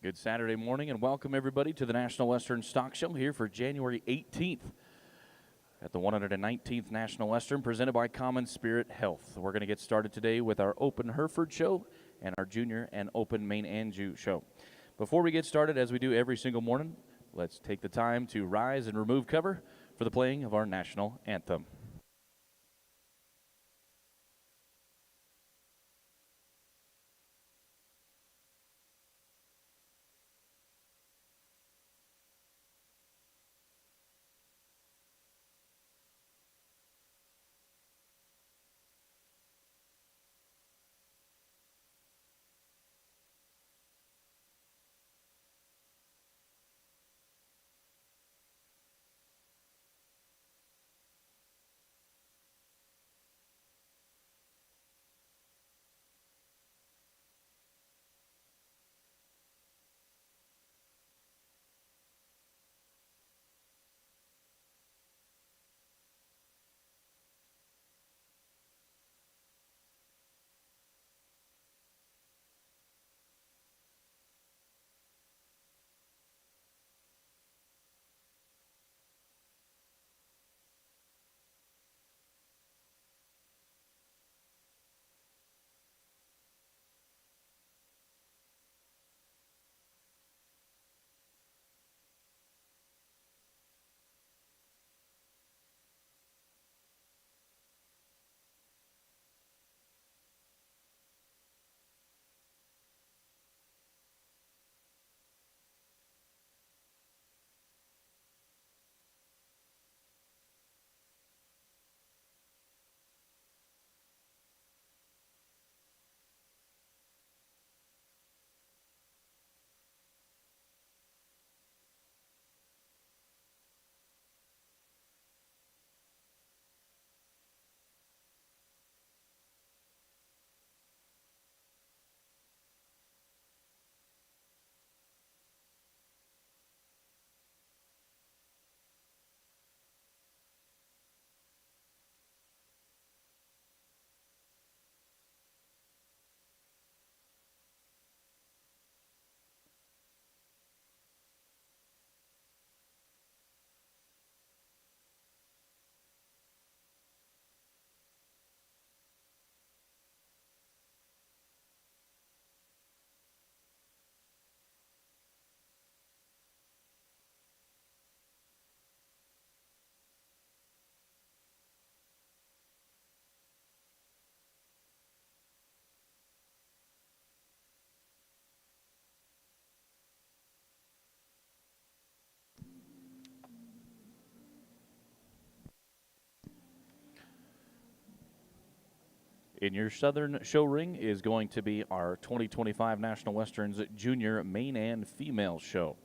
Good Saturday morning and welcome everybody to the National Western Stock Show here for January 18th at the 119th National Western presented by Common Spirit Health. We're going to get started today with our Open Hereford show and our Junior and Open Maine-Anjou show. Before we get started, as we do every single morning, let's take the time to rise and remove cover for the playing of our national anthem. In your southern show ring is going to be our 2025 National Westerns Junior Maine and Female show.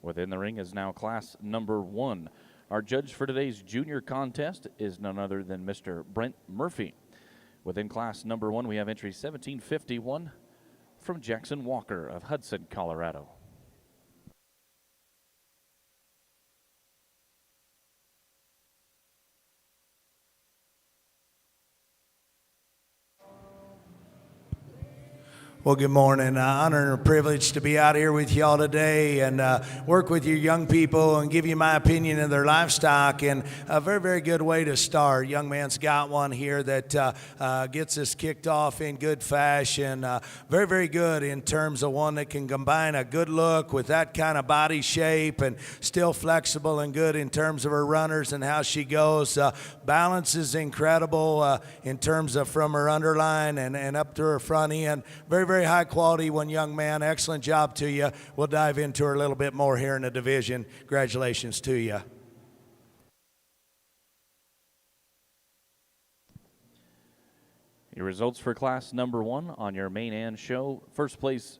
Within the ring is now class number 1. Our judge for today's junior contest is none other than Mr. Brent Murphy. Within class number 1, we have entry 1751 from Jackson Walker of Hudson, Colorado. Well, good morning. Honor and a privilege to be out here with y'all today and work with your young people and give you my opinion of their livestock. And a very, very good way to start. Young man's got one here that gets us kicked off in good fashion. Very, very good in terms of one that can combine a good look with that kind of body shape and still flexible and good in terms of her runners and how she goes. Balance is incredible in terms of from her underline and up to her front end. Very, very high quality one, young man. Excellent job to you. We'll dive into her a little bit more here in the division. Congratulations to you. Your results for class number 1 on your Maine-Anjou show. First place,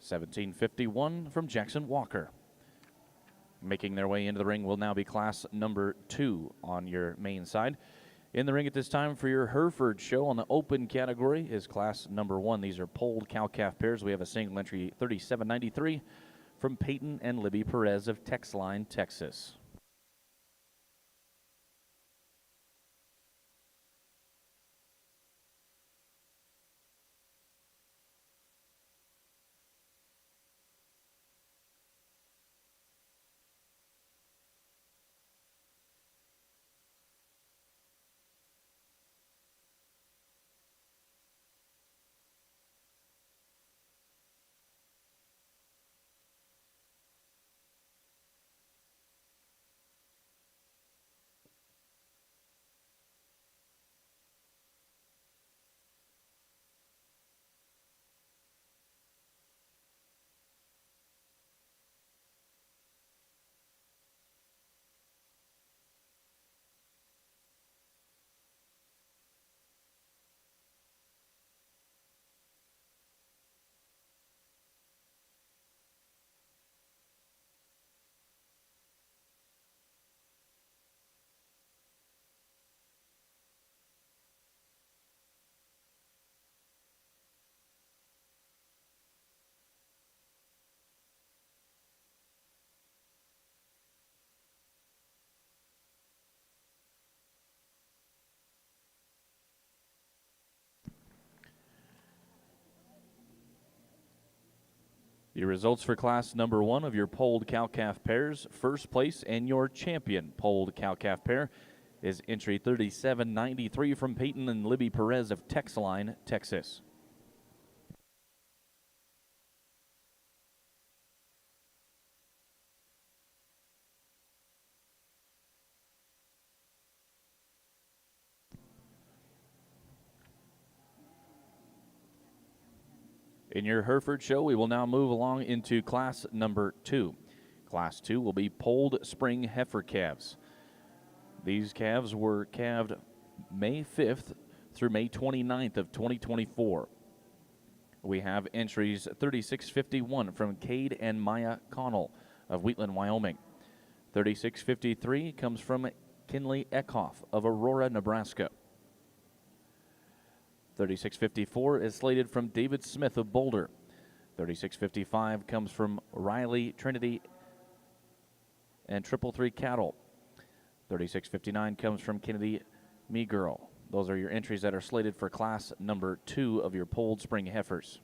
1751 from Jackson Walker. Making their way into the ring will now be class number 2 on your main side. In the ring at this time for your Hereford show on the open category is class number 1. These are polled cow-calf pairs. We have a single entry 3793 from Peyton and Libby Perez of Texline, Texas. Your results for class number 1 of your polled cow-calf pairs. First place and your champion polled cow-calf pair is entry 3793 from Peyton and Libby Perez of Texaline, Texas. In your Hereford show, we will now move along into class number 2. Class 2 will be polled spring heifer calves. These calves were calved May 5th through May 29th of 2024. We have entries 3651 from Cade and Maya Connell of Wheatland, Wyoming. 3653 comes from Kinley Eckhoff of Aurora, Nebraska. 3654 is slated from David Smith of Boulder. 3655 comes from Riley, Trinity, and 333 Cattle. 3659 comes from Kennedy Me Girl. Those are your entries that are slated for class number 2 of your polled spring heifers.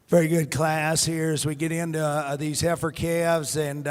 Very good class here as we get into these heifer calves. And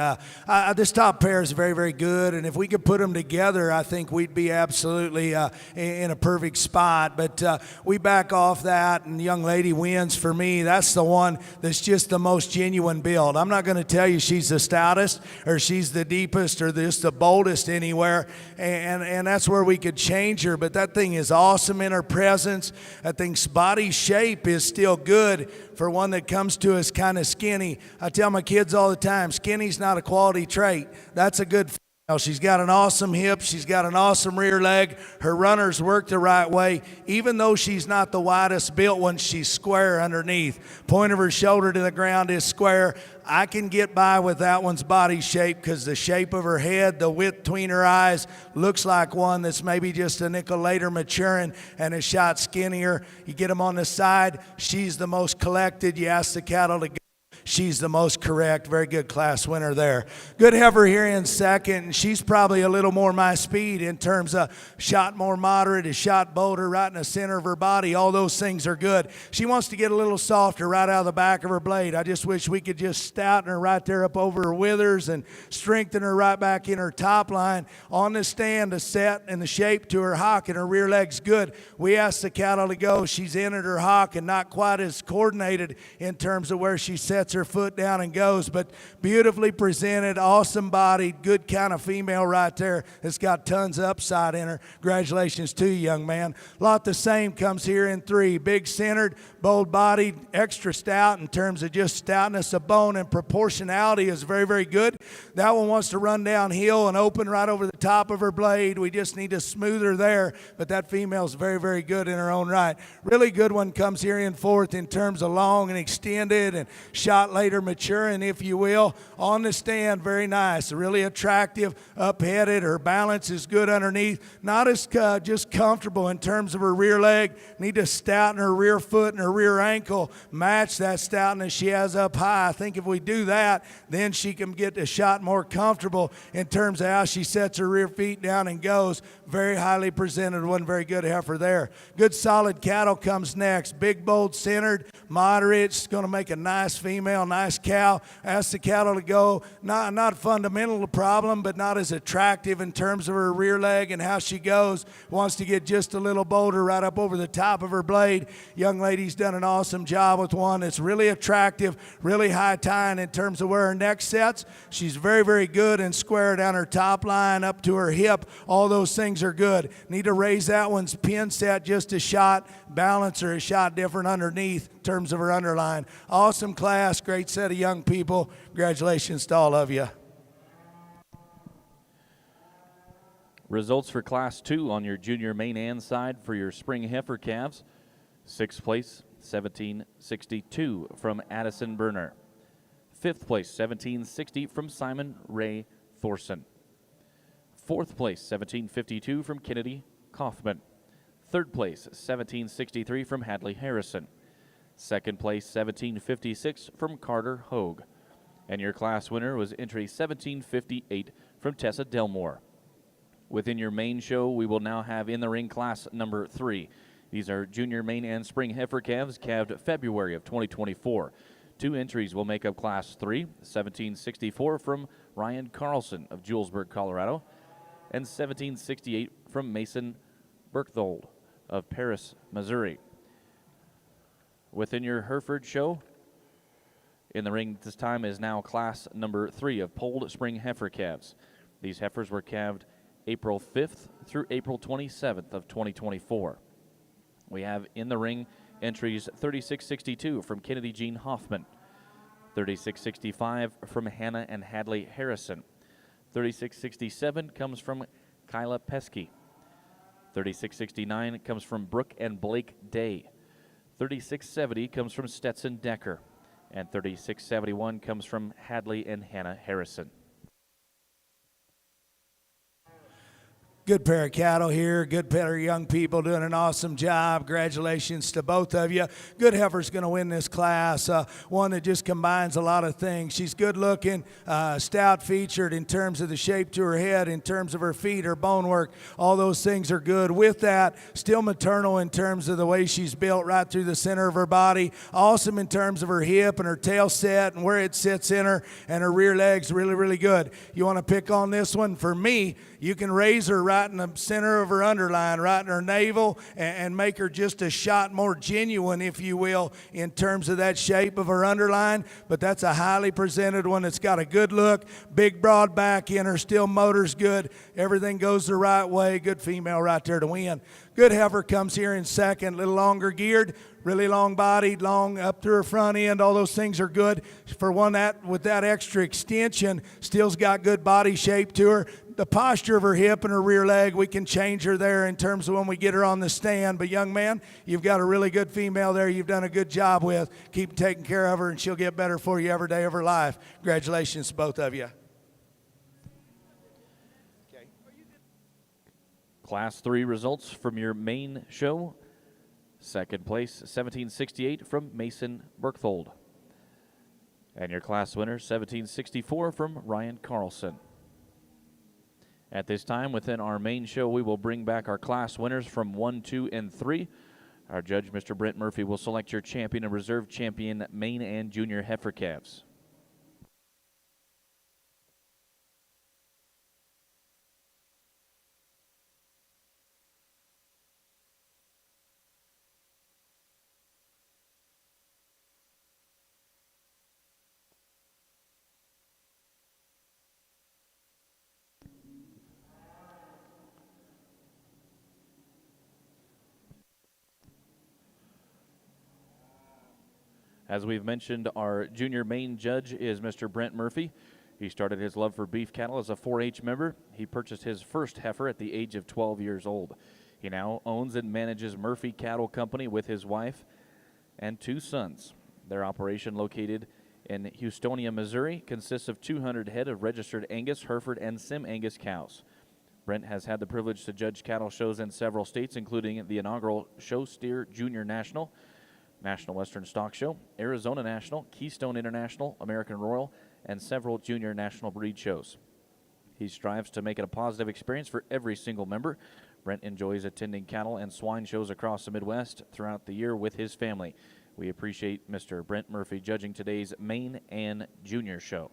this top pair is very, very good. And if we could put them together, I think we'd be absolutely in a perfect spot. But we back off that, and the young lady wins for me. That's the one that's just the most genuine build. I'm not going to tell you she's the stoutest or she's the deepest or just the boldest anywhere. And that's where we could change her. But that thing is awesome in her presence. I think body shape is still good for one that comes to us kind of skinny. I tell my kids all the time, skinny's not a quality trait. That's a good She's got an awesome hip. She's got an awesome rear leg. Her runners work the right way. Even though she's not the widest built one, she's square underneath. Point of her shoulder to the ground is square. I can get by with that one's body shape because the shape of her head, the width between her eyes, looks like one that's maybe just a nickel later maturing and a shot skinnier. You get them on the side, she's the most collected. You ask the cattle to go. She's the most correct. Very good class winner there. Good heifer here in second. She's probably a little more my speed in terms of shot more moderate, a shot bolder right in the center of her body. All those things are good. She wants to get a little softer right out of the back of her blade. I just wish we could just stouten her right there up over her withers and strengthen her right back in her top line. On the stand, the set and the shape to her hock and her rear leg's good. We asked the cattle to go. She's in at her hock and not quite as coordinated in terms of where she sets her foot down and goes, but beautifully presented, awesome bodied, good kind of female right there that's got tons of upside in her. Congratulations to you, young man. A lot the same comes here in three. Big centered, bold bodied, extra stout in terms of just stoutness of bone, and proportionality is very, very good. That one wants to run downhill and open right over the top of her blade. We just need to smooth her there, but that female's very, very good in her own right. Really good one comes here in fourth in terms of long and extended and shot later maturing, if you will. On the stand, very nice, really attractive, up-headed. Her balance is good underneath. Not as just comfortable in terms of her rear leg. Need to stouten her rear foot and her rear ankle, match that stoutness she has up high. I think if we do that, then she can get the shot more comfortable in terms of how she sets her rear feet down and goes. Very highly presented one, very good heifer there. Good solid cattle comes next. Big, bold, centered, moderate. It's going to make a nice female, nice cow. Ask the cattle to go. Not fundamental problem, but not as attractive in terms of her rear leg and how she goes. Wants to get just a little bolder right up over the top of her blade. Young lady's done an awesome job with one that's really attractive, really high tying in terms of where her neck sets. She's very, very good and square down her top line up to her hip. All those things are good. Need to raise that one's pin set just a shot, balance her a shot different underneath in terms of her underline. Awesome class, great set of young people. Congratulations to all of you. Results for Class 2 on your junior Maine-Anjou side for your spring heifer calves. Sixth place, 1762 from Addison Berner. Fifth place, 1760 from Simon Ray Thorson. Fourth place, 1752 from Kennedy Kaufman. Third place, 1763 from Hadley Harrison. Second place, 1756 from Carter Hogue. And your class winner was entry 1758 from Tessa Delmore. Within your main show, we will now have in the ring class number 3. These are junior Maine and spring heifer calves calved February of 2024. 2 entries will make up class 3, 1764 from Ryan Carlson of Julesburg, Colorado, and 1768 from Mason Berchthold of Paris, Missouri. Within your Hereford show, in the ring this time is now class number 3 of polled spring heifer calves. These heifers were calved April 5th through April 27th of 2024. We have in the ring entries 3662 from Kennedy Jean Hoffman, 3665 from Hannah and Hadley Harrison, 3667 comes from Kyla Pesky, 3669 comes from Brooke and Blake Day, 3670 comes from Stetson Decker, and 3671 comes from Hadley and Hannah Harrison. Good pair of cattle here, good pair of young people doing an awesome job. Congratulations to both of you. Good heifer's going to win this class, one that just combines a lot of things. She's good looking, stout featured in terms of the shape to her head, in terms of her feet, her bone work. All those things are good. With that, still maternal in terms of the way she's built right through the center of her body. Awesome in terms of her hip and her tail set and where it sits in her, and her rear legs really, really good. You want to pick on this one? For me, you can raise her right in the center of her underline, right in her navel, and make her just a shot more genuine, if you will, in terms of that shape of her underline. But that's a highly presented one. It's got a good look, big broad back in her, still motor's good. Everything goes the right way. Good female right there to win. Good heifer comes here in second, a little longer geared, really long bodied, long up to her front end. All those things are good. For one that with that extra extension, still's got good body shape to her. the posture of her hip and her rear leg, we can change her there in terms of when we get her on the stand. But young man, you've got a really good female there you've done a good job with. Keep taking care of her, and she'll get better for you every day of her life. Congratulations to both of you. Class 3 results from your main show. Second place, 1768 from Mason Berchthold. And your class winner, 1764 from Ryan Carlson. At this time, within our main show, we will bring back our class winners from 1, 2, and 3. Our judge, Mr. Brent Murphy, will select your champion and reserve champion Maine and Junior heifer calves. As we've mentioned, our junior main judge is Mr. Brent Murphy. He started his love for beef cattle as a 4-H member. He purchased his first heifer at the age of 12 years old. He now owns and manages Murphy Cattle Company with his wife and 2 sons. Their operation, located in Houstonia, Missouri, consists of 200 head of registered Angus, Hereford, and Sim Angus cows. Brent has had the privilege to judge cattle shows in several states, including the inaugural Show Steer Junior National, National Western Stock Show, Arizona National, Keystone International, American Royal, and several junior national breed shows. He strives to make it a positive experience for every single member. Brent enjoys attending cattle and swine shows across the Midwest throughout the year with his family. We appreciate Mr. Brent Murphy judging today's Maine and Junior show.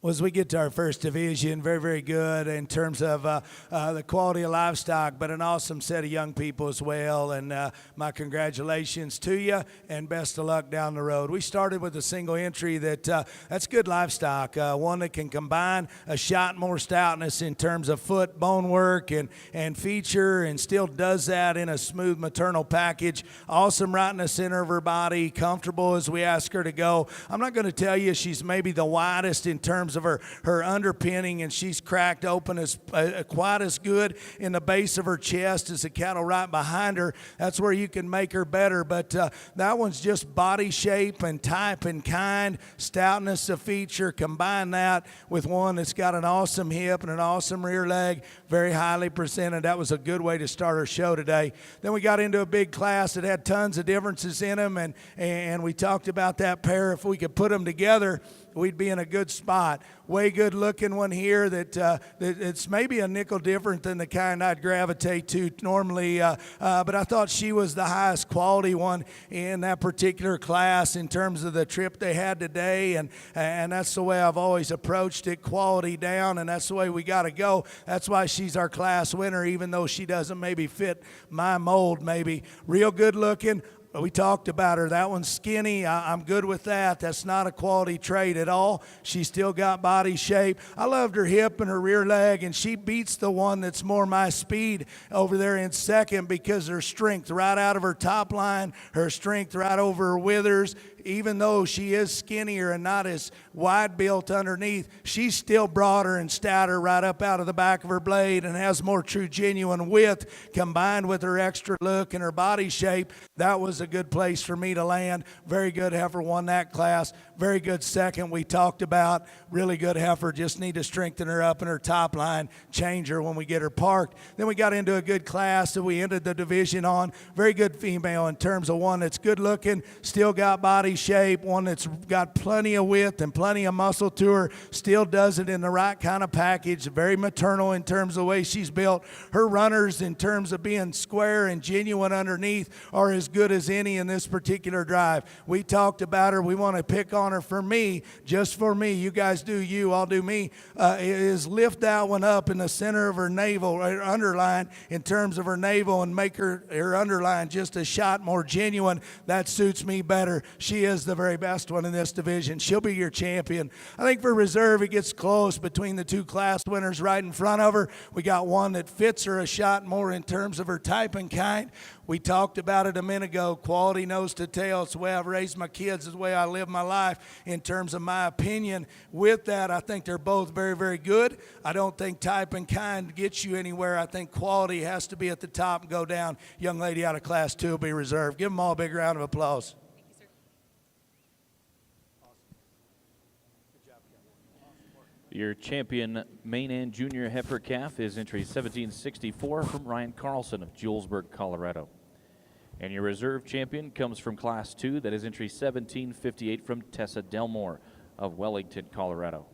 Well, as we get to our first division, very, very good in terms of the quality of livestock, but an awesome set of young people as well. And my congratulations to you, and best of luck down the road. We started with a single entry that's good livestock, one that can combine a shot more stoutness in terms of foot, bone work, and feature, and still does that in a smooth maternal package. Awesome right in the center of her body, comfortable as we ask her to go. I'm not going to tell you she's maybe the widest in terms of her underpinning, and she's cracked open as quite as good in the base of her chest as the cattle right behind her. That's where you can make her better, but that one's just body shape and type and kind, stoutness of feature. Combine that with one that's got an awesome hip and an awesome rear leg, very highly presented. That was a good way to start our show today. Then we got into a big class that had tons of differences in them, and we talked about that pair. If we could put them together, we'd be in a good spot. Way good looking one here that it's maybe a nickel different than the kind I'd gravitate to normally, but I thought she was the highest quality one in that particular class in terms of the trip they had today, and that's the way I've always approached it, quality down, and that's the way we got to go. That's why she's our class winner, even though she doesn't maybe fit my mold maybe. Real good looking. We talked about her. That one's skinny. I'm good with that. That's not a quality trait at all. She's still got body shape. I loved her hip and her rear leg, and she beats the one that's more my speed over there in second because her strength right out of her top line, her strength right over her withers. Even though she is skinnier and not as wide built underneath, she's still broader and stouter right up out of the back of her blade and has more true genuine width combined with her extra look and her body shape. That was a good place for me to land. Very good heifer, won that class. Very good second we talked about. Really good heifer, just need to strengthen her up in her top line, change her when we get her parked. Then we got into a good class that we ended the division on. Very good female in terms of one that's good looking, still got body body shape, one that's got plenty of width and plenty of muscle to her, still does it in the right kind of package, very maternal in terms of the way she's built. Her runners, in terms of being square and genuine underneath, are as good as any in this particular drive. We talked about her. We want to pick on her. For me, just for me, you guys do you, I'll do me, is lift that one up in the center of her navel, her underline, in terms of her navel, and make her underline just a shot more genuine. That suits me better. She is the very best one in this division. She'll be your champion. I think for reserve, it gets close between the two class winners right in front of her. We got one that fits her a shot more in terms of her type and kind. We talked about it a minute ago. Quality nose to tail. It's the way I've raised my kids. It's the way I live my life in terms of my opinion. With that, I think they're both very, very good. I don't think type and kind gets you anywhere. I think quality has to be at the top and go down. Young lady out of Class 2 will be reserved. Give them all a big round of applause. Thank you, sir. Your champion Maine-Anjou Junior Heifer calf is entry 1764 from Ryan Carlson of Julesburg, Colorado. And your reserve champion comes from Class 2. That is entry 1758 from Tessa Delmore of Wellington, Colorado.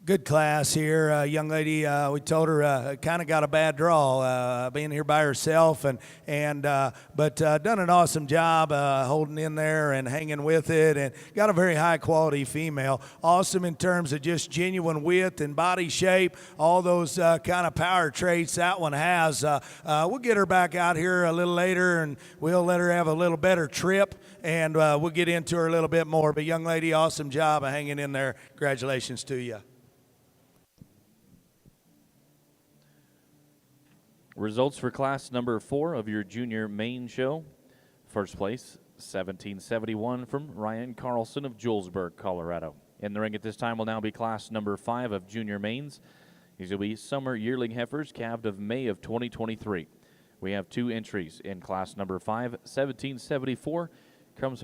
Good class here. Young lady, we told her kind of got a bad draw being here by herself, but done an awesome job holding in there and hanging with it, and got a very high quality female. Awesome in terms of just genuine width and body shape, all those kind of power traits that one has. We'll get her back out here a little later, and we'll let her have a little better trip, and we'll get into her a little bit more. But young lady, awesome job of hanging in there. Congratulations to you. Results for class number 4 of your junior main show. First place, 1771 from Ryan Carlson of Julesburg, Colorado. In the ring at this time will now be class number 5 of junior mains. These will be summer yearling heifers calved of May of 2023. We have 2 entries in class number 5. 1774 comes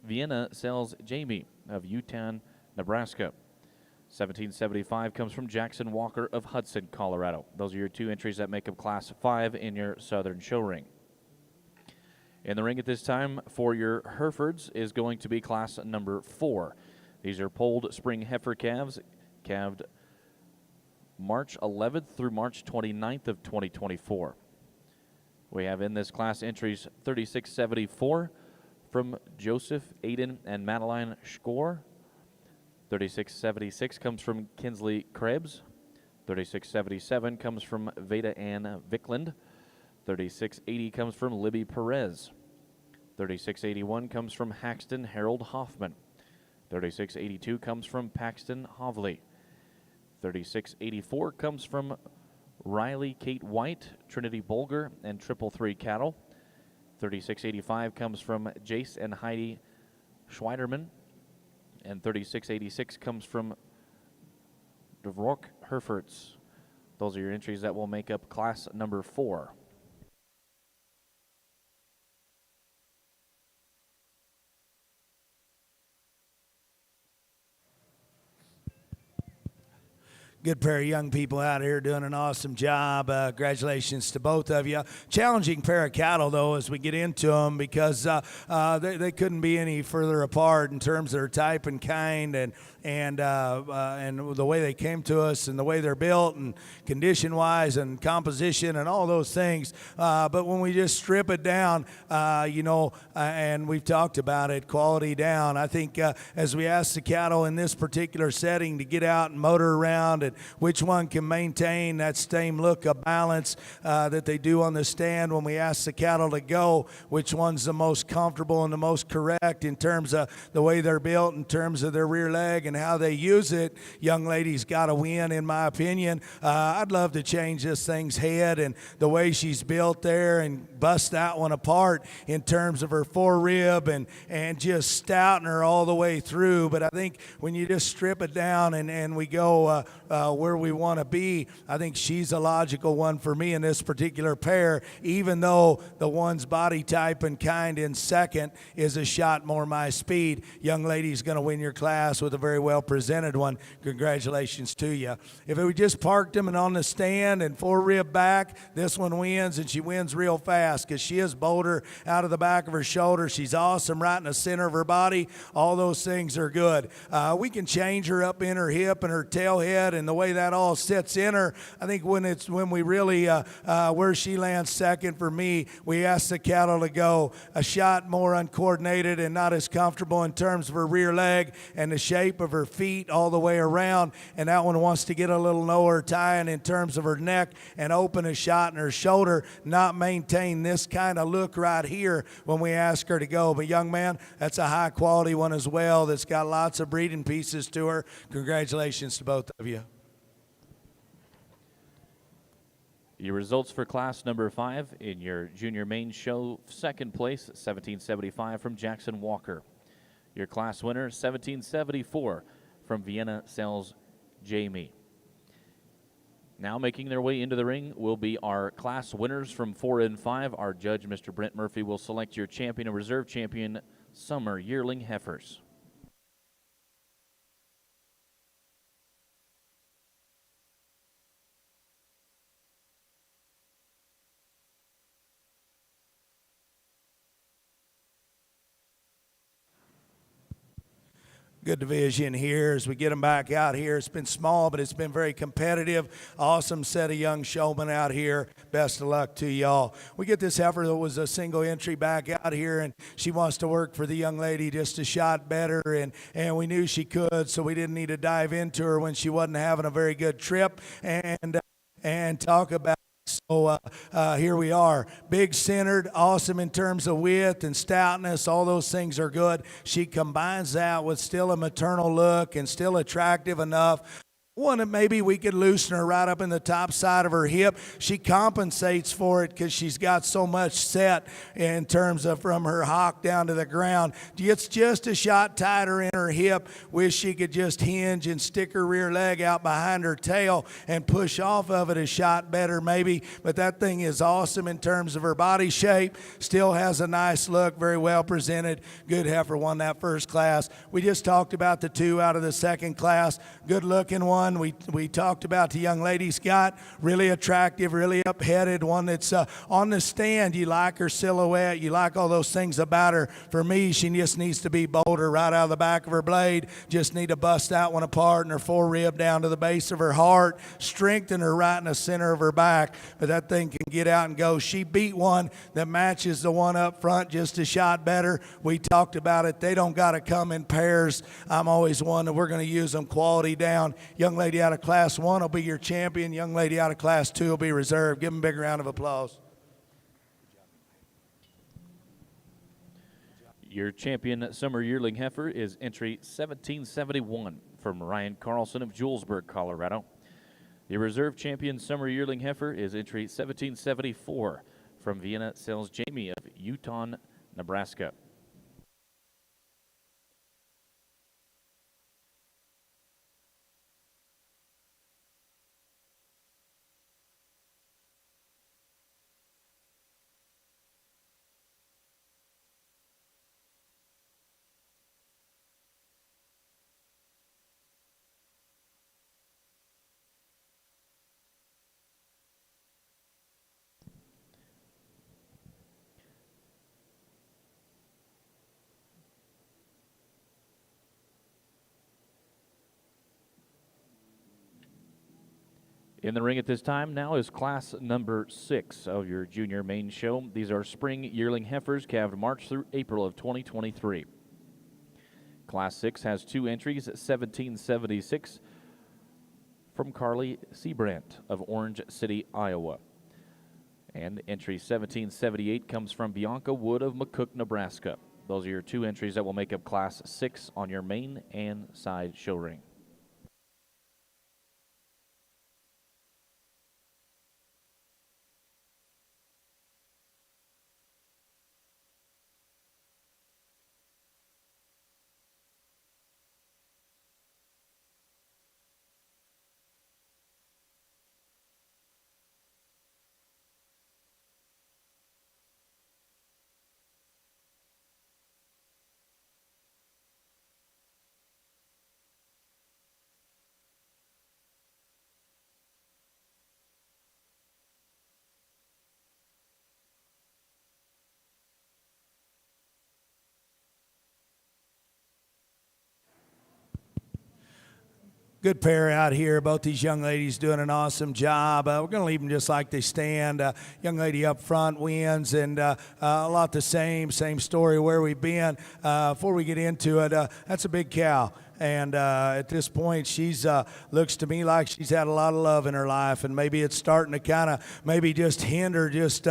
Vienna Sells Jamie of Utah, Nebraska. 1775 comes from Jackson Walker of Hudson, Colorado. Those are your 2 entries that make up Class 5 in your Southern Show Ring. In the ring at this time for your Herefords is going to be Class number 4. These are polled spring heifer calves, calved March 11th through March 29th of 2024. We have in this class entries 3674 from Joseph, Aiden, and Madeline Schor. 3676 comes from Kinsley Krebs. 3677 comes from Veda Ann Vickland. 3680 comes from Libby Perez. 3681 comes from Haxton Harold Hoffman. 3682 comes from Paxton Hovley. 3684 comes from Riley Kate White, Trinity Bulger, and 333 Cattle. 3685 comes from Jace and Heidi Schweiderman. And 3686 comes from Dvork Herefords. Those are your entries that will make up class number 4. Good pair of young people out here doing an awesome job. Congratulations to both of you. Challenging pair of cattle, though, as we get into them, because they couldn't be any further apart in terms of their type and kind and the way they came to us and the way they're built and condition-wise and composition and all those things. But when we just strip it down, and we've talked about it, quality down, I think as we ask the cattle in this particular setting to get out and motor around and which one can maintain that same look of balance that they do on the stand, when we ask the cattle to go, which one's the most comfortable and the most correct in terms of the way they're built, in terms of their rear leg and how they use it, young lady's got to win, in my opinion. I'd love to change this thing's head and the way she's built there and bust that one apart in terms of her forerib and just stouting her all the way through. But I think when you just strip it down and we go where we want to be, I think she's a logical one for me in this particular pair, even though the one's body type and kind in second is a shot more my speed. Young lady's going to win your class with a very well presented one. Congratulations to you. If we just parked them and on the stand and forerib back, this one wins, and she wins real fast because she is bolder out of the back of her shoulder. She's awesome right in the center of her body. All those things are good. We can change her up in her hip and her tail head and the way that all sits in her. I think when we really where she lands second for me, we ask the cattle to go a shot more uncoordinated and not as comfortable in terms of her rear leg and the shape of her feet all the way around, and that one wants to get a little lower tying in terms of her neck and open a shot in her shoulder, not maintain this kind of look right here when we ask her to go. But young man, that's a high quality one as well that's got lots of breeding pieces to her. Congratulations to both of you. Your results for class number 5 in your junior main show. Second place, 1775 from Jackson Walker. Your class winner, 1774 from Vienna Sells Jamie. Now making their way into the ring will be our class winners from 4 and 5. Our judge, Mr. Brent Murphy, will select your champion and reserve champion summer yearling heifers. Good division here as we get them back out here. It's been small, but it's been very competitive. Awesome set of young showmen out here. Best of luck to y'all. We get this heifer that was a single entry back out here, and she wants to work for the young lady just a shot better, and we knew she could, so we didn't need to dive into her when she wasn't having a very good trip and talk about. So here we are, big centered, awesome in terms of width and stoutness. All those things are good. She combines that with still a maternal look and still attractive enough. one that maybe we could loosen her right up in the top side of her hip. She compensates for it because she's got so much set in terms of from her hock down to the ground. It's just a shot tighter in her hip. Wish she could just hinge and stick her rear leg out behind her tail and push off of it a shot better maybe. But that thing is awesome in terms of her body shape. Still has a nice look, very well presented. Good heifer, won that first class. We just talked about the two out of the second class. Good looking one. We talked about the young lady Scott, really attractive, really up-headed, one that's on the stand. You like her silhouette, you like all those things about her. For me, she just needs to be bolder right out of the back of her blade. Just need to bust that one apart and her forerib down to the base of her heart, strengthen her right in the center of her back. But that thing can get out and go. She beat one that matches the one up front just a shot better. We talked about it. They don't got to come in pairs. I'm always one that we're going to use them quality down. Young lady out of Class 1 will be your champion. Young lady out of Class 2 will be reserved. Give them a big round of applause. Your champion summer yearling heifer is entry 1771 from Ryan Carlson of Julesburg, Colorado. The reserve champion summer yearling heifer is entry 1774 from Vienna Sales Jamie of Euston, Nebraska. In the ring at this time now is class number 6 of your junior main show. These are spring yearling heifers calved March through April of 2023. Class 6 has 2 entries, 1776 from Carly Seabrandt of Orange City, Iowa. And entry 1778 comes from Bianca Wood of McCook, Nebraska. Those are your 2 entries that will make up class 6 on your main and side show ring. Good pair out here. Both these young ladies doing an awesome job. We're going to leave them just like they stand. Young lady up front wins, and a lot the same story where we've been. Before we get into it, that's a big cow. And at this point, she's looks to me like she's had a lot of love in her life, and maybe it's starting to kind of maybe just hinder just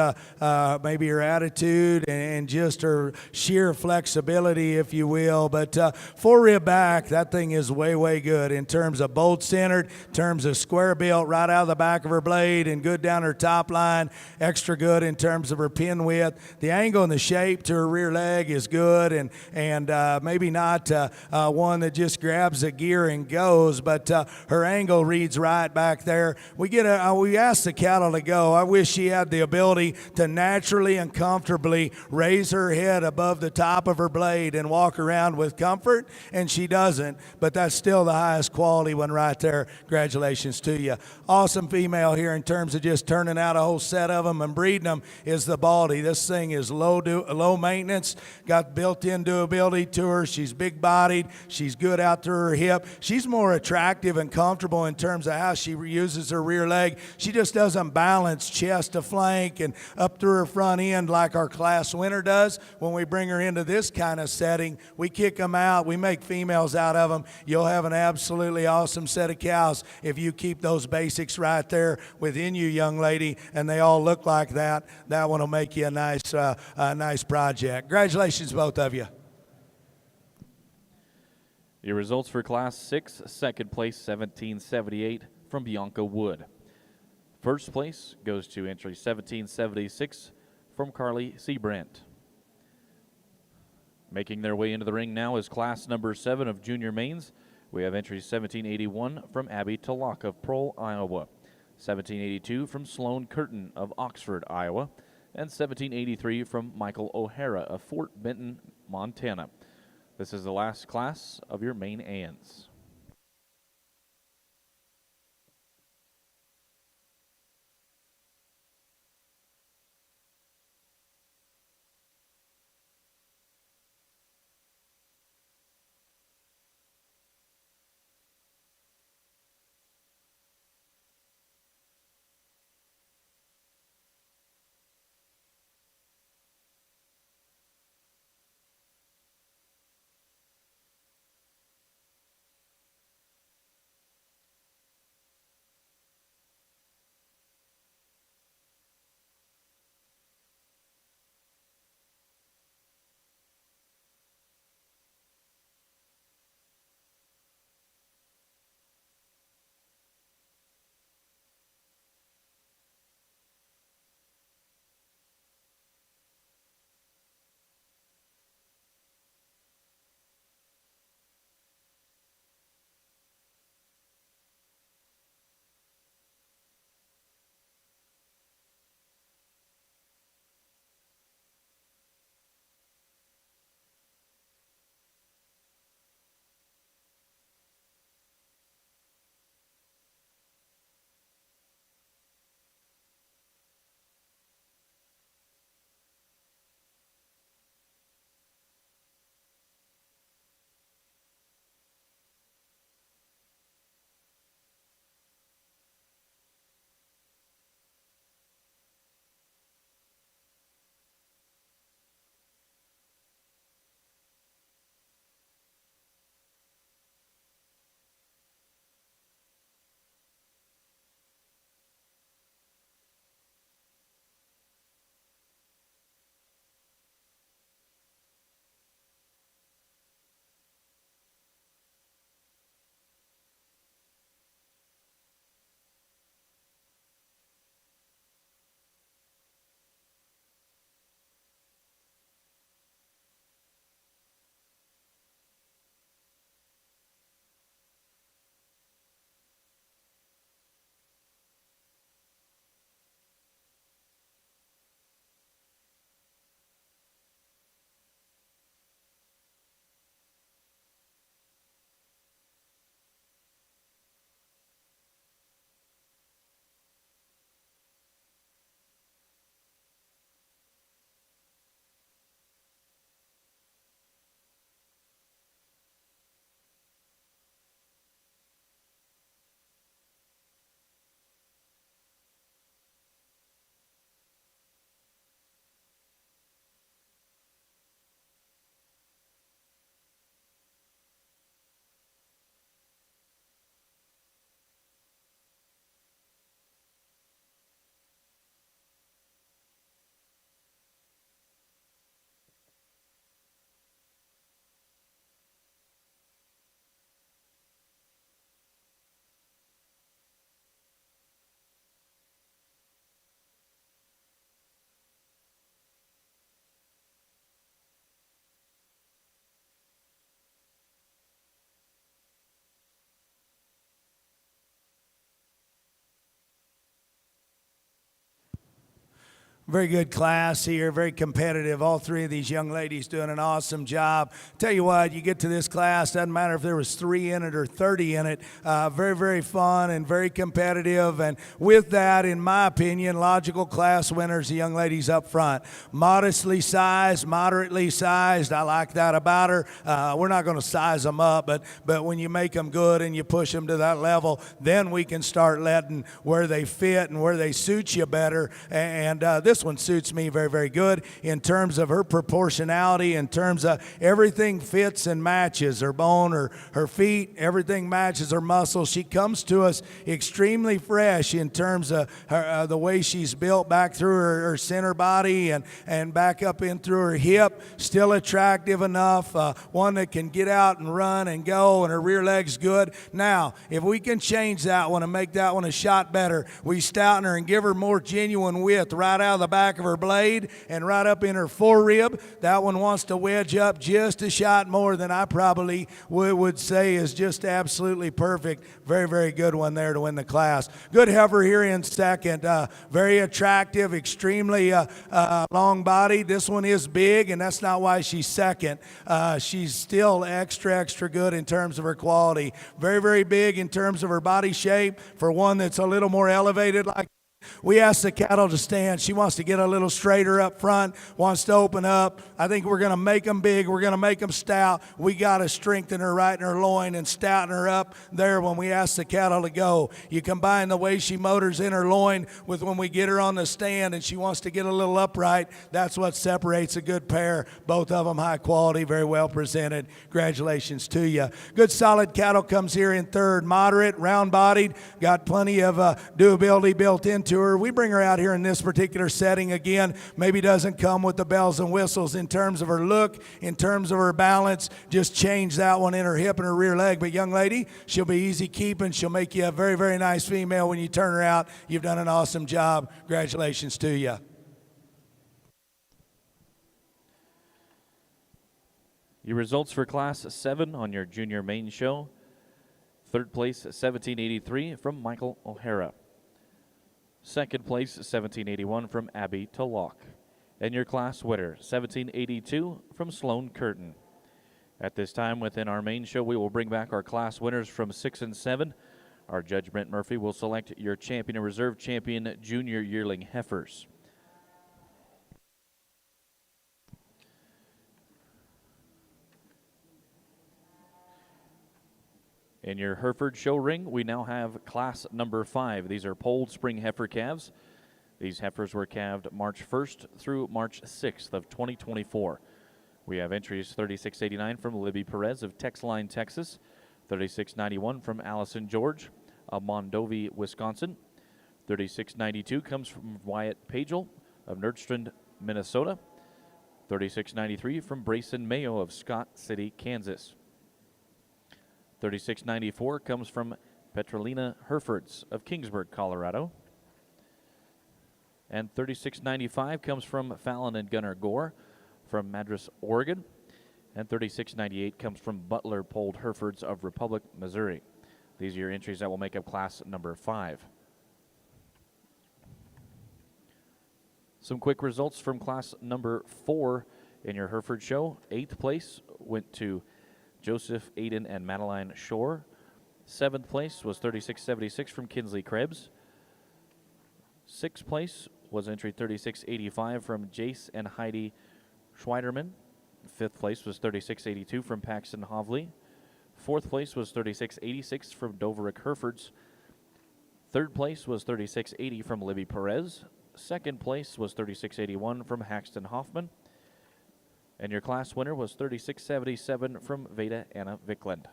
maybe her attitude and just her sheer flexibility, if you will. But forerib back, that thing is way good in terms of bolt centered, in terms of square built right out of the back of her blade, and good down her top line. Extra good in terms of her pin width. The angle and the shape to her rear leg is good, and maybe not one that just grabs a gear and goes, but her angle reads right back there. We asked the cattle to go. I wish she had the ability to naturally and comfortably raise her head above the top of her blade and walk around with comfort, and she doesn't, but that's still the highest quality one right there. Congratulations to you. Awesome female here in terms of just turning out a whole set of them and breeding them is the Baldy. This thing is low maintenance, got built-in durability to her. She's big-bodied. She's good out to her hip. She's more attractive and comfortable in terms of how she uses her rear leg. She just doesn't balance chest to flank and up through her front end like our class winner does. When we bring her into this kind of setting, we kick them out. We make females out of them. You'll have an absolutely awesome set of cows if you keep those basics right there within you, young lady, and they all look like that. That one will make you a nice project. Congratulations, both of you. Your results for Class 6, second place 1778 from Bianca Wood. First place goes to entry 1776 from Carly Seabrandt. Making their way into the ring now is class number 7 of junior mains. We have entry 1781 from Abby Tulloch of Pearl, Iowa, 1782 from Sloan Curtin of Oxford, Iowa, and 1783 from Michael O'Hara of Fort Benton, Montana. This is the last class of your Maine-Anjou. Very good class here, very competitive. All three of these young ladies doing an awesome job. Tell you what, you get to this class, doesn't matter if there was 3 in it or 30 in it. Very, very fun and very competitive. And with that, in my opinion, logical class winners, the young ladies up front. Modestly sized, moderately sized. I like that about her. We're not going to size them up, but when you make them good and you push them to that level, then we can start letting where they fit and where they suit you better. And this This one suits me very, very good in terms of her proportionality, in terms of everything fits and matches. Her bone, her feet, everything matches her muscles. She comes to us extremely fresh in terms of her, the way she's built back through her center body and back up in through her hip. Still attractive enough, one that can get out and run and go, and her rear leg's good. Now, if we can change that one and make that one a shot better, we stouten her and give her more genuine width right out of the back of her blade and right up in her forerib. That one wants to wedge up just a shot more than I probably would say is just absolutely perfect. Very, very good one there to win the class. Good heifer here in second. Very attractive, extremely long-bodied. This one is big, and that's not why she's second. She's still extra good in terms of her quality. Very, very big in terms of her body shape for one that's a little more elevated like. We asked the cattle to stand. She wants to get a little straighter up front, wants to open up. I think we're going to make them big. We're going to make them stout. We got to strengthen her right in her loin and stouten her up there when we ask the cattle to go. You combine the way she motors in her loin with when we get her on the stand and she wants to get a little upright. That's what separates a good pair. Both of them high quality, very well presented. Congratulations to you. Good solid cattle comes here in third. Moderate, round-bodied, got plenty of doability built into her. We bring her out here in this particular setting again. Maybe doesn't come with the bells and whistles in terms of her look, in terms of her balance. Just change that one in her hip and her rear leg. But young lady, she'll be easy keeping. She'll make you a very, very nice female when you turn her out. You've done an awesome job. Congratulations to you. Your results for Class 7 on your Junior Maine show. Third place, 1783 from Michael O'Hara. Second place, 1781 from Abby Tulloch. And your class winner, 1782 from Sloan Curtin. At this time within our main show, we will bring back our class winners from 6 and 7. Our Judge Brent Murphy will select your champion and reserve champion junior yearling heifers. In your Hereford show ring, we now have class number 5. These are polled spring heifer calves. These heifers were calved March 1st through March 6th of 2024. We have entries 3689 from Libby Perez of Texline, Texas, 3691 from Allison George of Mondovi, Wisconsin. 3692 comes from Wyatt Pagel of Nerdstrand, Minnesota. 3693 from Brayson Mayo of Scott City, Kansas. 3694 comes from Petrolina Herefords of Kingsburg, Colorado. And 3695 comes from Fallon and Gunnar Gore from Madras, Oregon. And 3698 comes from Butler Polled Herefords of Republic, Missouri. These are your entries that will make up class number 5. Some quick results from class number 4 in your Hereford show. 8th place went to Joseph, Aiden, and Madeline Shore. 7th place was 3676 from Kinsley Krebs. 6th place was entry 3685 from Jace and Heidi Schweiderman. 5th place was 3682 from Paxton Hovley. 4th place was 3686 from Doverick Herefords. 3rd place was 3680 from Libby Perez. 2nd place was 3681 from Haxton Hoffman. And your class winner was 3677 from Veda Anna Vickland.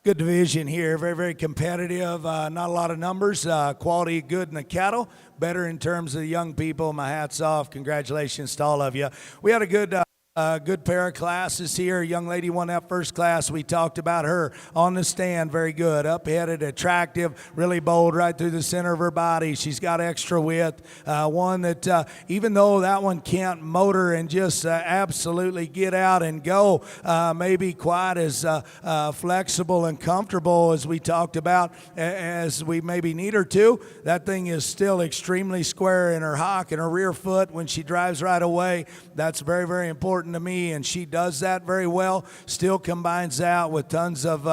Good division here, very, very competitive. Not a lot of numbers. Quality good in the cattle. Better in terms of the young people. My hat's off. Congratulations to all of you. We had a good pair of classes here. A young lady won that first class. We talked about her on the stand. Very good. Up-headed, attractive, really bold right through the center of her body. She's got extra width. One that even though that one can't motor and just absolutely get out and go, maybe quite as flexible and comfortable as we talked about as we maybe need her to, that thing is still extremely square in her hock and her rear foot when she drives right away. That's very, very important important to me, and she does that very well. Still combines that with tons of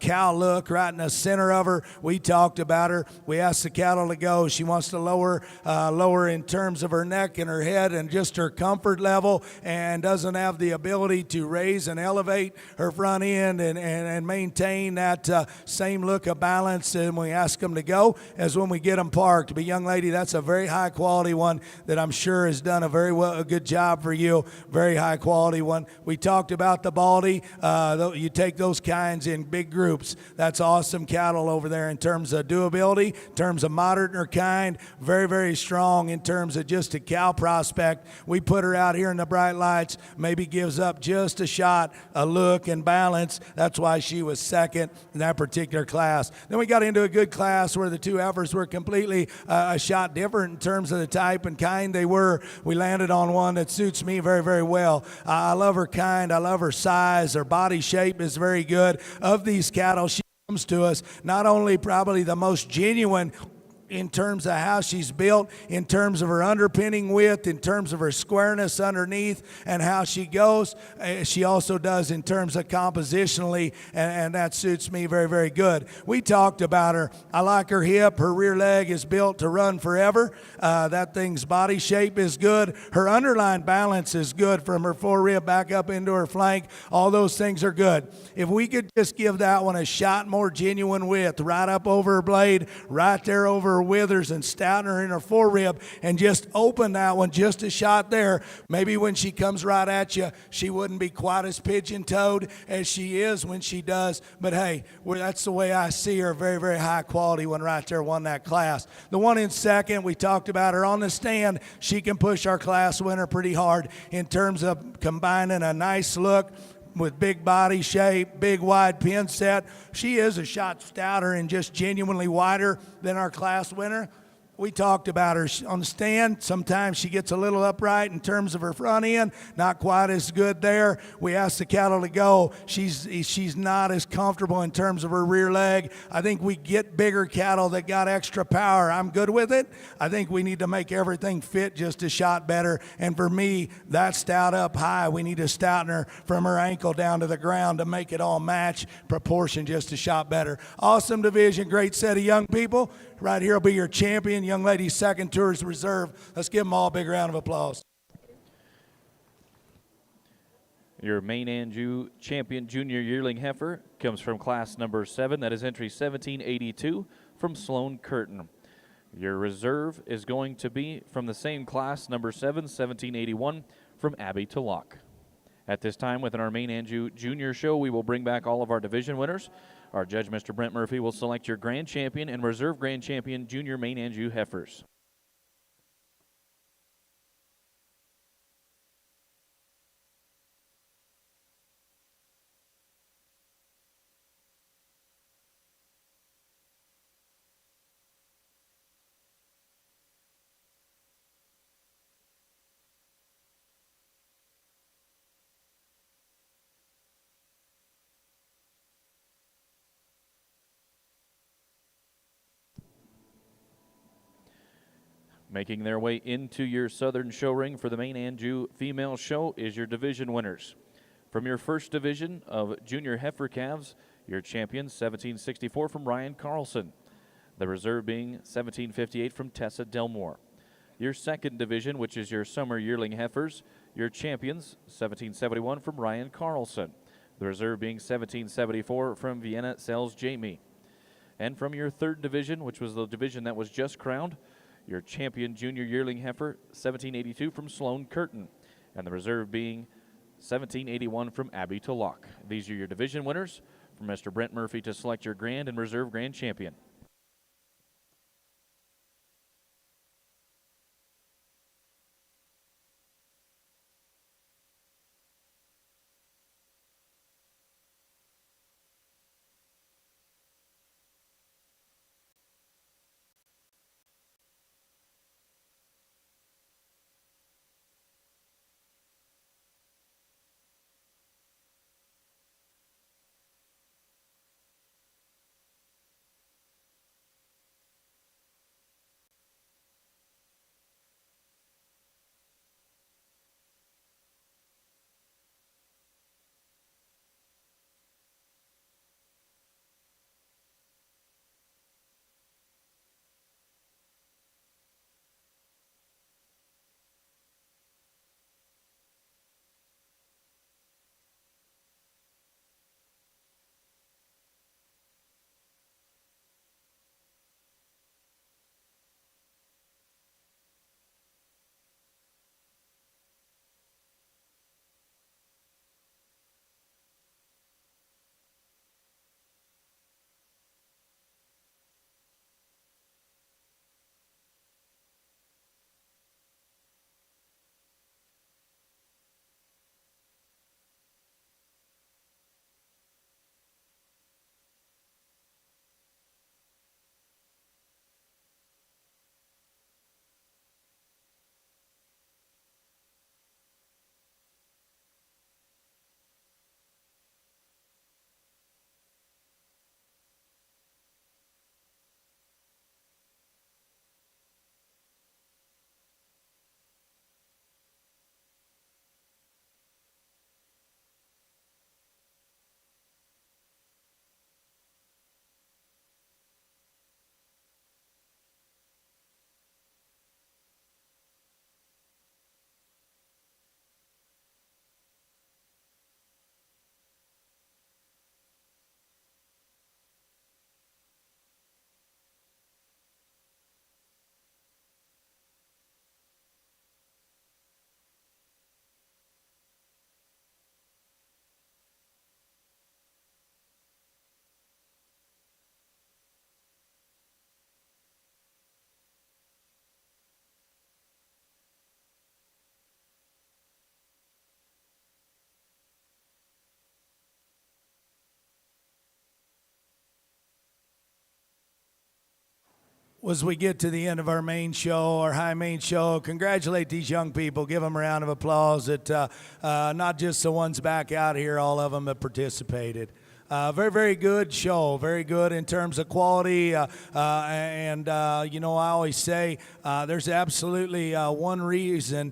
cow look right in the center of her. We talked about her. We asked the cattle to go. She wants to lower in terms of her neck and her head and just her comfort level, and doesn't have the ability to raise and elevate her front end and maintain that same look of balance. And we ask them to go as when we get them parked. But young lady, that's a very high quality one that I'm sure has done a good job for you. Very high quality one. We talked about the Baldy. You take those kinds in big groups. That's awesome cattle over there in terms of doability, in terms of moderate or kind. Very, very strong in terms of just a cow prospect. We put her out here in the bright lights, maybe gives up just a shot, a look and balance. That's why she was second in that particular class. Then we got into a good class where the two heifers were completely a shot different in terms of the type and kind they were. We landed on one that suits me very, very well. I love her kind. I love her size. Her body shape is very good. Of these cattle, she comes to us not only probably the most genuine in terms of how she's built, in terms of her underpinning width, in terms of her squareness underneath, and how she goes. She also does in terms of compositionally, and that suits me very, very good. We talked about her. I like her hip. Her rear leg is built to run forever. That thing's body shape is good. Her underline balance is good from her forerib back up into her flank. All those things are good. If we could just give that one a shot more genuine width, right up over her blade, right there over her withers and stouten her in her forerib, and just open that one just a shot there. Maybe when she comes right at you, she wouldn't be quite as pigeon-toed as she is when she does. But hey, that's the way I see her. Very, very high quality one right there, won that class. The one in second, we talked about her on the stand. She can push our class winner pretty hard in terms of combining a nice look with big body shape, big wide pin set. She is a shot stouter and just genuinely wider than our class winner. We talked about her on the stand. Sometimes she gets a little upright in terms of her front end, not quite as good there. We asked the cattle to go. She's not as comfortable in terms of her rear leg. I think we get bigger cattle that got extra power. I'm good with it. I think we need to make everything fit just a shot better. And for me, that stout up high, we need to stouten her from her ankle down to the ground to make it all match proportion just a shot better. Awesome division, great set of young people. Right here will be your champion. Young lady's second tour's reserve. Let's give them all a big round of applause. Your Maine-Anjou champion junior yearling heifer comes from class number 7. That is entry 1782 from Sloan Curtin. Your reserve is going to be from the same class, number 7, 1781 from Abbey to Lock. At this time, within our Maine-Anjou junior show, we will bring back all of our division winners. Our judge, Mr. Brent Murphy, will select your grand champion and reserve grand champion junior Maine-Anjou heifers. Making their way into your southern show ring for the Maine-Anjou female show is your division winners. From your first division of junior heifer calves, your champion 1764 from Ryan Carlson. The reserve being 1758 from Tessa Delmore. Your second division, which is your summer yearling heifers, your champions 1771 from Ryan Carlson. The reserve being 1774 from Vienna Sells Jamie. And from your third division, which was the division that was just crowned, your champion junior yearling heifer, 1782 from Sloan Curtin, and the reserve being 1781 from Abbey to Lock. These are your division winners. From Mr. Brent Murphy to select your grand and reserve grand champion. as we get to the end of our main show, our high main show, congratulate these young people. Give them a round of applause. That not just the ones back out here, all of them that participated. Very, very good show. Very good in terms of quality. And you know, I always say there's absolutely one reason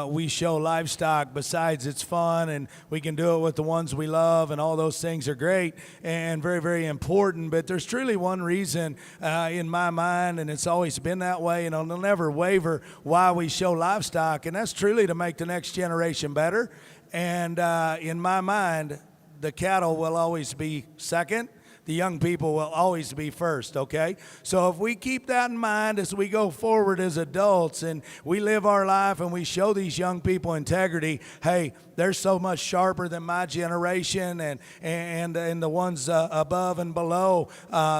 we show livestock besides it's fun and we can do it with the ones we love, and all those things are great and very, very important. But there's truly one reason in my mind, and it's always been that way, and it'll never waver, why we show livestock, and that's truly to make the next generation better. And in my mind, the cattle will always be second. The young people will always be first, okay? So if we keep that in mind as we go forward as adults and we live our life and we show these young people integrity, hey, they're so much sharper than my generation and the ones above and below.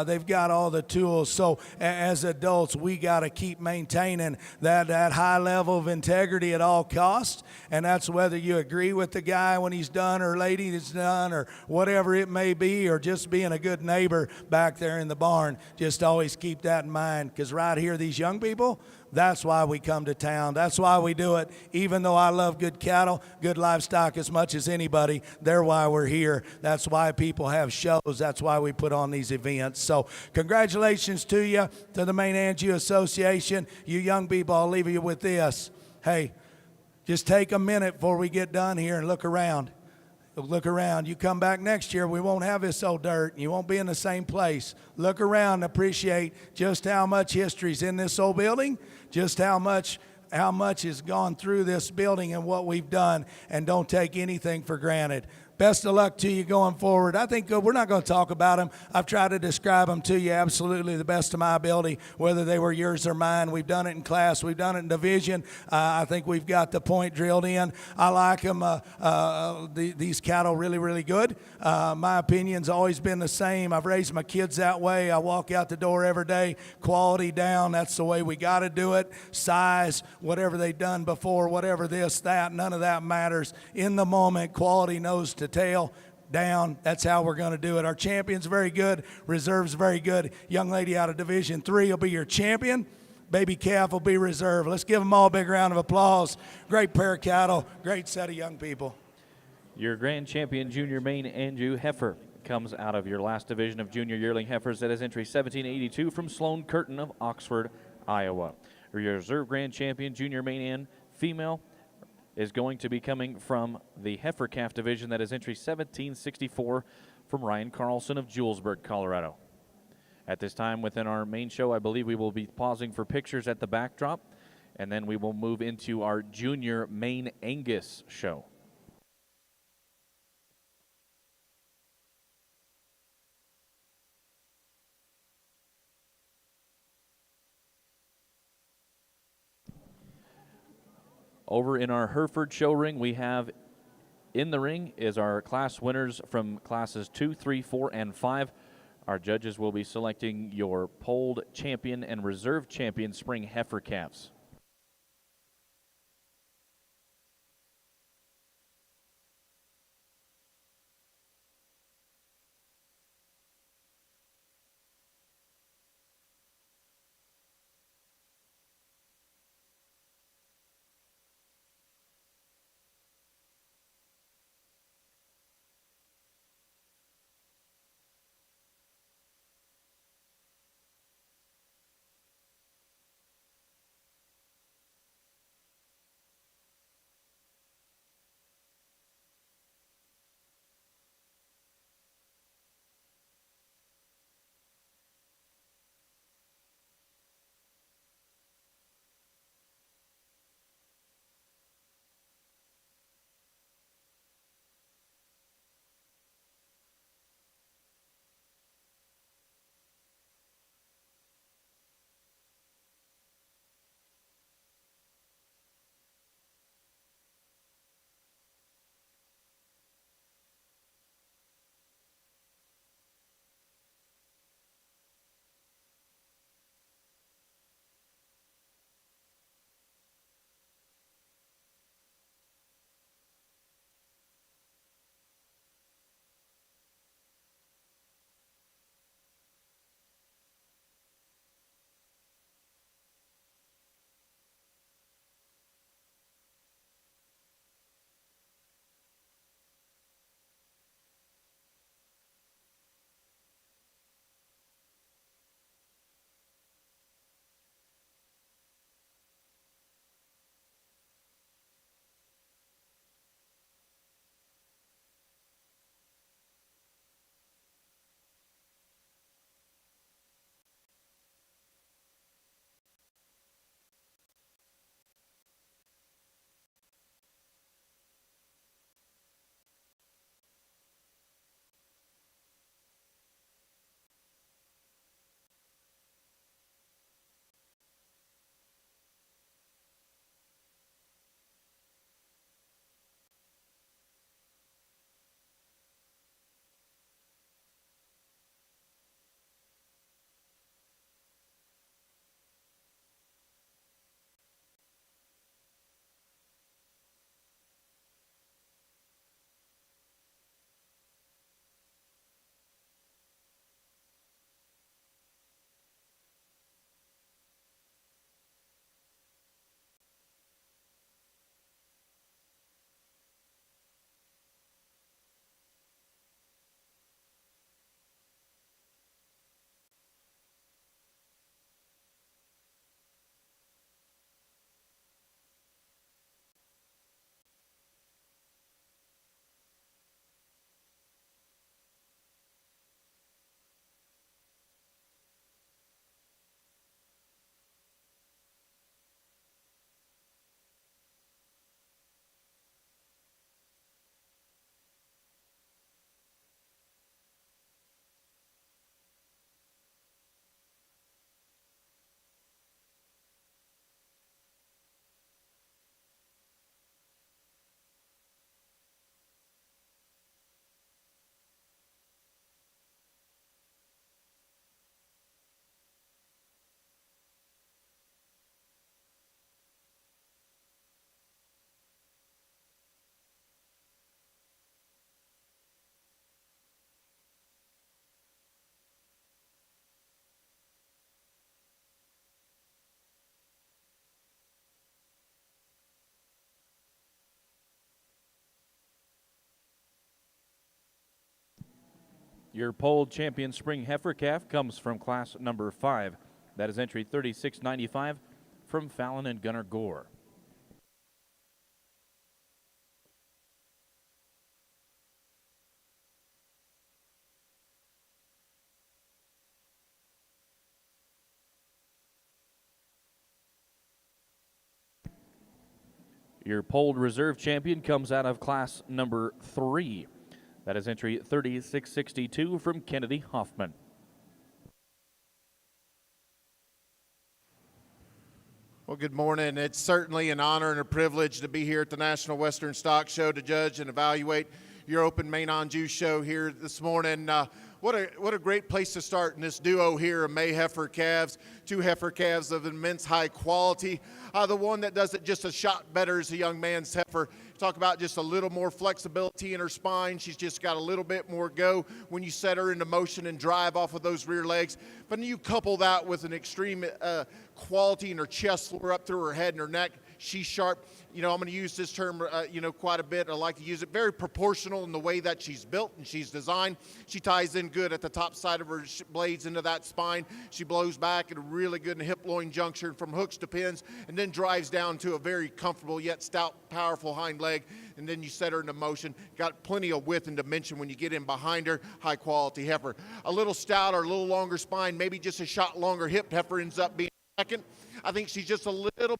They've got all the tools. So as adults, we got to keep maintaining that high level of integrity at all costs. And that's whether you agree with the guy when he's done or lady that's done or whatever it may be, or just being a good neighbor back there in the barn. Just always keep that in mind, because right here, these young people, that's why we come to town. That's why we do it. Even though I love good cattle, good livestock as much as anybody, they're why we're here. That's why people have shows. That's why we put on these events. So congratulations to you, to the Maine-Anjou Association. You young people, I'll leave you with this. Hey, just take a minute before we get done here and look around. Look around. You come back next year, we won't have this old dirt, and you won't be in the same place. Look around and appreciate just how much history's in this old building, just how much has gone through this building and what we've done, and don't take anything for granted. Best of luck to you going forward. I think we're not going to talk about them. I've tried to describe them to you absolutely the best of my ability, whether they were yours or mine. We've done it in class. We've done it in division. I think we've got the point drilled in. I like them, these cattle, really, really good. My opinion's always been the same. I've raised my kids that way. I walk out the door every day, quality down. That's the way we got to do it. Size, whatever they've done before, whatever this, that, none of that matters. In the moment, quality nose to tail down. That's how we're going to do it. Our champion's very good. Reserve's very good. Young lady out of Division 3 will be your champion. Baby calf will be reserve. Let's give them all a big round of applause. Great pair of cattle. Great set of young people. Your grand champion, junior Maine-Anjou heifer, comes out of your last division of junior yearling heifers that has entry 1782 from Sloan Curtin of Oxford, Iowa. Your reserve grand champion, junior Maine-Ann female, is going to be coming from the heifer calf division that is entry 1764 from Ryan Carlson of Julesburg, Colorado. At this time within our main show, I believe we will be pausing for pictures at the backdrop, and then we will move into our junior Maine Angus show. Over in our Hereford show ring, we have in the ring is our class winners from classes 2, 3, 4, and 5. Our judges will be selecting your polled champion and reserve champion spring heifer calves. Your polled champion spring heifer calf comes from class number 5. That is entry 3695 from Fallon and Gunnar Gore. Your polled reserve champion comes out of class number 3. That is entry 3662 from Kennedy Hoffman. Well, good morning. It's certainly an honor and a privilege to be here at the National Western Stock Show to judge and evaluate your open Maine-Anjou show here this morning. What a great place to start in this duo here of May heifer calves, 2 heifer calves of immense high quality. The one that does it just a shot better is a young man's heifer. Talk about just a little more flexibility in her spine. She's just got a little bit more go when you set her into motion and drive off of those rear legs. But then you couple that with an extreme quality in her chest floor up through her head and her neck. She's sharp. I'm going to use this term, quite a bit. I like to use it. Very proportional in the way that she's built and she's designed. She ties in good at the top side of her blades into that spine. She blows back at a really good hip-loin junction from hooks to pins, and then drives down to a very comfortable yet stout, powerful hind leg. And then you set her into motion. Got plenty of width and dimension when you get in behind her. High-quality heifer. A little stouter, a little longer spine, maybe just a shot longer hip heifer ends up being second. I think she's just a little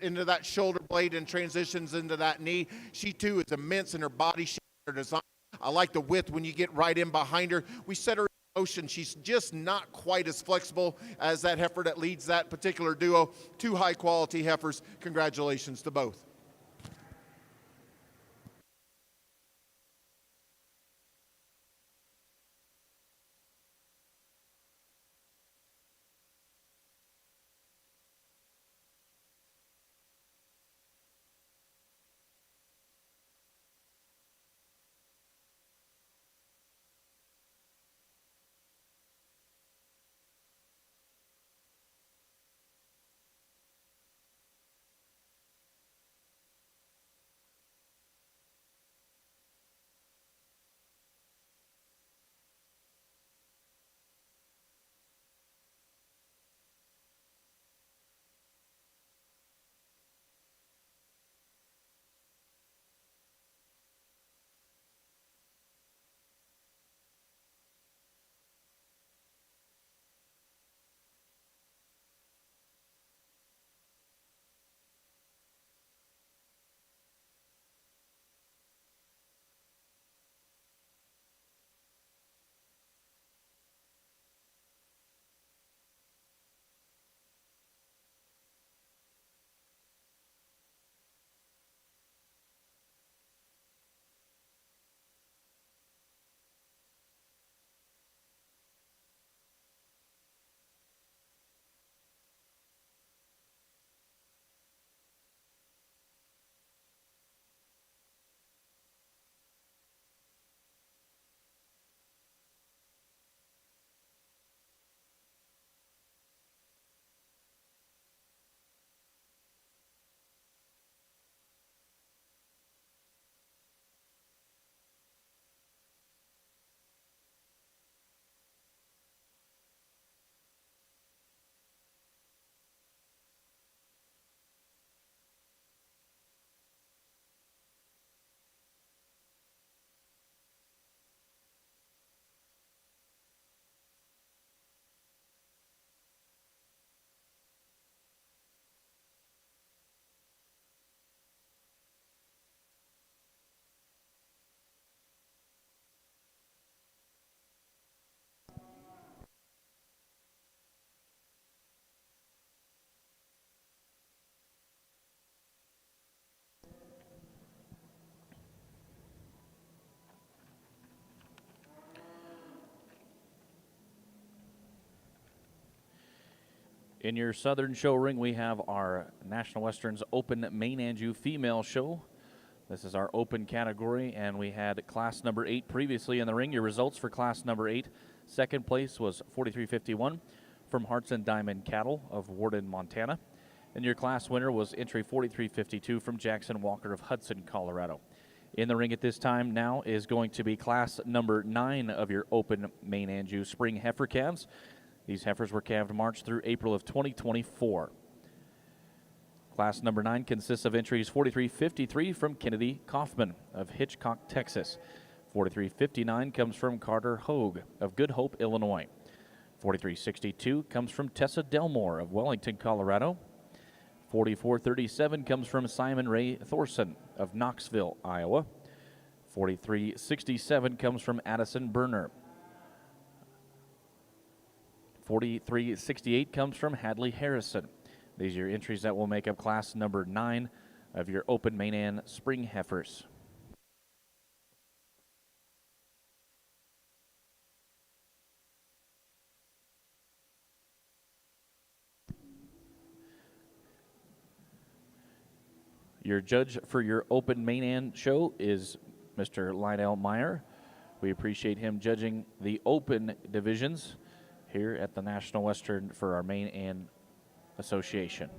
into that shoulder blade and transitions into that knee. She too is immense in her body shape, her design. I like the width when you get right in behind her. We set her in motion. She's just not quite as flexible as that heifer that leads that particular duo. 2 high quality heifers. Congratulations to both. In your southern show ring, we have our National Westerns Open Maine-Anjou female show. This is our open category, and we had class number 8 previously in the ring. Your results for class number 8. Second place was 4351 from Hearts and Diamond Cattle of Warden, Montana. And your class winner was entry 4352 from Jackson Walker of Hudson, Colorado. In the ring at this time now is going to be class number 9 of your open Maine-Anjou spring heifer calves. These heifers were calved March through April of 2024. Class number 9 consists of entries 4353 from Kennedy Kaufman of Hitchcock, Texas. 4359 comes from Carter Hogue of Good Hope, Illinois. 4362 comes from Tessa Delmore of Wellington, Colorado. 4437 comes from Simon Ray Thorson of Knoxville, Iowa. 4367 comes from Addison Berner. 4368 comes from Hadley Harrison. These are your entries that will make up class number 9 of your open Maine-Ann spring heifers. Your judge for your open Maine-Ann show is Mr. Lionel Meyer. We appreciate him judging the open divisions here at the National Western for our Maine-Ann Association.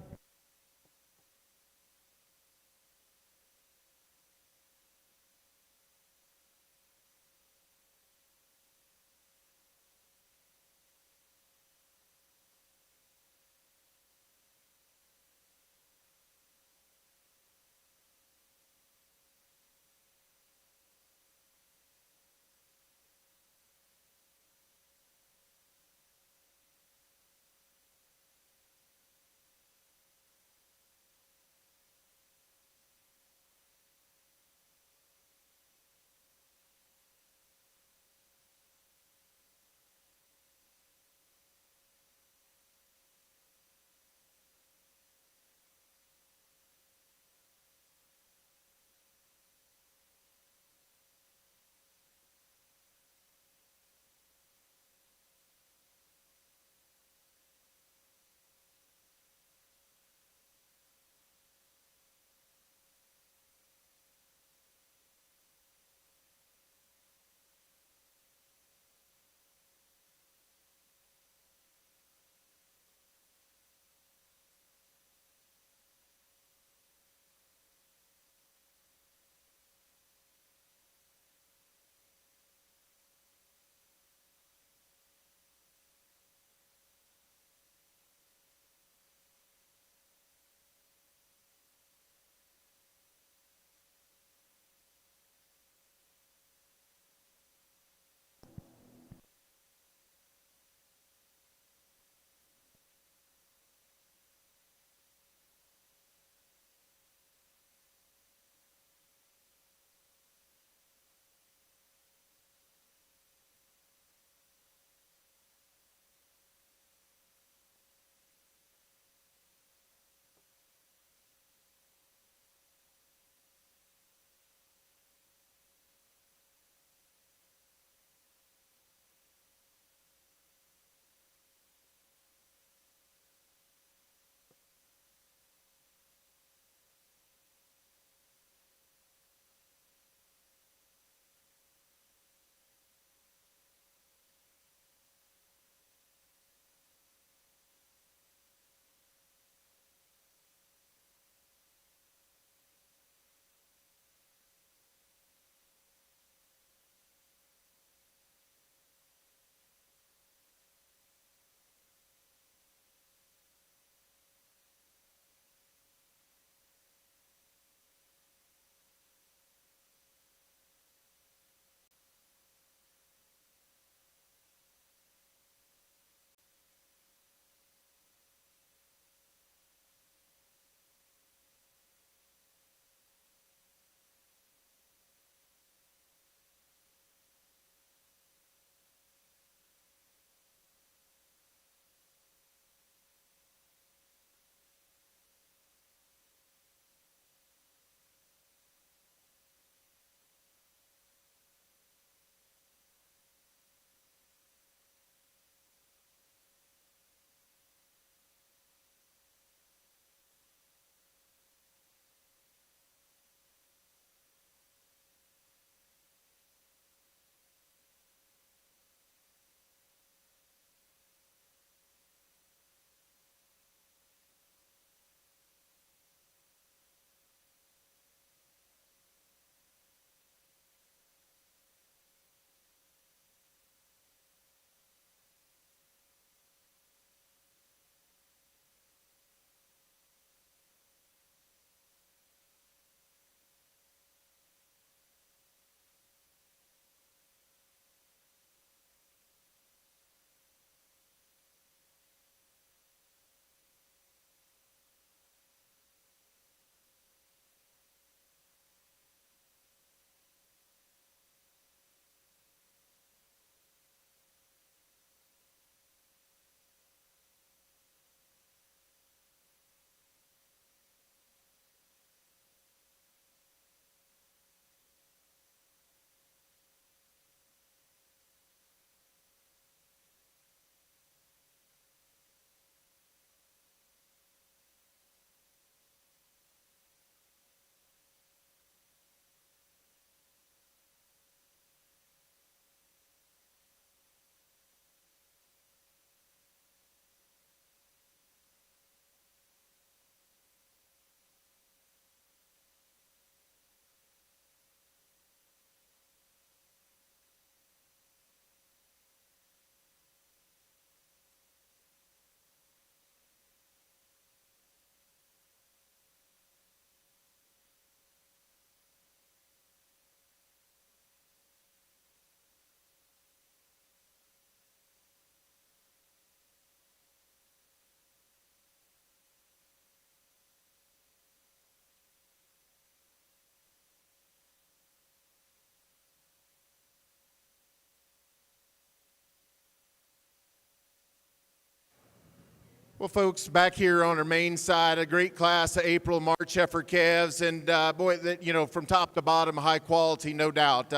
Well, folks, back here on our main side, a great class of April, March heifer calves, and from top to bottom, high quality, no doubt.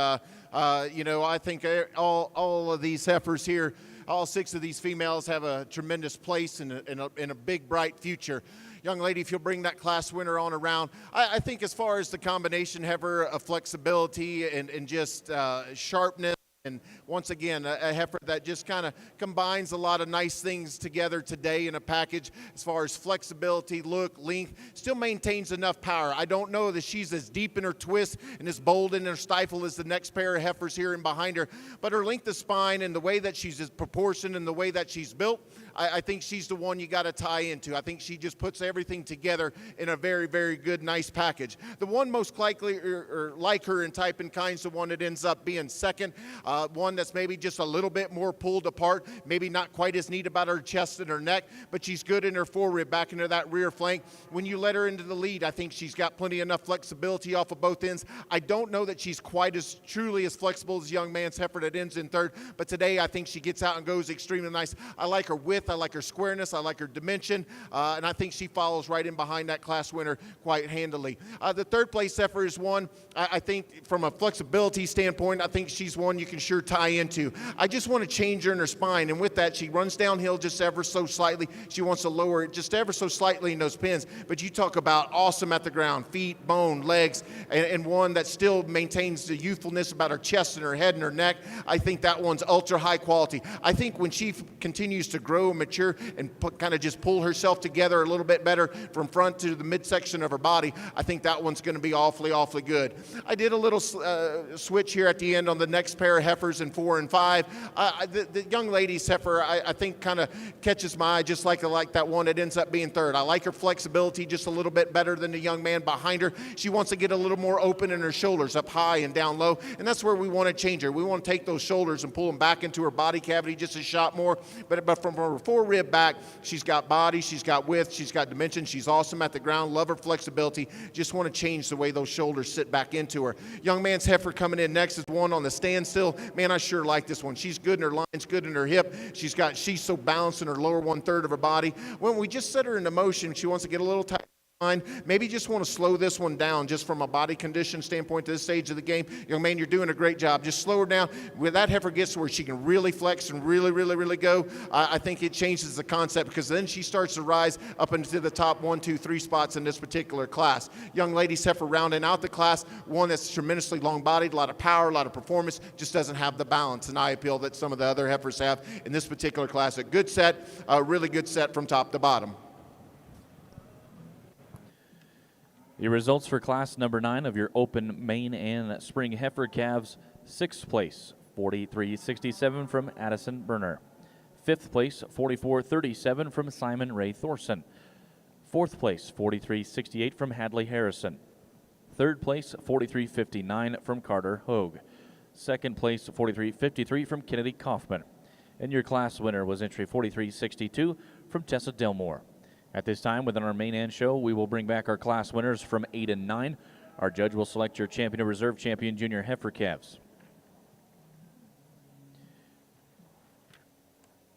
I think all of these heifers here, all 6 of these females have a tremendous place in a big, bright future. Young lady, if you'll bring that class winner on around, I think as far as the combination heifer of flexibility and just sharpness, and once again, a heifer that just kind of combines a lot of nice things together today in a package as far as flexibility, look, length, still maintains enough power. I don't know that she's as deep in her twist and as bold in her stifle as the next pair of heifers here and behind her, but her length of spine and the way that she's proportioned and the way that she's built, I think she's the one you got to tie into. I think she just puts everything together in a very, very good, nice package. The one most likely or like her in type and kind is the one that ends up being second. One that's maybe just a little bit more pulled apart, maybe not quite as neat about her chest and her neck, but she's good in her forerib, back into that rear flank. When you let her into the lead, I think she's got plenty enough flexibility off of both ends. I don't know that she's quite as truly as flexible as young man's heifer that ends in third, but today I think she gets out and goes extremely nice. I like her width, I like her squareness, I like her dimension, and I think she follows right in behind that class winner quite handily. The third place heifer is one, I think from a flexibility standpoint, I think she's one you can sure tie into. I just want to change her in her spine, and with that, she runs downhill just ever so slightly. She wants to lower it just ever so slightly in those pins, but you talk about awesome at the ground, feet, bone, legs, and one that still maintains the youthfulness about her chest and her head and her neck. I think that one's ultra high quality. I think when she continues to grow and mature and kind of just pull herself together a little bit better from front to the midsection of her body, I think that one's going to be awfully, awfully good. I did a little switch here at the end on the next pair of heifers in 4 and 5. The young lady's heifer, I think, kind of catches my eye just like that one that ends up being third. I like her flexibility just a little bit better than the young man behind her. She wants to get a little more open in her shoulders, up high and down low, and that's where we want to change her. We want to take those shoulders and pull them back into her body cavity just a shot more, but from her forerib back, she's got body, she's got width, she's got dimension, she's awesome at the ground, love her flexibility, just want to change the way those shoulders sit back into her. Young man's heifer coming in next is one on the standstill. Man, I sure like this one. She's good in her lines, good in her hip. She's so balanced in her lower 1/3 of her body. When we just set her into motion, she wants to get a little tight. Maybe just want to slow this one down just from a body condition standpoint to this stage of the game. Young man, you're doing a great job. Just slow her down. When that heifer gets to where she can really flex and really, really, really go, I think it changes the concept, because then she starts to rise up into the top 1, 2, 3 spots in this particular class. Young lady's heifer rounding out the class, one that's tremendously long-bodied, a lot of power, a lot of performance, just doesn't have the balance and eye appeal that some of the other heifers have in this particular class. A good set, a really good set from top to bottom. The results for class number 9 of your open Maine and spring heifer calves: 6th place, 43.67 from Addison Berner. 5th place, 44.37 from Simon Ray Thorson. 4th place, 43.68 from Hadley Harrison. 3rd place, 43.59 from Carter Hogue. 2nd place, 43.53 from Kennedy Kaufman. And your class winner was entry 43.62 from Tessa Delmore. At this time, within our Maine-Anjou show, we will bring back our class winners from 8 and 9. Our judge will select your champion of reserve champion junior heifer calves.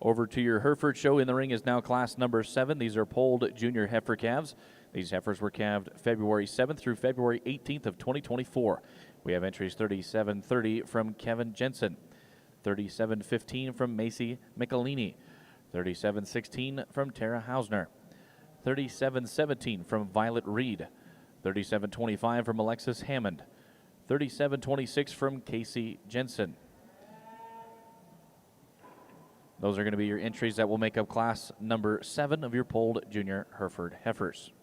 Over to your Hereford show. In the ring is now class number 7. These are polled junior heifer calves. These heifers were calved February 7th through February 18th of 2024. We have entries 37.30 from Kevin Jensen, 37.15 from Macy Michelini, 37.16 from Tara Hausner, 37.17 from Violet Reed, 37.25 from Alexis Hammond, 37.26 from Casey Jensen. Those are going to be your entries that will make up class number 7 of your polled junior Hereford heifers.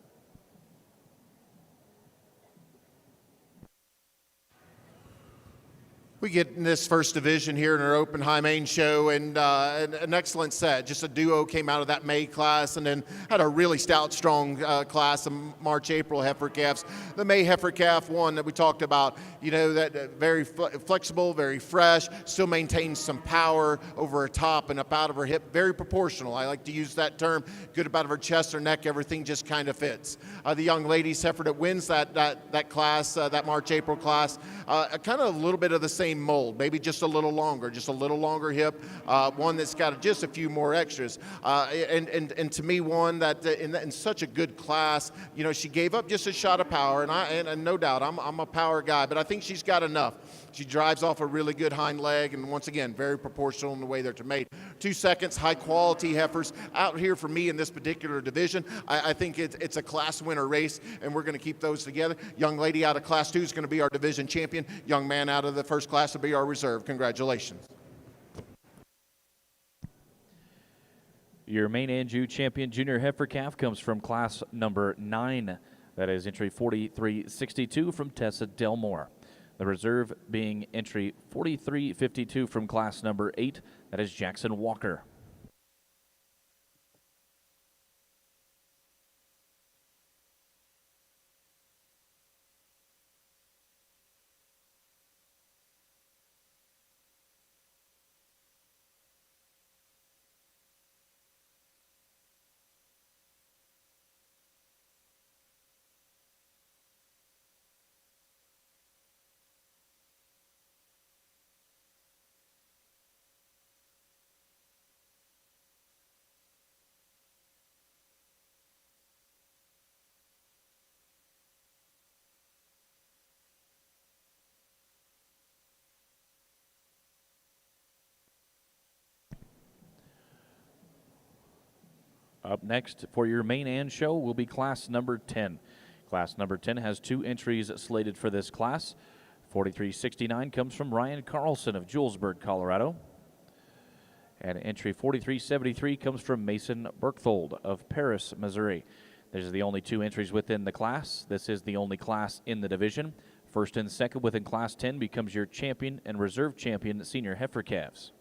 We get in this first division here in our Open High Main show, and an excellent set. Just a duo came out of that May class, and then had a really stout, strong class of March, April heifer calves. The May heifer calf one that we talked about, you know, that very flexible, very fresh, still maintains some power over her top and up out of her hip. Very proportional. I like to use that term. Good about her chest, her neck, everything just kind of fits. The young lady's heifer that wins that class, that March, April class, kind of a little bit of the same same mold, maybe just a little longer hip, one that's got just a few more extras. And to me, one that in such a good class, you know, she gave up just a shot of power, and no doubt, I'm a power guy, but I think she's got enough. She drives off a really good hind leg, and once again, very proportional in the way they're made. 2 seconds, high quality heifers out here for me in this particular division. I think it's a class winner race, and we're going to keep those together. Young lady out of class 2 is going to be our division champion. Young man out of the first class will be our reserve. Congratulations. Your Maine-Anjou champion junior heifer calf comes from class number 9. That is entry 4362 from Tessa Delmore. The reserve being entry 4352 from class number 8. That is Jackson Walker. Up next for your Maine-Anjou show will be class number 10. Class number 10 has 2 entries slated for this class. 4369 comes from Ryan Carlson of Julesburg, Colorado. And entry 4373 comes from Mason Berkthold of Paris, Missouri. These are the only 2 entries within the class. This is the only class in the division. First and second within class 10 becomes your champion and reserve champion senior heifer calves.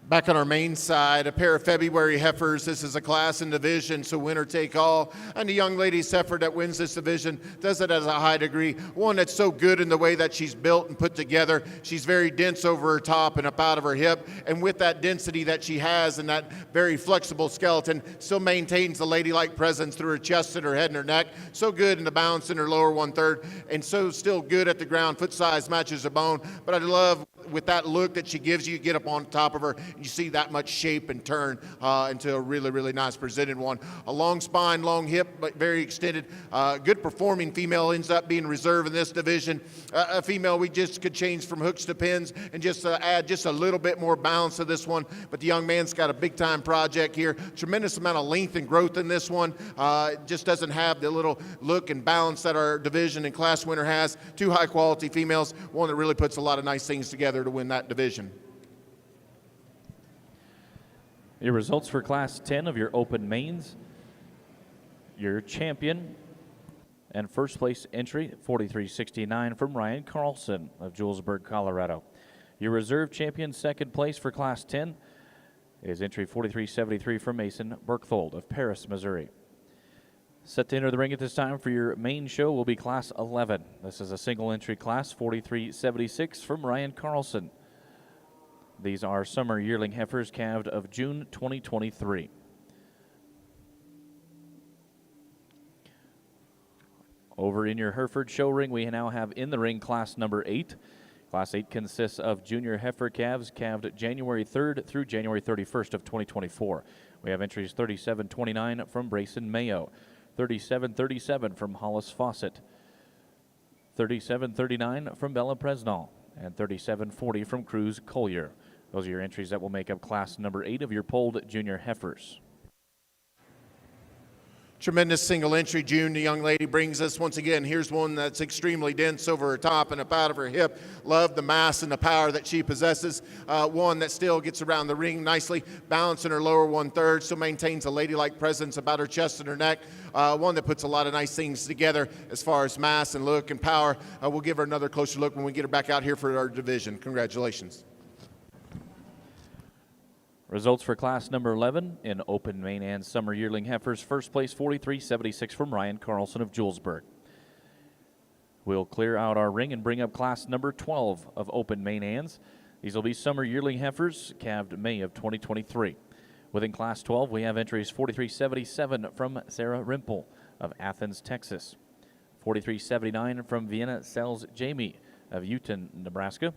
Back on our main side, a pair of February heifers. This is a class and division, so winner take all. And the young lady's heifer that wins this division does it as a high degree. One that's so good in the way that she's built and put together. She's very dense over her top and up out of her hip. And with that density that she has and that very flexible skeleton, still maintains the ladylike presence through her chest and her head and her neck. So good in the bounce in her lower 1/3, and so still good at the ground. Foot size matches the bone. But I love with that look that she gives you, get up on top of her, you see that much shape and turn into a really, really nice presented one. A long spine, long hip, but very extended. Good performing female ends up being reserve in this division. A female we just could change from hooks to pins and just add just a little bit more balance to this one. But the young man's got a big time project here. Tremendous amount of length and growth in this one. Just doesn't have the little look and balance that our division and class winner has. Two high quality females, one that really puts a lot of nice things together to win that division. Your results for Class 10 of your Open Mains. Your champion and first place entry, 43.69 from Ryan Carlson of Julesburg, Colorado. Your reserve champion, second place for Class 10, is entry 43.73 from Mason Berkthold of Paris, Missouri. Set to enter the ring at this time for your main show will be Class 11. This is a single entry class, 43.76 from Ryan Carlson. These are summer yearling heifers calved of June 2023. Over in your Hereford show ring, we now have in the ring class number 8. Class 8 consists of junior heifer calves calved January 3rd through January 31st of 2024. We have entries 37.29 from Brayson Mayo, 37.37 from Hollis Fawcett, 37.39 from Bella Presnall, and 37.40 from Cruz Collier. Those are your entries that will make up class number 8 of your polled junior heifers. Tremendous single entry June, the young lady brings us. Once again, here's one that's extremely dense over her top and up out of her hip. Love the mass and the power that she possesses. One that still gets around the ring nicely, balancing her lower 1/3, still maintains a ladylike presence about her chest and her neck. One that puts a lot of nice things together as far as mass and look and power. We'll give her another closer look when we get her back out here for our division. Congratulations. Results for class number 11 in Open Main and Summer Yearling Heifers. First place, 43.76 from Ryan Carlson of Julesburg. We'll clear out our ring and bring up class number 12 of Open Main Ands. These will be Summer Yearling Heifers, calved May of 2023. Within class 12, we have entries 43.77 from Sarah Rimple of Athens, Texas. 43.79 from Vienna Sells Jamie of Newton, Nebraska.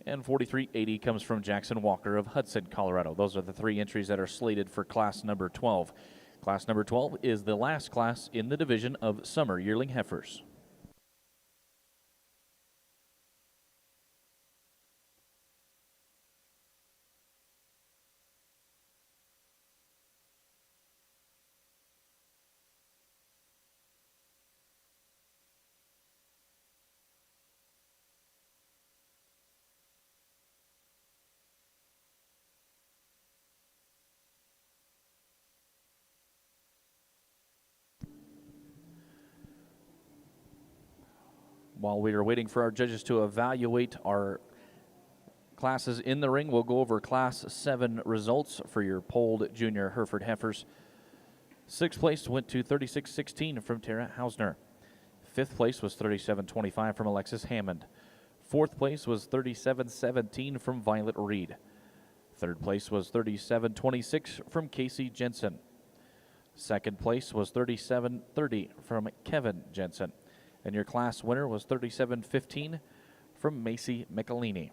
And 43.80 comes from Jackson Walker of Hudson, Colorado. Those are the three entries that are slated for class number 12. Class number 12 is the last class in the division of Summer Yearling Heifers. While we are waiting for our judges to evaluate our classes in the ring, we'll go over Class 7 results for your polled junior Hereford heifers. Sixth place went to 36.16 from Tara Hausner. Fifth place was 37.25 from Alexis Hammond. Fourth place was 37.17 from Violet Reed. Third place was 37.26 from Casey Jensen. Second place was 37.30 from Kevin Jensen. And your class winner was 37.15 from Macy Michelini.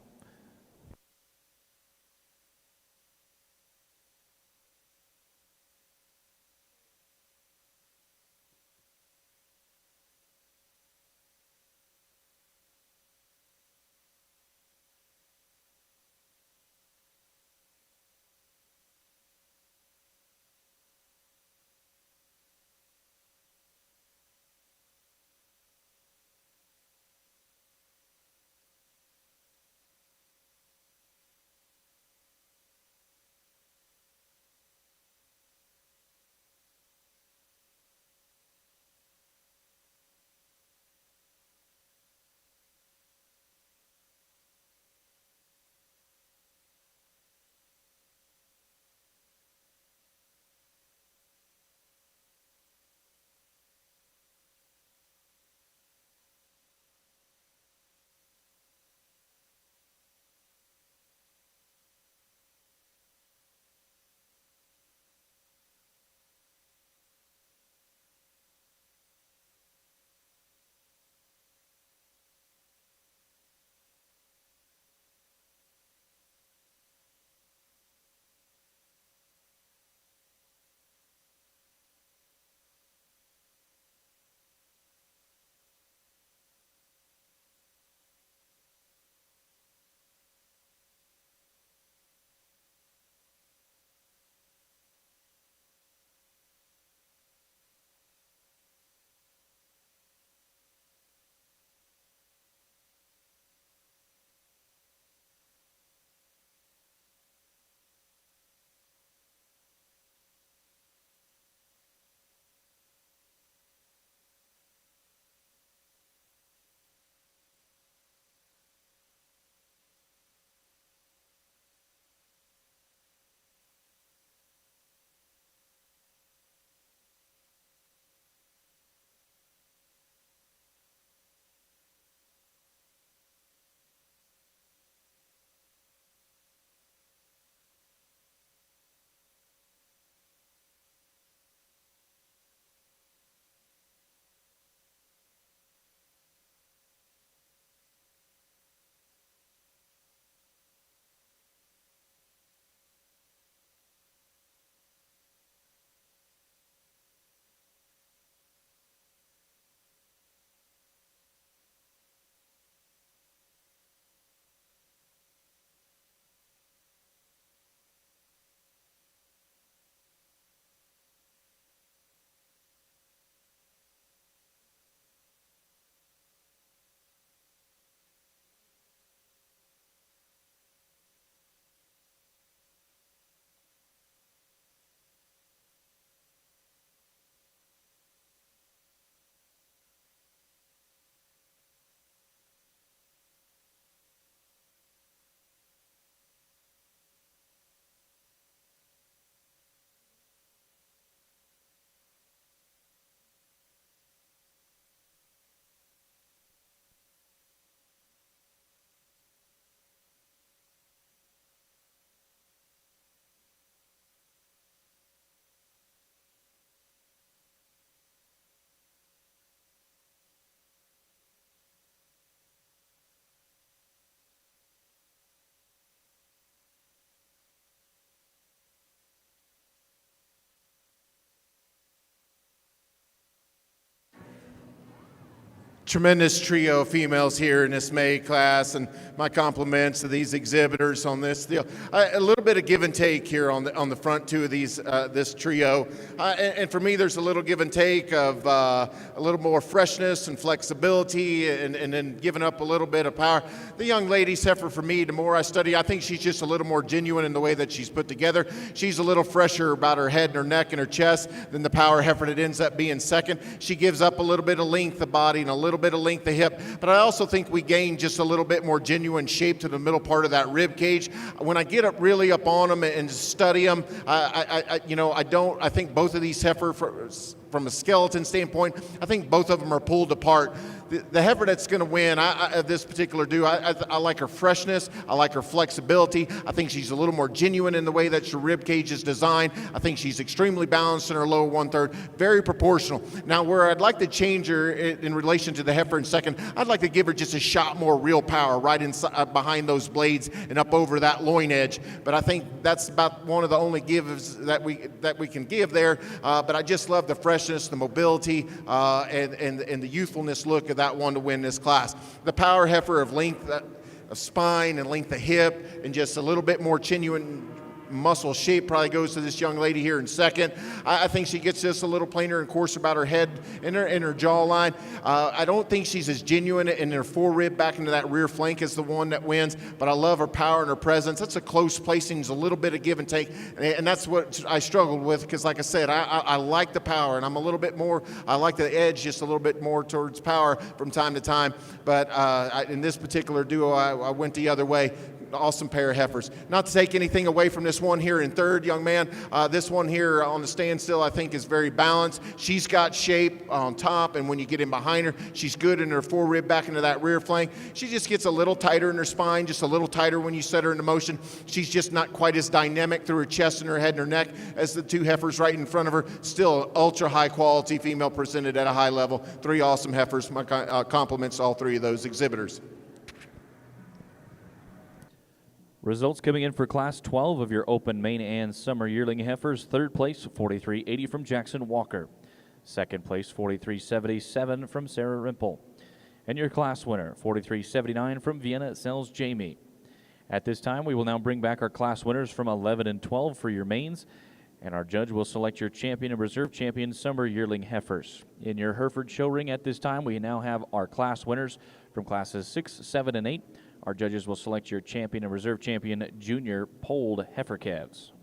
Tremendous trio of females here in this May class, and my compliments to these exhibitors on this deal. A little bit of give and take here on the front two of these this trio, and for me, there's a little give and take of a little more freshness and flexibility, and then giving up a little bit of power. The young lady's heifer, for me, the more I study, I think she's just a little more genuine in the way that she's put together. She's a little fresher about her head and her neck and her chest than the power heifer that ends up being second. She gives up a little bit of length of body and a little bit of length of hip, but I also think we gain just a little bit more genuine shape to the middle part of that rib cage. When I get really up on them and study them, I think both of these heifers, from a skeleton standpoint, I think both of them are pulled apart. The heifer that's going to win, this particular do, I like her freshness. I like her flexibility. I think she's a little more genuine in the way that your rib cage is designed. I think she's extremely balanced in her lower 1/3, very proportional. Now, where I'd like to change her in relation to the heifer in second, I'd like to give her just a shot more real power right inside, behind those blades and up over that loin edge. But I think that's about one of the only gives that we can give there. But I just love the freshness, the mobility, and the youthfulness look of that one to win this class. The power heifer of length of spine and length of hip and just a little bit more genuine muscle shape probably goes to this young lady here in second. I think she gets just a little plainer and coarser about her head and her jawline. I don't think she's as genuine in her forerib back into that rear flank as the one that wins, but I love her power and her presence. That's a close placing. There's a little bit of give and take, and that's what I struggled with because, like I said, I like the power, and I'm a little bit more, I like the edge just a little bit more towards power from time to time, but in this particular duo, I went the other way. Awesome pair of heifers. Not to take anything away from this one here in third, young man. This one here on the standstill, I think, is very balanced. She's got shape on top, and when you get in behind her, she's good in her forerib back into that rear flank. She just gets a little tighter in her spine, just a little tighter when you set her into motion. She's just not quite as dynamic through her chest and her head and her neck as the two heifers right in front of her. Still, ultra high quality female presented at a high level. Three awesome heifers. My compliments to all three of those exhibitors. Results coming in for Class 12 of your Open Maine and Summer Yearling Heifers. Third place, 43.80 from Jackson Walker. Second place, 43.77 from Sarah Rimple. And your class winner, 43.79 from Vienna Sells Jamie. At this time, we will now bring back our class winners from 11 and 12 for your mains, and our judge will select your champion and reserve champion Summer Yearling Heifers. In your Hereford show ring at this time, we now have our class winners from classes 6, 7, and 8. Our judges will select your champion and reserve champion junior polled heifer calves.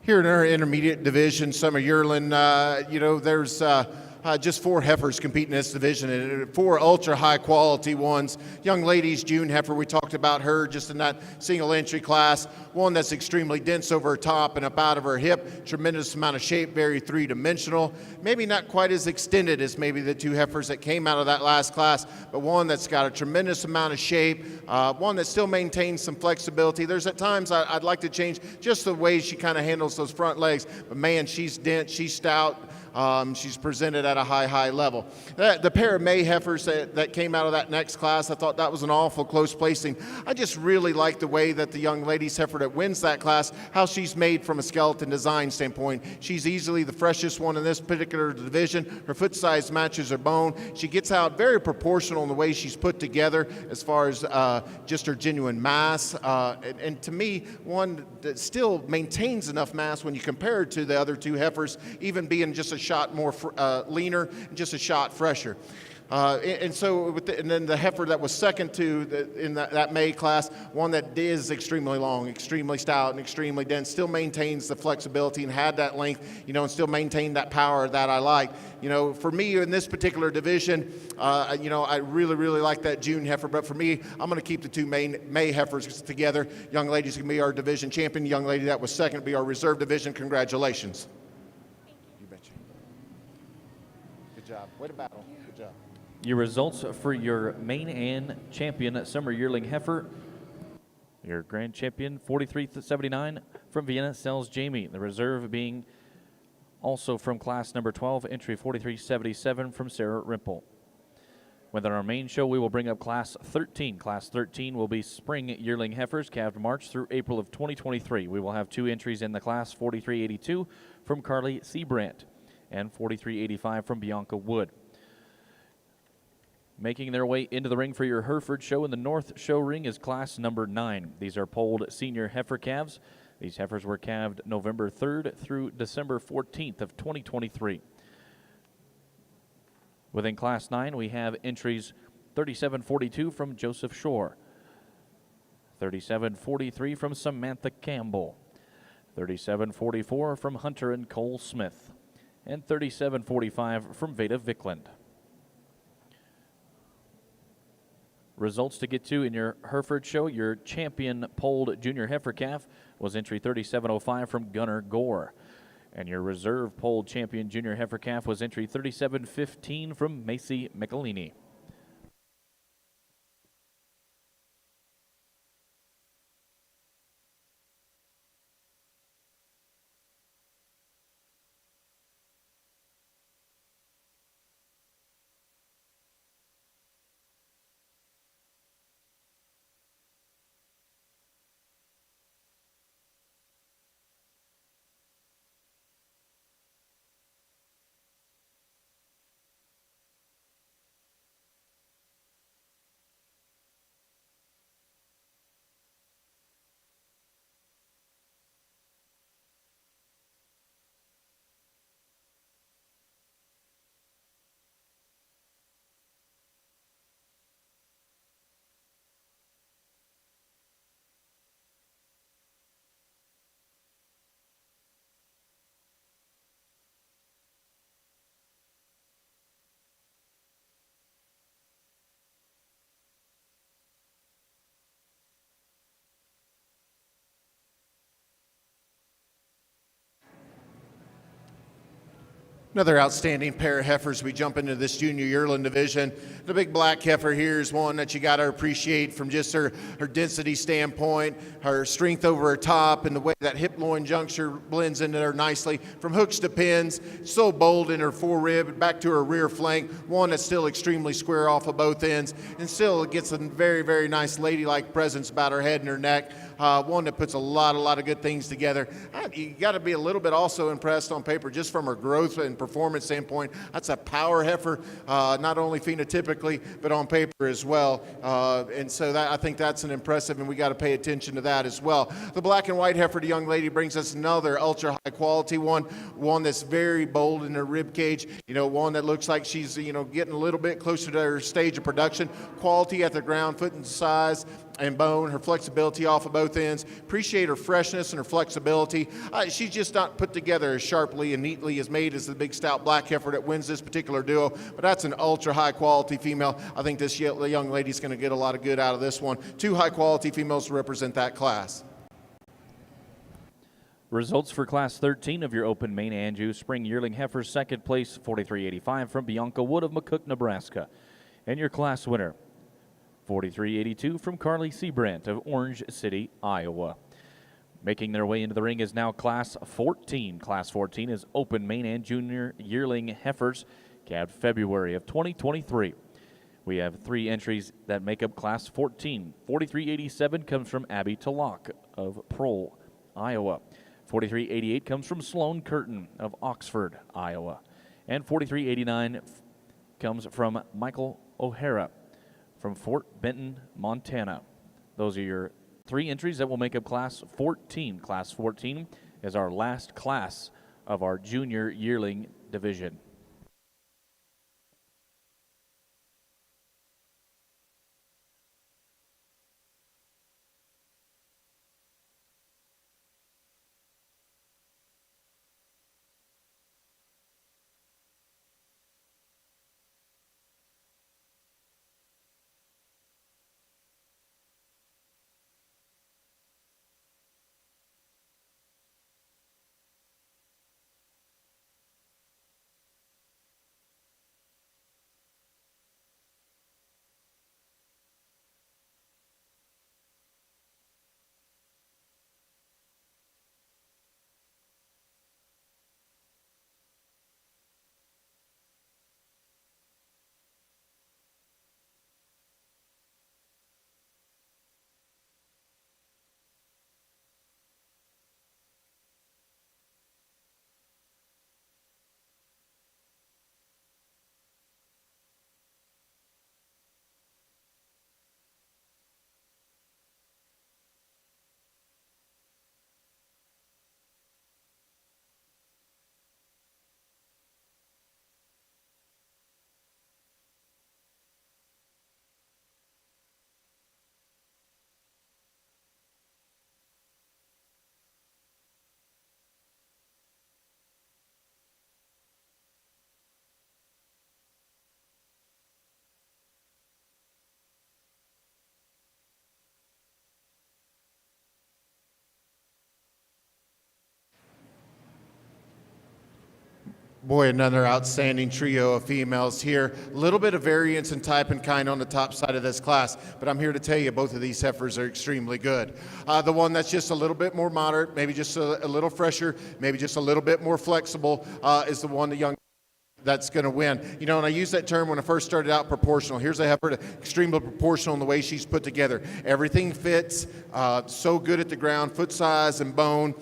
Here in our intermediate division, Summer Yearling, there's just 4 heifers competing in this division, and 4 ultra high quality ones. Young ladies, June heifer, we talked about her just in that single entry class. One that's extremely dense over her top and up out of her hip, tremendous amount of shape, very 3-dimensional. Maybe not quite as extended as maybe the 2 heifers that came out of that last class, but one that's got a tremendous amount of shape, one that still maintains some flexibility. There's at times I'd like to change just the way she kind of handles those front legs, but man, she's dense, she's stout. She's presented at a high level. The pair of May heifers that came out of that next class, I thought that was an awful close placing. I just really like the way that the young lady's heifer that wins that class, how she's made from a skeleton design standpoint. She's easily the freshest one in this particular division. Her foot size matches her bone. She gets out very proportional in the way she's put together as far as just her genuine mass. And to me, one that still maintains enough mass when you compare her to the other 2 heifers, even being just a shot more leaner and just a shot fresher. And then the heifer that was second to in that May class, one that is extremely long, extremely stout, and extremely dense, still maintains the flexibility and had that length, and still maintained that power that I like. For me in this particular division, I really like that June heifer, but for me, I'm going to keep the 2 May heifers together. Young ladies can be our division champion. Young lady that was second will be our reserve division. Congratulations. Good job. Way to battle. Good job. Your results for your Maine-Anjou champion summer yearling heifer. Your grand champion, 43.79 from Vienna, Sells Jamie. The reserve being also from class number 12, entry 43.77 from Sarah Rimple. Within our main show, we will bring up class 13. Class 13 will be spring yearling heifers, calved March through April of 2023. We will have 2 entries in the class, 43.82 from Carly Seabrandt and 43.85 from Bianca Wood. Making their way into the ring for your Hereford show in the North Show ring is class number 9. These are polled senior heifer calves. These heifers were calved November 3rd through December 14th of 2023. Within class 9, we have entries 37.42 from Joseph Shore, 37.43 from Samantha Campbell, 37.44 from Hunter and Cole Smith, and 37.45 from Veda Vickland. Results to get to in your Hereford show. Your champion polled junior heifer calf was entry 37.05 from Gunnar Gore. And your reserve polled champion junior heifer calf was entry 37.15 from Macy Michelini. Another outstanding pair of heifers. We jump into this junior yearling division. The big black heifer here is one that you got to appreciate from just her density standpoint, her strength over her top, and the way that hip-loin juncture blends into there nicely. From hooks to pins, so bold in her forerib, back to her rear flank, one that's still extremely square off of both ends, and still gets a very, very nice ladylike presence about her head and her neck. One that puts a lot of good things together. You got to be a little bit also impressed on paper just from her growth and performance standpoint. That's a power heifer, not only phenotypically, but on paper as well. And so I think that's an impressive, and we got to pay attention to that as well. The black and white heifer, the young lady, brings us another ultra high quality one that's very bold in her rib cage. One that looks like she's, getting a little bit closer to her stage of production. Quality at the ground, foot and size, and bone, her flexibility off of both ends. Appreciate her freshness and her flexibility. She's just not put together as sharply and neatly as made as the big stout black heifer that wins this particular duo, but that's an ultra high quality female. I think this young lady's going to get a lot of good out of this one. 2 high quality females to represent that class. Results for Class 13 of your Open Maine-Anjou Spring Yearling Heifer, second place, 43.85 from Bianca Wood of McCook, Nebraska. And your class winner, 43.82 from Carly Seabrandt of Orange City, Iowa. Making their way into the ring is now Class 14. Class 14 is Open Maine-Anjou Junior Yearling Heifers, calved February of 2023. We have 3 entries that make up Class 14. 43.87 comes from Abby Talak of Prohl, Iowa. 43.88 comes from Sloan Curtin of Oxford, Iowa. And 43.89 comes from Michael O'Hara from Fort Benton, Montana. Those are your 3 entries that will make up Class 14. Class 14 is our last class of our junior yearling division. Boy, another outstanding trio of females here. A little bit of variance in type and kind on the top side of this class, but I'm here to tell you both of these heifers are extremely good. The one that's just a little bit more moderate, maybe just a little fresher, maybe just a little bit more flexible, is the one the young that's going to win. You know, and I use that term when I first started out, proportional. Here's a heifer extremely proportional in the way she's put together. Everything fits, so good at the ground, foot size and bone.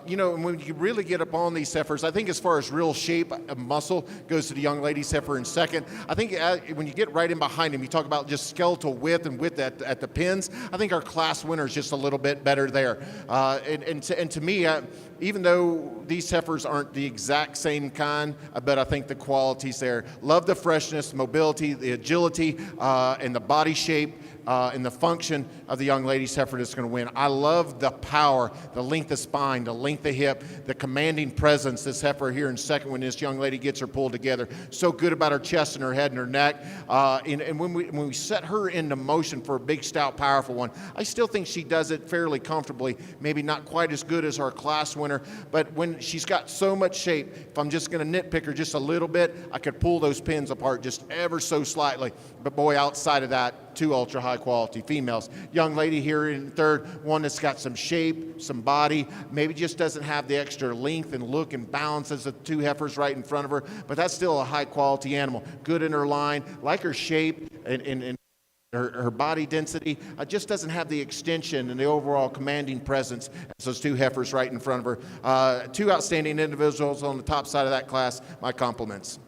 You know, and when you really get up on these heifers, I think as far as real shape of muscle goes to the young lady's heifer in second. I think when you get right in behind him, you talk about just skeletal width and width at the pins. I think our class winner is just a little bit better there. And to me, even though these heifers aren't the exact same kind, but I think the quality's there. Love the freshness, the mobility, the agility, and the body shape. And the function of the young lady's heifer that's going to win. I love the power, the length of spine, the length of hip, the commanding presence this heifer here in second when this young lady gets her pulled together. So good about her chest and her head and her neck. And when we set her into motion for a big, stout, powerful one, I still think she does it fairly comfortably. Maybe not quite as good as our class winner, but when she's got so much shape, if I'm just going to nitpick her just a little bit, I could pull those pins apart just ever so slightly. But boy, outside of that, 2 ultra high quality females. Young lady here in third, one that's got some shape, some body, maybe just doesn't have the extra length and look and balance as the 2 heifers right in front of her, but that's still a high quality animal. Good in her line, like her shape and her body density, just doesn't have the extension and the overall commanding presence as those 2 heifers right in front of her. 2 outstanding individuals on the top side of that class. My compliments.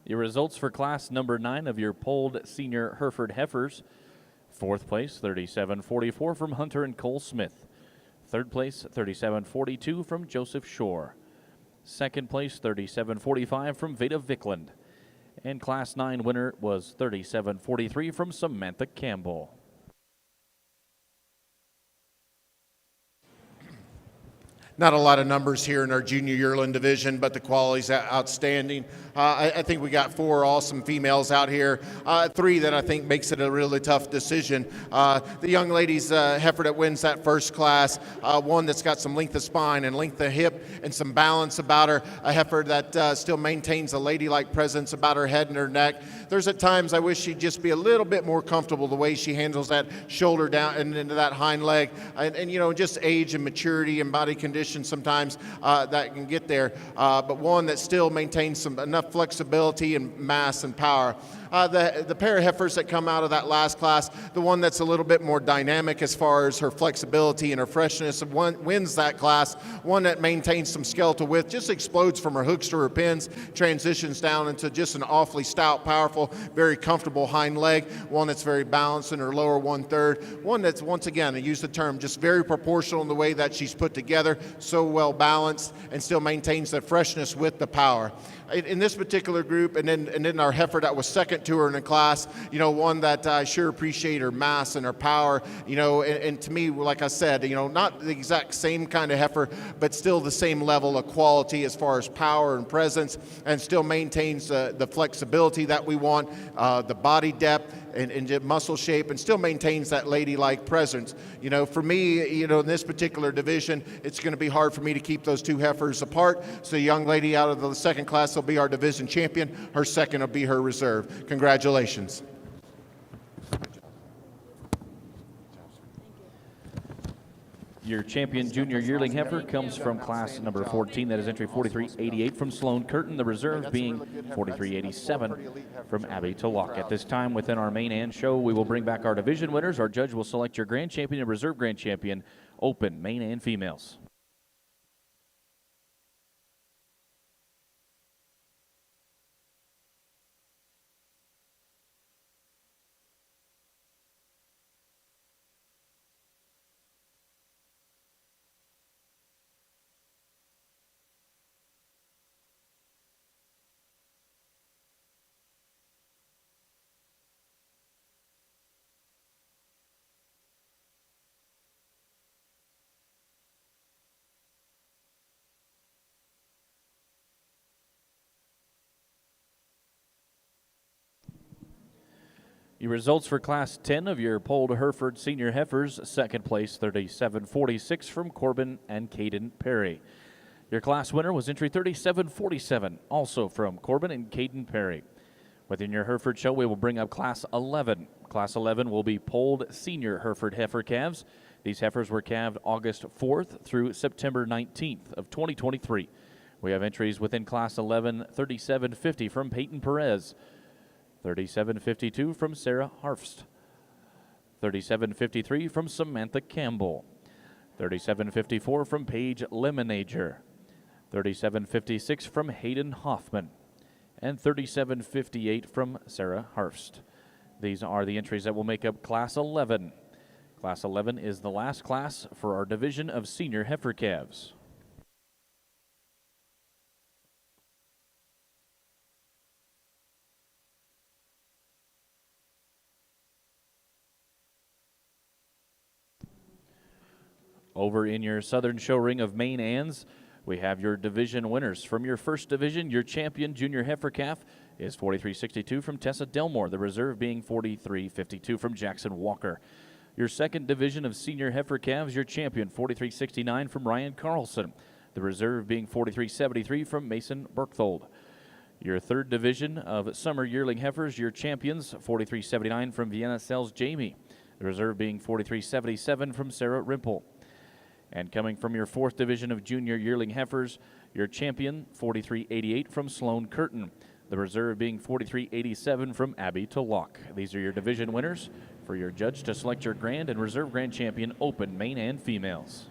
Your results for class number 9 of your polled senior Hereford heifers. Fourth place, 3744 from Hunter and Cole Smith. Third place, 3742 from Joseph Shore. Second place, 3745 from Veda Vickland. And class 9 winner was 3743 from Samantha Campbell. Not a lot of numbers here in our junior yearling division, but the quality's outstanding. I think we got 4 awesome females out here, 3 that I think makes it a really tough decision. The young lady's heifer that wins that first class, one that's got some length of spine and length of hip and some balance about her, a heifer that still maintains a ladylike presence about her head and her neck. There's at times I wish she'd just be a little bit more comfortable the way she handles that shoulder down and into that hind leg, and you know, just age and maturity and body condition sometimes that can get there, but one that still maintains enough flexibility and mass and power. The pair of heifers that come out of that last class, the one that's a little bit more dynamic as far as her flexibility and her freshness, one wins that class. One that maintains some skeletal width, just explodes from her hooks to her pins, transitions down into just an awfully stout, powerful, very comfortable hind leg. One that's very balanced in her lower 1/3. One that's, once again, I use the term, just very proportional in the way that she's put together, so well balanced, and still maintains the freshness with the power. In this particular group, and then our heifer that was second to her in the class, you know, one that I sure appreciate her mass and her power, you know, and to me, like I said, you know, not the exact same kind of heifer, but still the same level of quality as far as power and presence, and still maintains the flexibility that we want, the body depth and muscle shape, and still maintains that ladylike presence. You know, for me, you know, in this particular division, it's going to be hard for me to keep those 2 heifers apart. So the young lady out of the second class will be our division champion. Her second will be her reserve. Congratulations. Your champion junior yearling heifer comes from class number 14. That is entry 4388 from Sloan Curtin. The reserve being 4387 from Abby Tulloch. At this time within our Maine-Anjou show, we will bring back our division winners. Our judge will select your grand champion and reserve grand champion, open, Maine and females. Your results for Class 10 of your polled Hereford senior heifers. Second place, 3746 from Corbin and Caden Perry. Your class winner was entry 3747, also from Corbin and Caden Perry. Within your Hereford show, we will bring up Class 11. Class 11 will be polled senior Hereford heifer calves. These heifers were calved August 4th through September 19th of 2023. We have entries within Class 11, 3750 from Peyton Perez. 3752 from Sarah Harfst, 3753 from Samantha Campbell, 3754 from Paige Lemonager, 3756 from Hayden Hoffman, and 3758 from Sarah Harfst. These are the entries that will make up Class 11. Class 11 is the last class for our division of senior heifer calves. Over in your southern show ring of Maine-Anjou, we have your division winners. From your first division, your champion junior heifer calf is 4362 from Tessa Delmore, the reserve being 4352 from Jackson Walker. Your second division of senior heifer calves, your champion 4369 from Ryan Carlson, the reserve being 4373 from Mason Berkthold. Your third division of summer yearling heifers, your champions 4379 from Vienna Sells Jamie, the reserve being 4377 from Sarah Rimple. And coming from your fourth division of junior yearling heifers, your champion, 4388 from Sloan Curtin. The reserve being 4387 from Abby Tulloch. These are your division winners. For your judge to select your grand and reserve grand champion, open, Maine and females.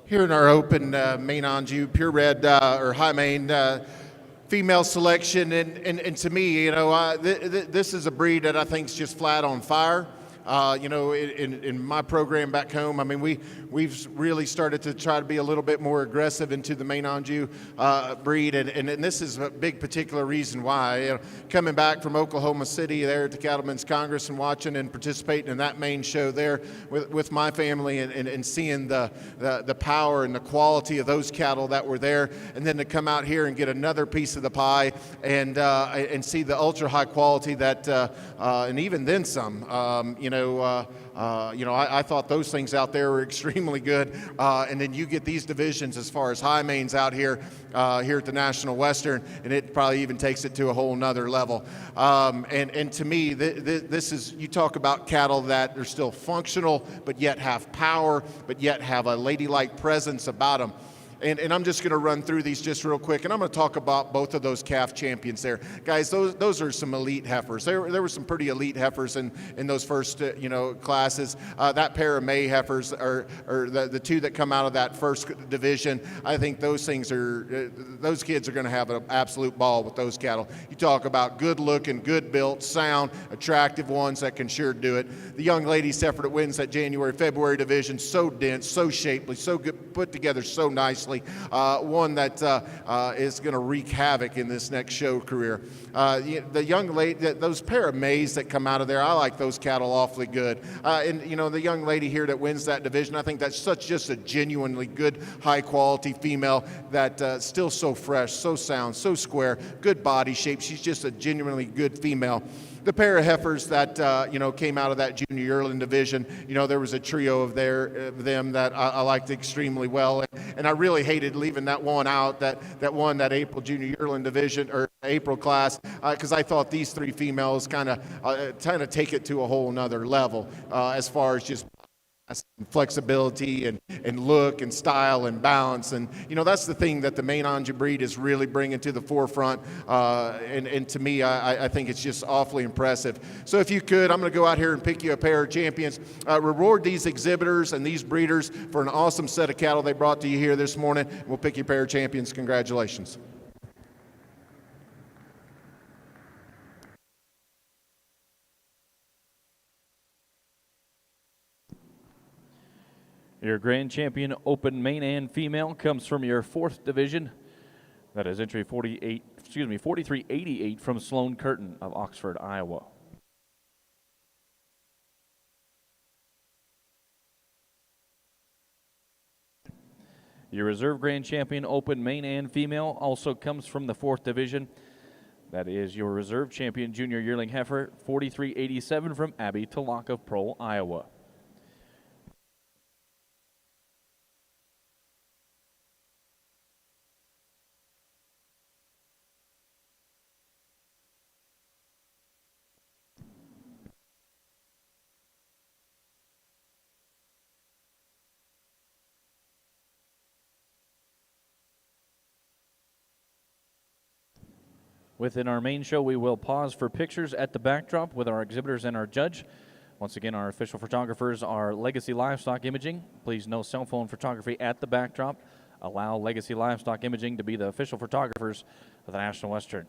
Here in our open Maine-Anjou purebred or high Maine female selection, and to me, this is a breed that I think is just flat on fire. In my program back home, I mean, we've really started to try to be a little bit more aggressive into the Maine-Anjou breed, and this is a big particular reason why. Coming back from Oklahoma City there at the Cattlemen's Congress and watching and participating in that main show there with my family and seeing the power and the quality of those cattle that were there, and then to come out here and get another piece of the pie and see the ultra high quality that and even then some. I thought those things out there were extremely good, and then you get these divisions as far as high mains out here at the National Western, and it probably even takes it to a whole nother level. And to me, this is, you talk about cattle that are still functional, but yet have power, but yet have a ladylike presence about them. And I'm just going to run through these just real quick, and I'm going to talk about both of those calf champions there. Guys, those are some elite heifers. There were some pretty elite heifers in those first classes. That pair of May heifers, or the two that come out of that first division, I think those kids are going to have an absolute ball with those cattle. You talk about good looking, good built, sound, attractive ones that can sure do it. The young lady's heifer that wins that January-February division, so dense, so shapely, so good, put together so nicely. One that is going to wreak havoc in this next show career. The young lady, those pair of Mays that come out of there, I like those cattle awfully good. And the young lady here that wins that division, I think that's just a genuinely good, high quality female that still so fresh, so sound, so square, good body shape. She's just a genuinely good female. The pair of heifers that came out of that junior yearling division, there was a trio of them that I liked extremely well, and I really hated leaving that one out that won that April junior yearling division or April class, because I thought these three females kind of take it to a whole nother level as far as just flexibility and look and style and balance, and that's the thing that the Maine-Anjou breed is really bringing to the forefront, and to me I think it's just awfully impressive. So if you could, I'm going to go out here and pick you a pair of champions. Reward these exhibitors and these breeders for an awesome set of cattle they brought to you here this morning. We'll pick you a pair of champions. Congratulations. Your grand champion open Maine-Anjou female comes from your 4th division. That is entry 4388 from Sloan Curtin of Oxford, Iowa. Your reserve grand champion open Maine-Anjou female also comes from the 4th division. That is your reserve champion junior yearling heifer 4387 from Abby Tulloch of Pearl, Iowa. Within our main show, we will pause for pictures at the backdrop with our exhibitors and our judge. Once again, our official photographers are Legacy Livestock Imaging. Please, no cell phone photography at the backdrop. Allow Legacy Livestock Imaging to be the official photographers of the National Western.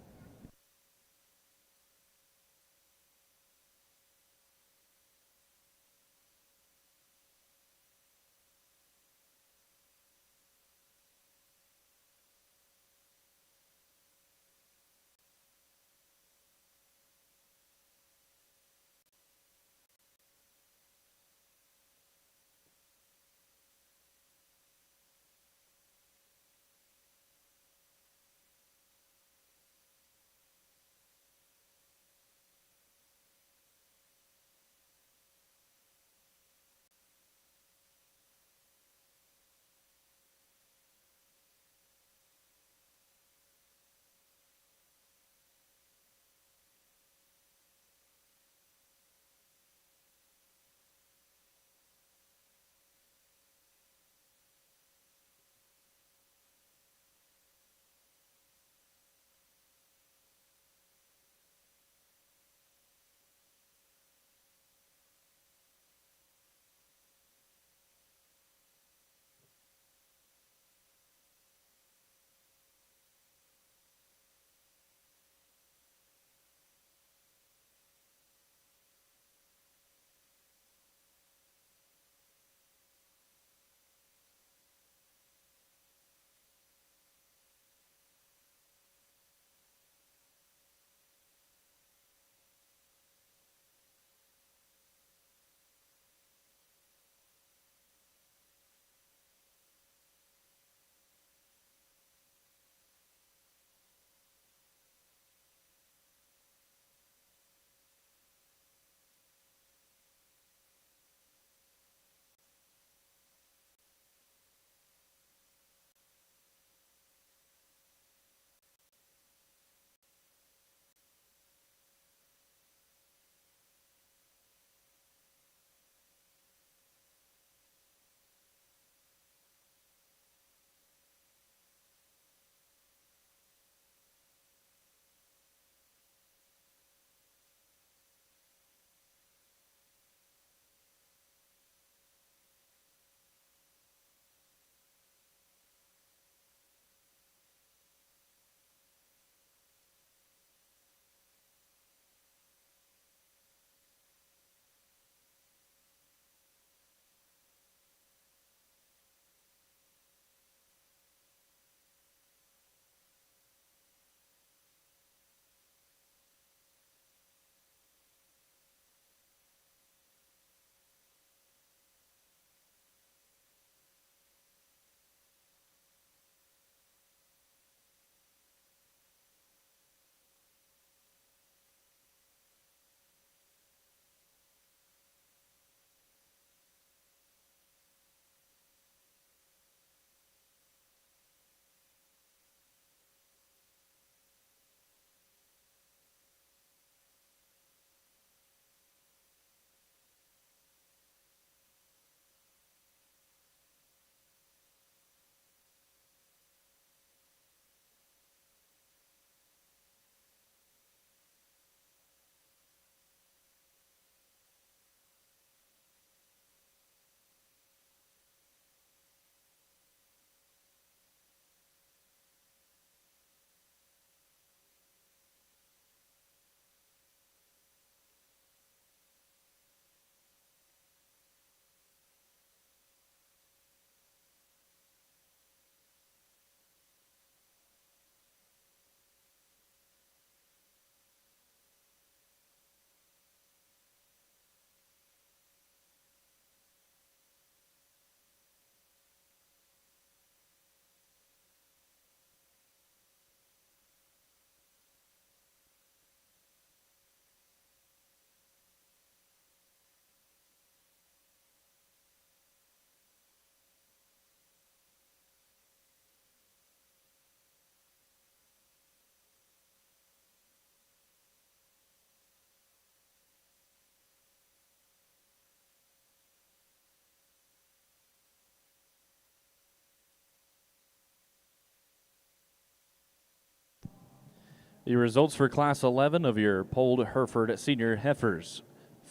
The results for Class 11 of your polled Hereford Senior Heifers.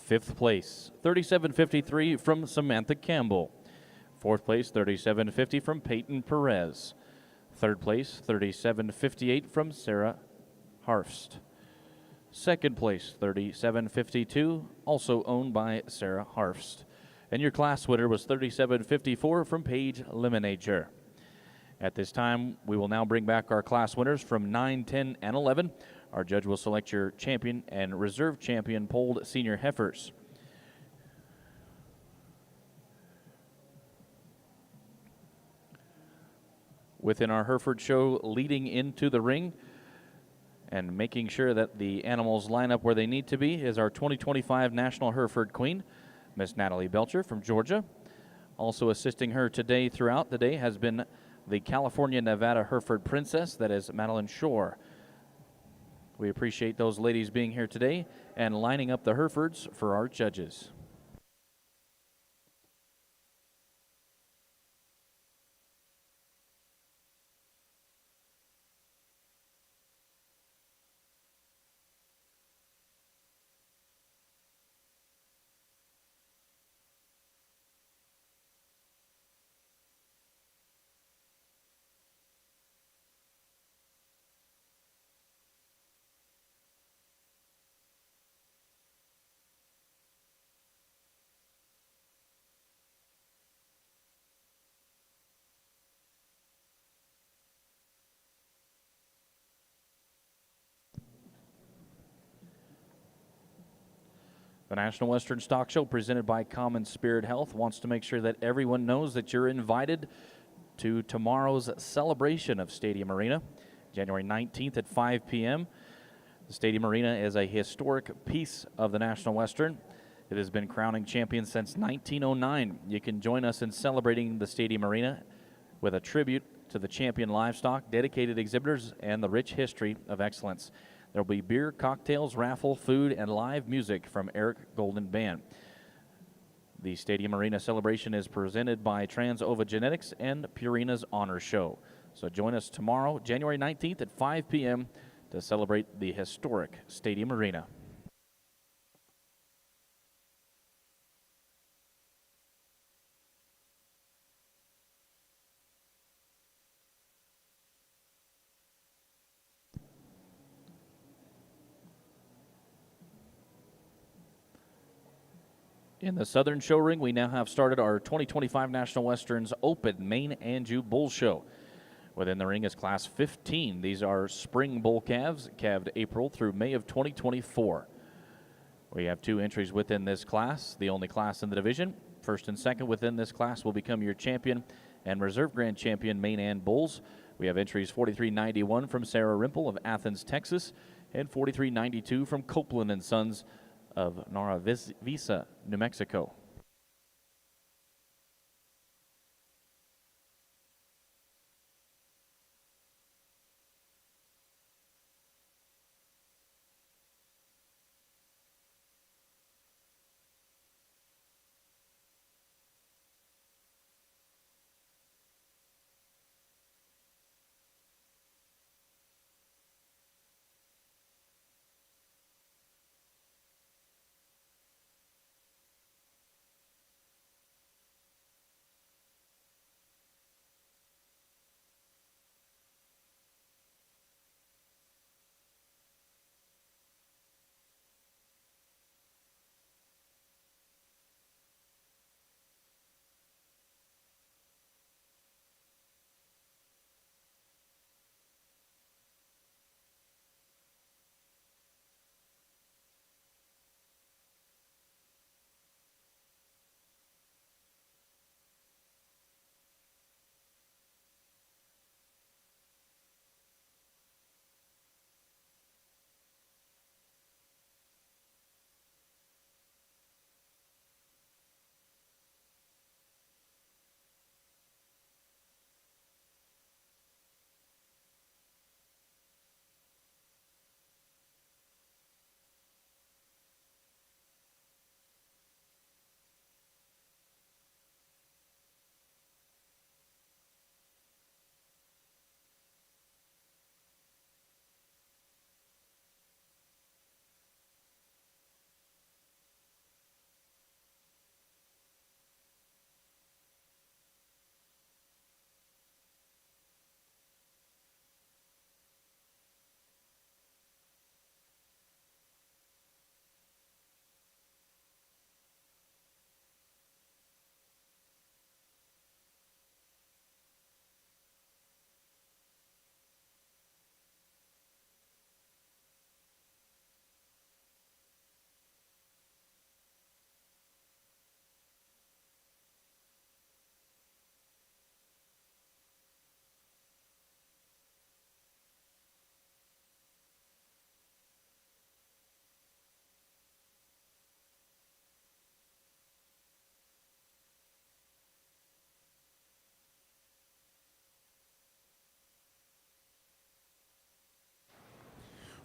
5th place, 37.53 from Samantha Campbell. 4th place, 37.50 from Peyton Perez. 3rd place, 37.58 from Sarah Harfst. 2nd place, 37.52, also owned by Sarah Harfst. And your class winner was 37.54 from Paige Lemonager. At this time, we will now bring back our class winners from 9, 10, and 11. Our judge will select your champion and reserve champion polled senior heifers. Within our Hereford show, leading into the ring and making sure that the animals line up where they need to be is our 2025 National Hereford Queen, Miss Natalie Belcher from Georgia. Also assisting her today throughout the day has been the California Nevada Hereford Princess, that is Madeline Shore. We appreciate those ladies being here today and lining up the Herefords for our judges. The National Western Stock Show, presented by Common Spirit Health, wants to make sure that everyone knows that you're invited to tomorrow's celebration of Stadium Arena, January 19th at 5 p.m. The Stadium Arena is a historic piece of the National Western. It has been crowning champions since 1909. You can join us in celebrating the Stadium Arena with a tribute to the champion livestock, dedicated exhibitors, and the rich history of excellence. There will be beer, cocktails, raffle, food, and live music from Eric Golden Band. The Stadium Arena celebration is presented by Trans-Ova Genetics and Purina's Honor Show. So join us tomorrow, January 19th at 5 p.m. to celebrate the historic Stadium Arena. In the Southern Show Ring, we now have started our 2025 National Westerns Open Maine-Anjou Bull Show. Within the ring is Class 15. These are spring bull calves, calved April through May of 2024. We have 2 entries within this class, the only class in the division. First and second within this class will become your champion and reserve grand champion Maine-Anjou Bulls. We have entries 4391 from Sarah Rimple of Athens, Texas, and 4392 from Copeland and Sons of Nara Visa, New Mexico.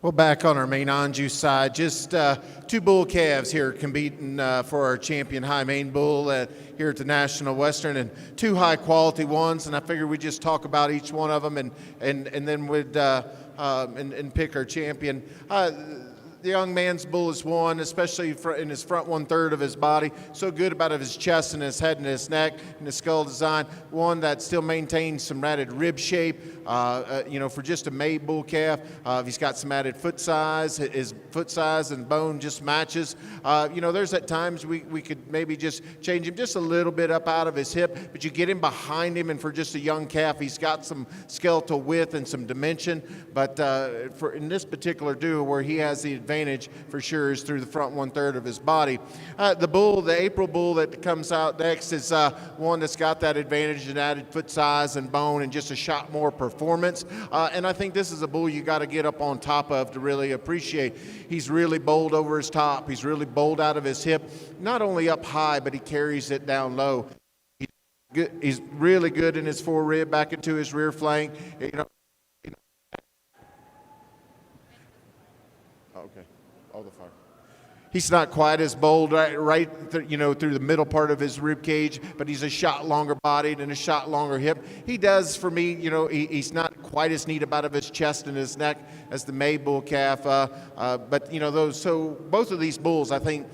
Well, back on our Maine-Anjou side, just two bull calves here competing for our champion high Maine bull here at the National Western, and two high quality ones. And I figured we'd just talk about each one of them and then we'd and pick our champion. The young man's bull is one, especially in his front 1/3 of his body. So good about his chest and his head and his neck and his skull design. One that still maintains some added rib shape. For just a made bull calf, he's got some added foot size. His foot size and bone just matches. There's at times we could maybe just change him just a little bit up out of his hip, but you get him behind him, and for just a young calf, he's got some skeletal width and some dimension. But for in this particular duo, where he has the advantage for sure is through the front 1/3 of his body. The April bull that comes out next is one that's got that advantage and added foot size and bone and just a shot more performance. And I think this is a bull you got to get up on top of to really appreciate. He's really bold over his top. He's really bold out of his hip, not only up high, but he carries it down low. He's really good in his fore rib back into his rear flank. He's not quite as bold through the middle part of his rib cage, but he's a shot longer bodied and a shot longer hip. He does, for me, he's not quite as neat about his chest and his neck as the May bull calf. So both of these bulls, I think,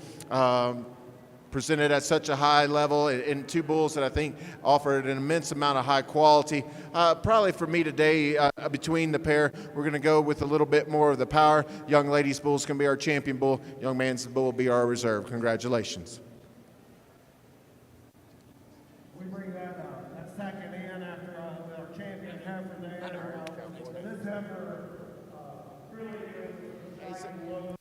presented at such a high level, and two bulls that I think offered an immense amount of high quality. Probably for me today, between the pair, we're going to go with a little bit more of the power. Young ladies' bull's going to be our champion bull. Young man's bull will be our reserve. Congratulations. We bring that second in after our champion Hereford there. This heifer really good.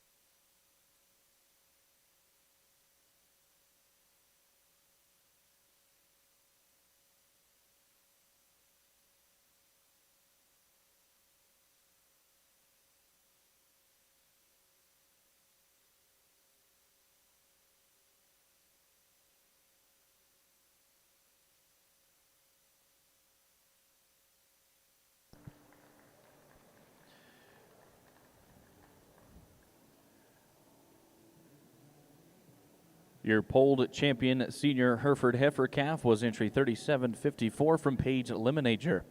Your polled champion senior Hereford heifer calf was entry 3754 from Paige Lemonager.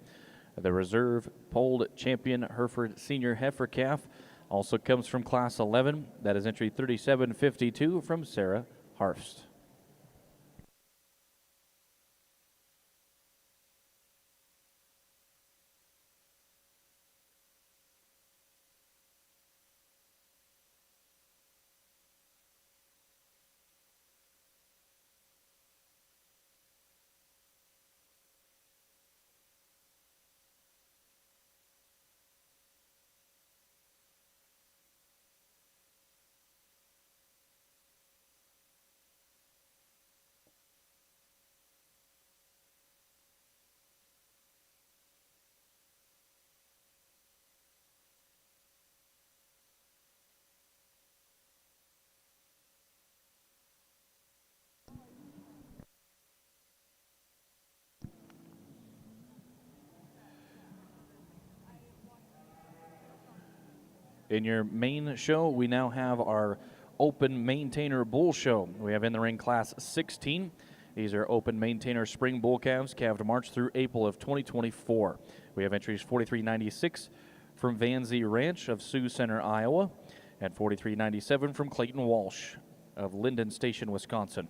The reserve polled champion Hereford senior heifer calf also comes from class 11. That is entry 3752 from Sarah Harfst. In your main show, we now have our Open Maintainer Bull Show. We have in the ring class 16. These are Open Maintainer Spring Bull calves, calved March through April of 2024. We have entries 4396 from Vanzie Ranch of Sioux Center, Iowa, and 4397 from Clayton Walsh of Linden Station, Wisconsin.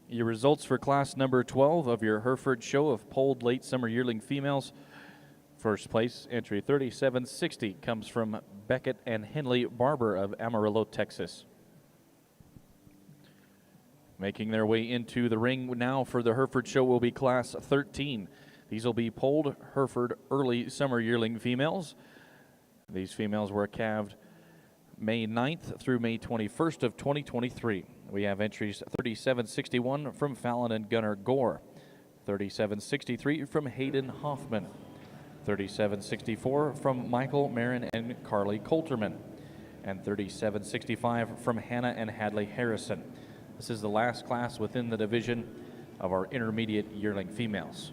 Your results for class number 12 of your Hereford show of polled late summer yearling females. First place, entry 3760, comes from Beckett and Henley Barber of Amarillo, Texas. Making their way into the ring now for the Hereford show will be class 13. These will be polled Hereford early summer yearling females. These females were calved May 9th through May 21st of 2023. We have entries 3761 from Fallon and Gunnar Gore, 3763 from Hayden Hoffman, 3764 from Michael Marin and Carly Coulterman, and 3765 from Hannah and Hadley Harrison. This is the last class within the division of our intermediate yearling females.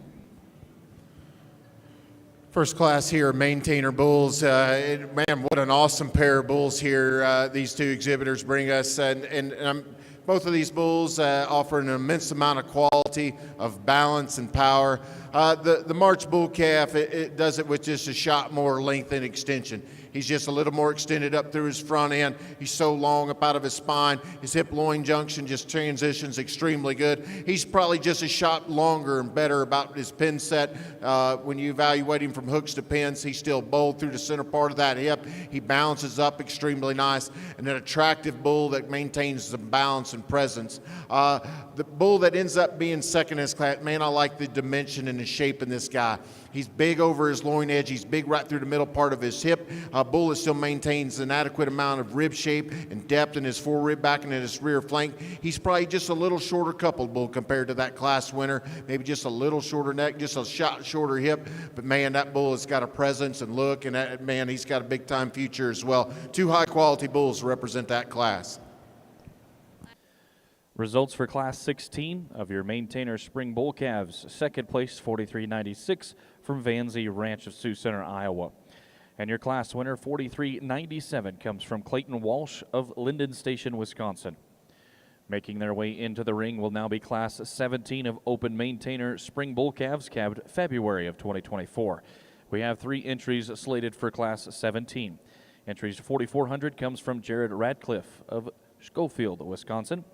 First class here, Maintainer Bulls. Man, what an awesome pair of bulls here these two exhibitors bring us. And both of these bulls offer an immense amount of quality, of balance and power. The March bull calf, it does it with just a shot more length and extension. He's just a little more extended up through his front end. He's so long up out of his spine. His hip-loin junction just transitions extremely good. He's probably just a shot longer and better about his pin set. When you evaluate him from hooks to pins, he's still bowled through the center part of that hip. He balances up extremely nice. And an attractive bull that maintains some balance and presence. The bull that ends up being second in his class, man, I like the dimension and the shape in this guy. He's big over his loin edge. He's big right through the middle part of his hip. Bull that still maintains an adequate amount of rib shape and depth in his fore rib back and in his rear flank. He's probably just a little shorter coupled bull compared to that class winner. Maybe just a little shorter neck, just a shot shorter hip. But man, that bull has got a presence and look, and that, man, he's got a big time future as well. Two high quality bulls represent that class. Results for Class 16 of your Maintainer Spring Bull Calves. Second place, 43.96 from Vanzie Ranch of Sioux Center, Iowa. And your class winner, 43.97, comes from Clayton Walsh of Linden Station, Wisconsin. Making their way into the ring will now be Class 17 of Open Maintainer Spring Bull Calves, calved February of 2024. We have 3 entries slated for Class 17. Entries 4,400 comes from Jared Radcliffe of Schofield, Wisconsin.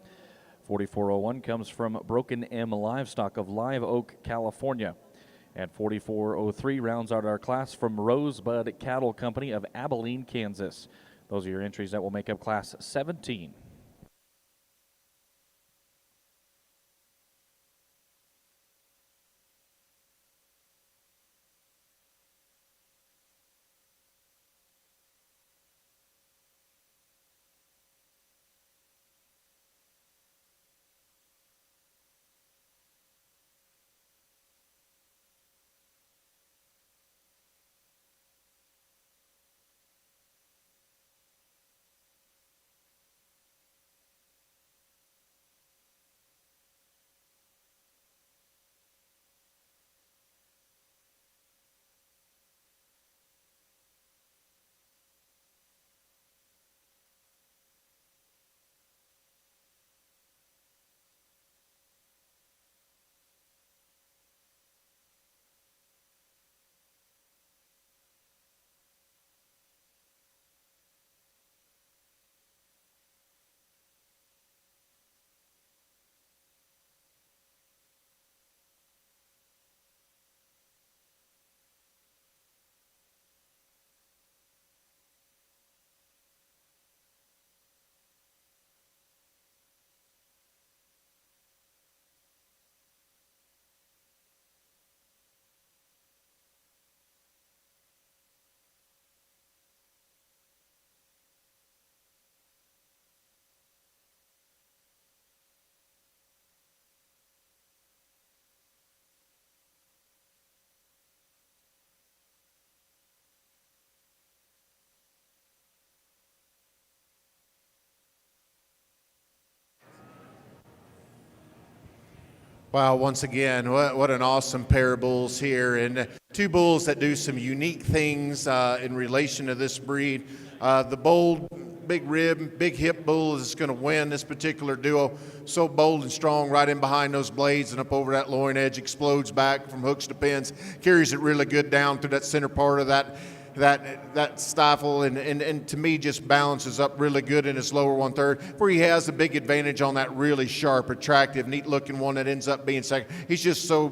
4401 comes from Broken M Livestock of Live Oak, California. And 4403 rounds out our class from Rosebud Cattle Company of Abilene, Kansas. Those are your entries that will make up Class 17. Wow, once again, what an awesome pair of bulls here. And two bulls that do some unique things in relation to this breed. The bold, big rib, big hip bull is going to win this particular duo. So bold and strong right in behind those blades and up over that loin edge, explodes back from hooks to pins, carries it really good down through that center part of that that stifle and to me just balances up really good in his lower 1/3, where he has a big advantage on that really sharp, attractive, neat-looking one that ends up being second. He's just so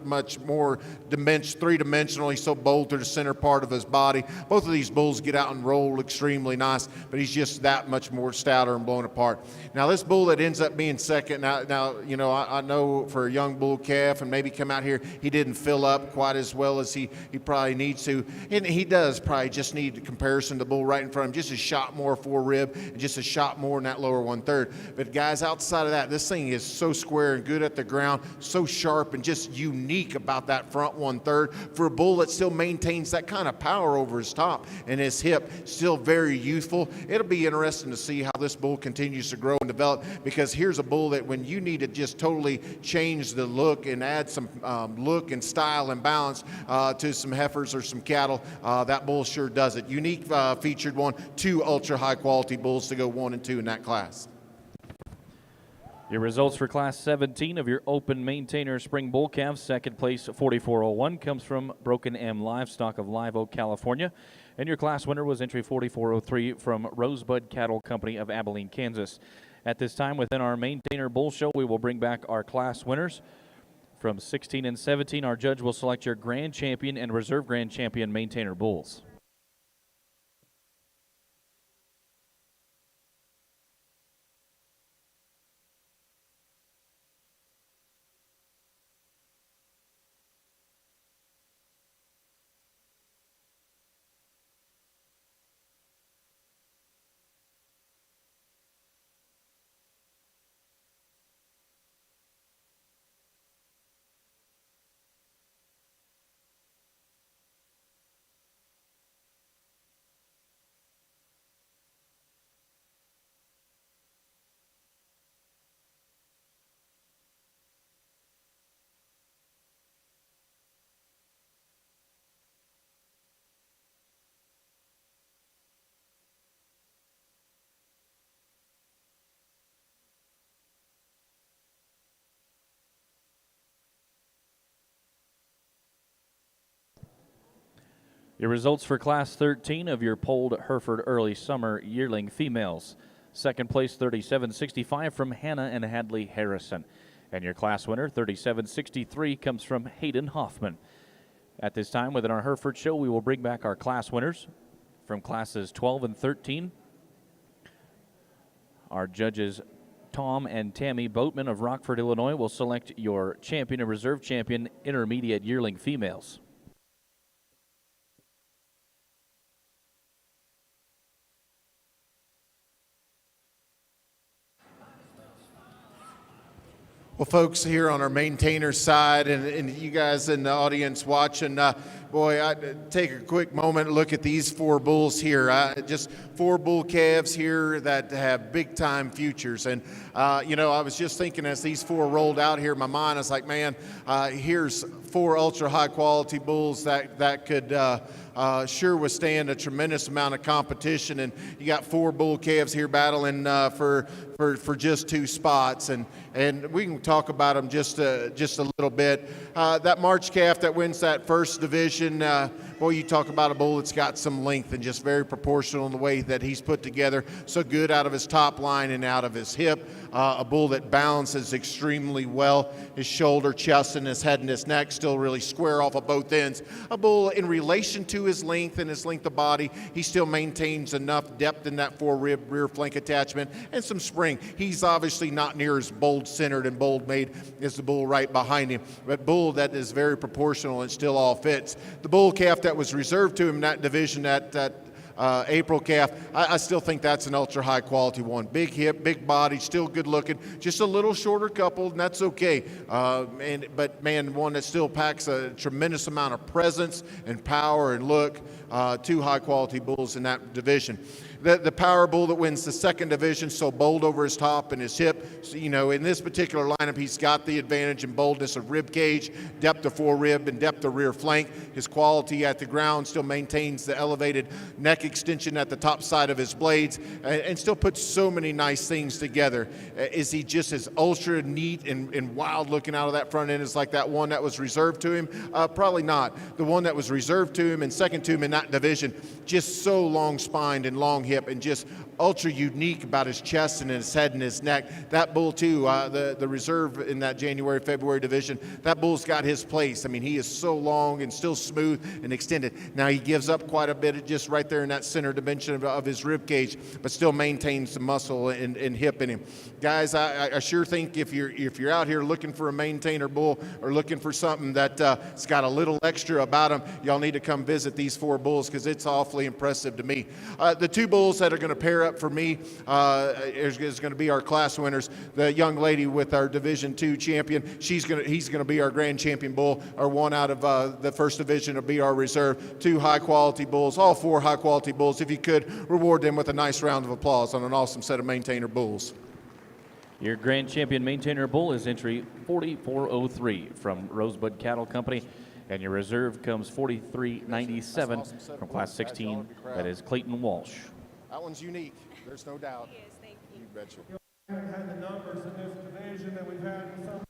much more three-dimensional. He's so bold to the center part of his body. Both of these bulls get out and roll extremely nice, but he's just that much more stouter and blown apart. Now this bull that ends up being second, now you know, I know for a young bull calf and maybe come out here, he didn't fill up quite as well as he probably needs to, and he does probably just need a comparison to the bull right in front of him, just a shot more forerib and just a shot more in that lower 1/3. But guys, outside of that, this thing is so square and good at the ground, so sharp and just unique about that front 1/3 for a bull that still maintains that kind of power over his top and his hip, still very youthful. It'll be interesting to see how this bull continues to grow and develop, because here's a bull that when you need to just totally change the look and add some look and style and balance to some heifers or some cattle, that bull sure does it. Unique featured one, 2 ultra high quality bulls to go 1 and 2 in that class. Your results for Class 17 of your Open Maintainer Spring Bull Calves. Second place, 4401, comes from Broken M Livestock of Live Oak, California. And your class winner was entry 4403 from Rosebud Cattle Company of Abilene, Kansas. At this time, within our Maintainer Bull Show, we will bring back our class winners. From 16 and 17, our judge will select your Grand Champion and Reserve Grand Champion Maintainer Bulls. Your results for Class 13 of your polled Hereford Early Summer Yearling Females. Second place, 3765 from Hannah and Hadley Harrison. And your class winner, 3763, comes from Hayden Hoffman. At this time, within our Hereford show, we will bring back our class winners from classes 12 and 13. Our judges, Tom and Tammy Boatman of Rockford, Illinois, will select your champion and reserve champion intermediate yearling females. Well, folks here on our maintainer side and you guys in the audience watching, boy, I take a quick moment and look at these 4 bulls here. Just 4 bull calves here that have big-time futures. And, you know, I was just thinking as these 4 rolled out here in my mind, I was like, man, here's 4 ultra-high-quality bulls that could sure withstand a tremendous amount of competition. And you got 4 bull calves here battling for just 2 spots. And we can talk about them just a little bit. That March calf that wins that first division, boy, you talk about a bull that's got some length and just very proportional in the way that he's put together. So good out of his top line and out of his hip. A bull that balances extremely well. His shoulder, chest, and his head and his neck still really square off of both ends. A bull in relation to his length and his length of body, he still maintains enough depth in that forerib rear flank attachment and some spring. He's obviously not near as bold-centered and bold-made as the bull right behind him, but bull that is very proportional and still all fits. The bull calf that was reserved to him in that division, that April calf, I still think that's an ultra high quality one. Big hip, big body, still good looking, just a little shorter coupled, and that's okay. But man, one that still packs a tremendous amount of presence and power and look. 2 high quality bulls in that division. The power bull that wins the second division, so bold over his top and his hip. So, you know, in this particular lineup, he's got the advantage in boldness of rib cage, depth of forerib, and depth of rear flank. His quality at the ground still maintains the elevated neck extension at the top side of his blades, and still puts so many nice things together. Is he just as ultra neat and wild looking out of that front end as like that one that was reserved to him? Probably not. The one that was reserved to him and second to him in that that division. Just so long spined and long hip and just ultra unique about his chest and his head and his neck. That bull too, the reserve in that January, February division, that bull's got his place. I mean, he is so long and still smooth and extended. Now he gives up quite a bit just right there in that center dimension of his rib cage, but still maintains the muscle and hip in him. Guys, I sure think if you're out here looking for a maintainer bull or looking for something that's got a little extra about him, y'all need to come visit these 4 bulls because it's awfully impressive to me. The 2 bulls that are going to pair up for me is going to be our class winners. The young lady with our Division II champion, he's going to be our grand champion bull. Our one out of the first division will be our reserve. 2 high-quality bulls, all 4 high-quality bulls. If you could, reward them with a nice round of applause on an awesome set of maintainer bulls. Your grand champion maintainer bull is entry 4403 from Rosebud Cattle Company, and your reserve comes 4397 awesome from class 16. That is Clayton Walsh. That one's unique. There's no doubt. He is, thank you. You betcha. We haven't had the numbers in this division that we've had in some.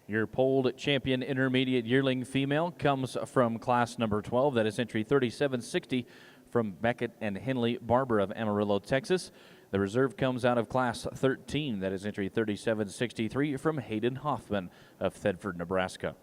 Your polled champion intermediate yearling female comes from class number 12. That is entry 3760 from Beckett and Henley Barber of Amarillo, Texas. The reserve comes out of class 13. That is entry 3763 from Hayden Hoffman of Thedford, Nebraska.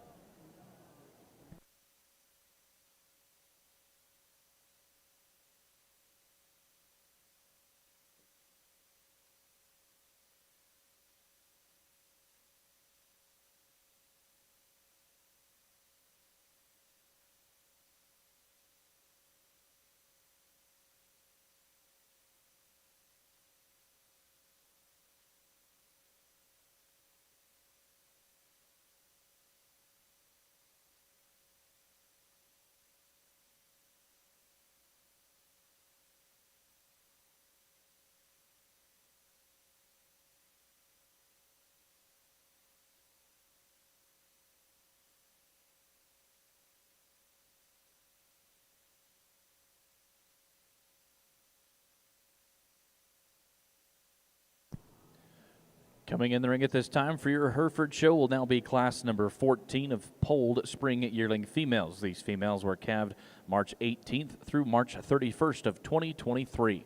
Coming in the ring at this time for your Hereford show will now be class number 14 of polled spring yearling females. These females were calved March 18th through March 31st of 2023.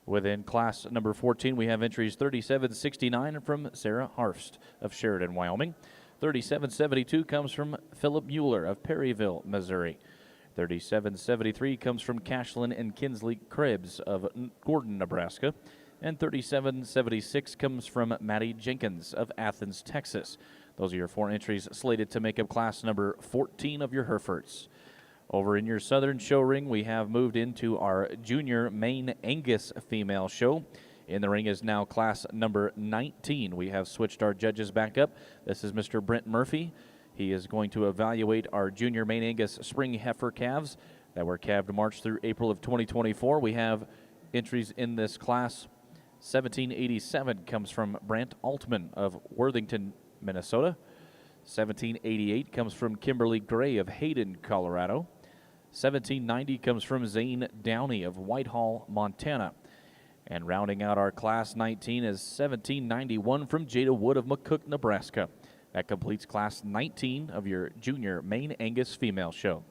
Within class number 14, we have entries 3769 from Sarah Harfst of Sheridan, Wyoming. 3772 comes from Philip Mueller of Perryville, Missouri. 3773 comes from Cashlin and Kinsley Krebs of Gordon, Nebraska. And 3776 comes from Maddie Jenkins of Athens, Texas. Those are your 4 entries slated to make up class number 14 of your Herefords. Over in your southern show ring, we have moved into our junior Maine-Angus female show. In the ring is now class number 19. We have switched our judges back up. This is Mr. Brent Murphy. He is going to evaluate our junior Maine-Angus spring heifer calves that were calved March through April of 2024. We have entries in this class. 1787 comes from Brant Altman of Worthington, Minnesota. 1788 comes from Kimberly Gray of Hayden, Colorado. 1790 comes from Zane Downey of Whitehall, Montana. And rounding out our class 19 is 1791 from Jada Wood of McCook, Nebraska. That completes Class 19 of your Junior Maine-Angus Female Show.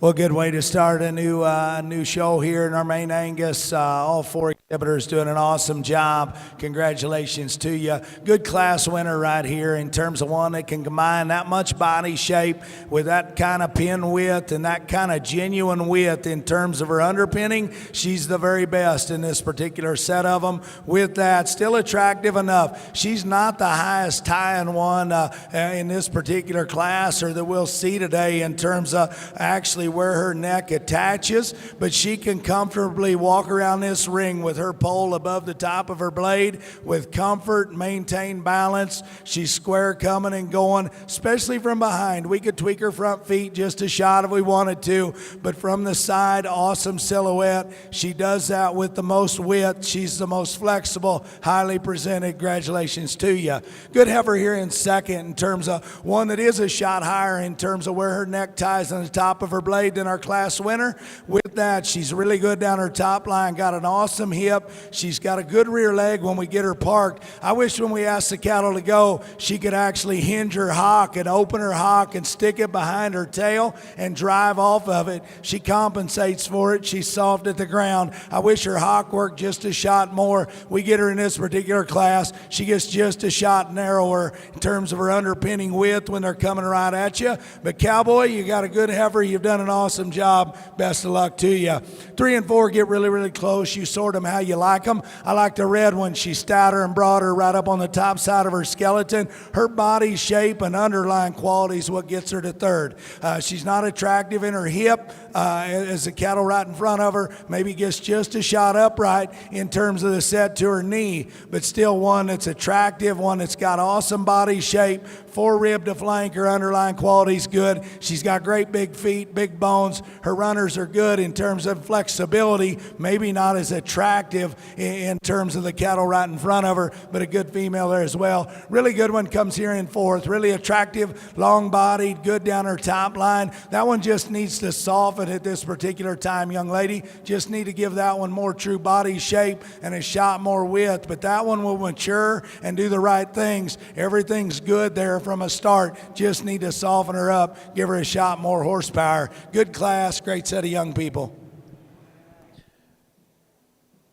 Well, good way to start a new show here in our Maine Angus. All four exhibitors doing an awesome job. Congratulations to you. Good class winner right here in terms of one that can combine that much body shape with that kind of pin width and that kind of genuine width in terms of her underpinning. She's the very best in this particular set of them. With that, still attractive enough. She's not the highest tying one in this particular class or that we'll see today in terms of actually where her neck attaches, but she can comfortably walk around this ring with her pole above the top of her blade with comfort, maintain balance. She's square coming and going, especially from behind. We could tweak her front feet just a shot if we wanted to, but from the side, awesome silhouette. She does that with the most width. She's the most flexible, highly presented. Congratulations to you. Good heifer here in second in terms of one that is a shot higher in terms of where her neck ties on the top of her blade than our class winner. With that, she's really good down her top line, got an awesome hip. She's got a good rear leg when we get her parked. I wish when we asked the cattle to go, she could actually hinge her hock and open her hock and stick it behind her tail and drive off of it. She compensates for it. She's soft at the ground. I wish her hock worked just a shot more. We get her in this particular class. She gets just a shot narrower in terms of her underpinning width when they're coming right at you. But Cowboy, you got a good heifer. You've done an awesome job. Best of luck to you. 3 and 4 get really, really close. You sort them how you like them. I like the red one. She's stouter and broader right up on the top side of her skeleton. Her body shape and underlying quality is what gets her to third. She's not attractive in her hip as the cattle right in front of her. Maybe gets just a shot upright in terms of the set to her knee, but still one that's attractive, one that's got awesome body shape, 4 rib to flank. Her underlying quality is good. She's got great big feet, big bones. Her runners are good in terms of flexibility, maybe not as attractive in terms of the cattle right in front of her, but a good female there as well. Really good one comes here in fourth. Really attractive, long-bodied, good down her top line. That one just needs to soften at this particular time, young lady. Just need to give that one more true body shape and a shot more width, but that one will mature and do the right things. Everything's good there from a start. Just need to soften her up, give her a shot more horsepower. Good class, great set of young people.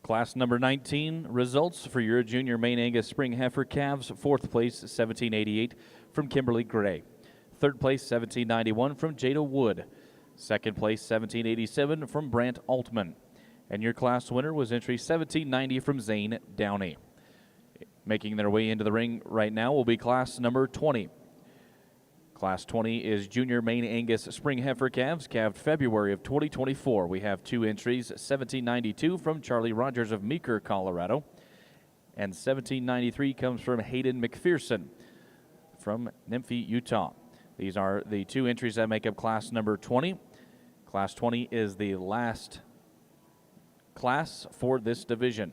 Class number 19 results for your Junior Maine-Angus Spring Heifer Calves. 4th place, 1788 from Kimberly Gray. 3rd place, 1791 from Jada Wood. 2nd place, 1787 from Brant Altman. And your class winner was entry 1790 from Zane Downey. Making their way into the ring right now will be class number 20. Class 20 is Junior Maine Angus Spring Heifer calves, calved February of 2024. We have 2 entries, 1792 from Charlie Rogers of Meeker, Colorado, and 1793 comes from Hayden McPherson from Nymphy, Utah. These are the 2 entries that make up class number 20. Class 20 is the last class for this division.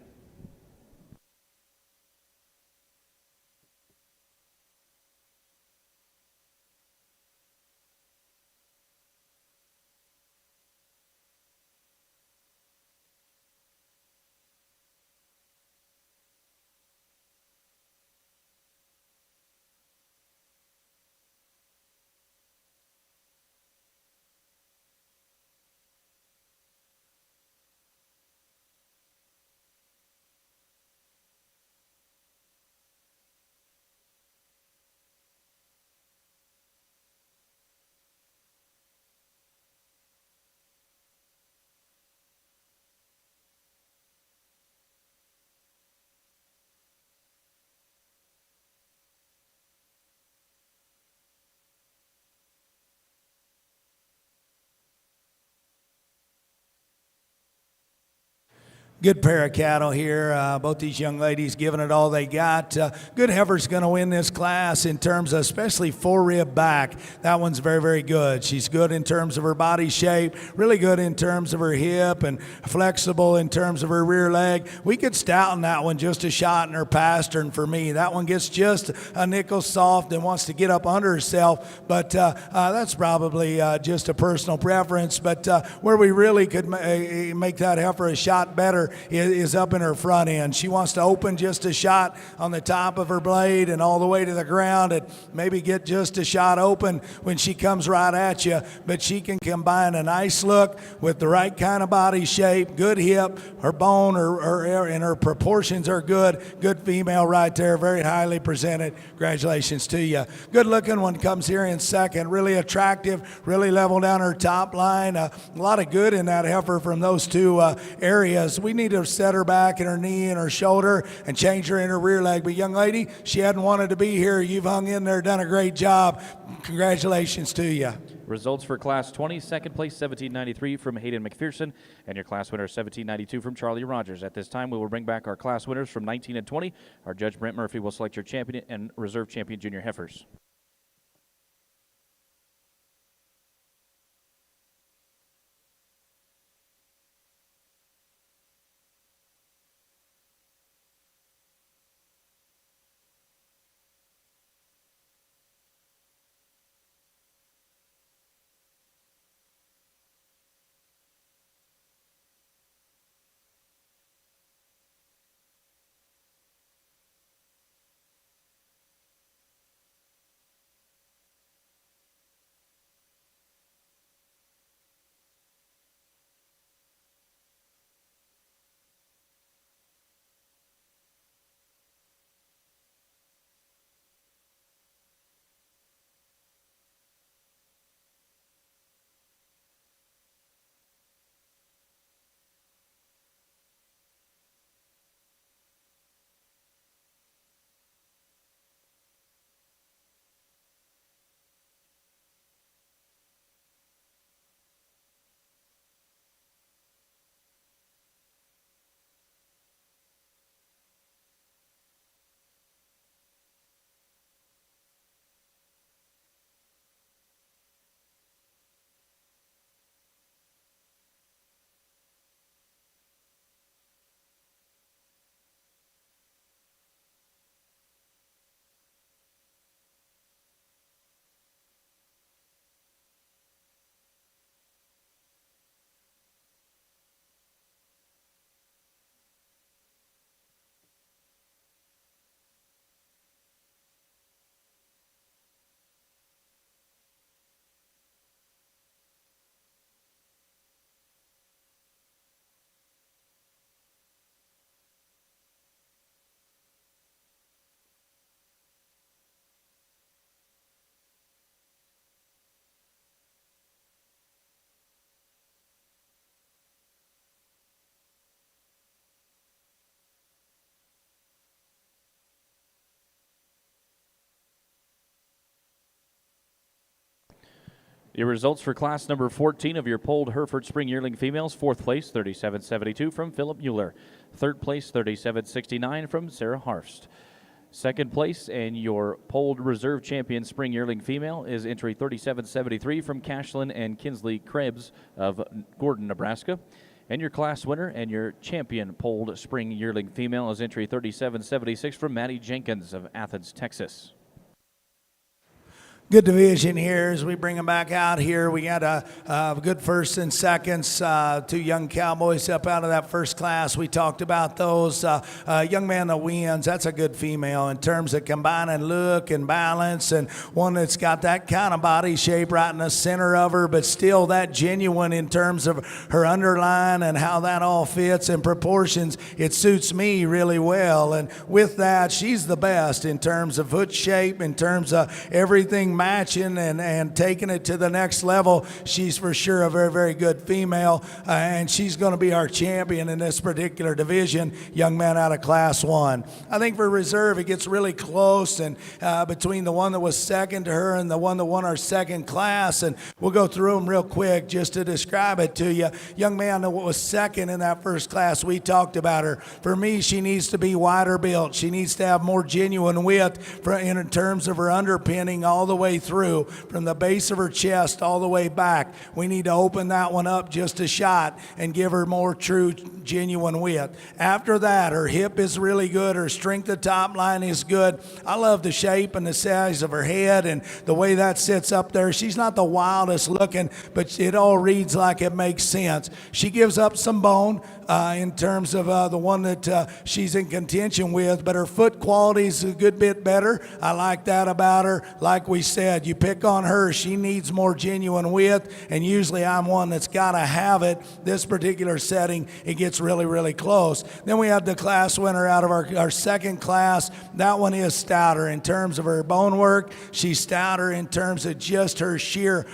Good pair of cattle here. Both these young ladies giving it all they got. Good heifer's going to win this class in terms of especially 4-rib back. That one's very, very good. She's good in terms of her body shape, really good in terms of her hip, and flexible in terms of her rear leg. We could stouten that one just a shot in her pastern for me. That one gets just a nickel soft and wants to get up under herself, but that's probably just a personal preference. But where we really could make that heifer a shot better is up in her front end. She wants to open just a shot on the top of her blade and all the way to the ground and maybe get just a shot open when she comes right at you. But she can combine a nice look with the right kind of body shape, good hip, her bone and her proportions are good. Good female right there, very highly presented. Congratulations to you. Good looking one comes here in second, really attractive, really level down her top line. A lot of good in that heifer from those 2 areas. We need to set her back and her knee and her shoulder and change her in her rear leg. But young lady, she hadn't wanted to be here. You've hung in there, done a great job. Congratulations to you. Results for Class 20, second place 1793 from Hayden McPherson, and your class winner 1792 from Charlie Rogers. At this time, we will bring back our class winners from 19 and 20. Our judge Brent Murphy will select your champion and reserve champion junior heifers. Your results for class number 14 of your polled Hereford Spring Yearling females: fourth place, 37.72 from Philip Mueller. Third place, 37.69 from Sarah Harfst. Second place and your polled reserve champion spring yearling female is entry 37.73 from Cashlin and Kinsley Krebs of Gordon, Nebraska. And your class winner and your champion polled spring yearling female is entry 37.76 from Maddie Jenkins of Athens, Texas. Good division here as we bring them back out here. We got a good first and seconds, two young cowboys up out of that first class. We talked about those. Young man that wins, that's a good female in terms of combining look and balance, and one that's got that kind of body shape right in the center of her, but still that genuine in terms of her underline and how that all fits in proportions. It suits me really well, and with that, she's the best in terms of foot shape, in terms of everything matching and taking it to the next level. She's for sure a very, very good female, and she's going to be our champion in this particular division, young man out of class 1. I think for reserve, it gets really close, and between the one that was second to her and the one that won our second class, and we'll go through them real quick just to describe it to you. Young man that was second in that first class, we talked about her. For me, she needs to be wider built. She needs to have more genuine width in terms of her underpinning all the way through, from the base of her chest all the way back. We need to open that one up just a shot and give her more true, genuine width. After that, her hip is really good. Her strength of top line is good. I love the shape and the size of her head and the way that sits up there. She's not the wildest looking, but it all reads like it makes sense. She gives up some bone in terms of the one that she's in contention with, but her foot quality is a good bit better. I like that about her. Like we said, you pick on her, she needs more genuine width, and usually I'm one that's got to have it. This particular setting, it gets really, really close. Then we have the class winner out of our second class. That one is stouter in terms of her bone work. She's stouter in terms of just her sheer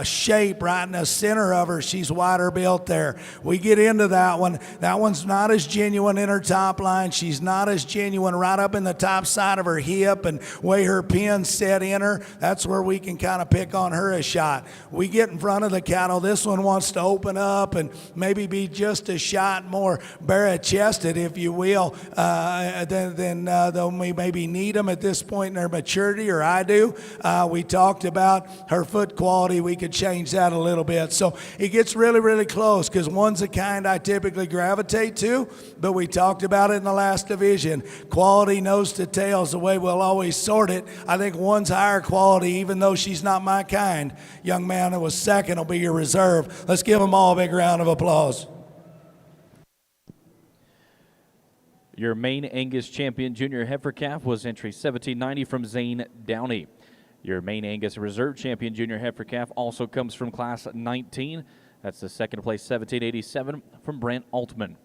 shape right in the center of her. She's wider built there. We get into that one. That one's not as genuine in her top line. She's not as genuine right up in the top side of her hip and way her pin's set in her. That's where we can kind of pick on her a shot. We get in front of the cattle. This one wants to open up and maybe be just a shot more bare-chested, if you will, than we maybe need them at this point in their maturity, or I do. We talked about her foot quality. We could change that a little bit. So it gets really, really close because one's the kind I typically gravitate to, but we talked about it in the last division. Quality, nose to tail is the way we'll always sort it. I think one's higher quality, even though she's not my kind. Young man that was second will be your reserve. Let's give them all a big round of applause. Your Maine-Angus champion junior heifer calf was entry 1790 from Zane Downey. Your Maine-Angus reserve champion junior heifer calf also comes from class 19. That's the second place 1787 from Brant Altman.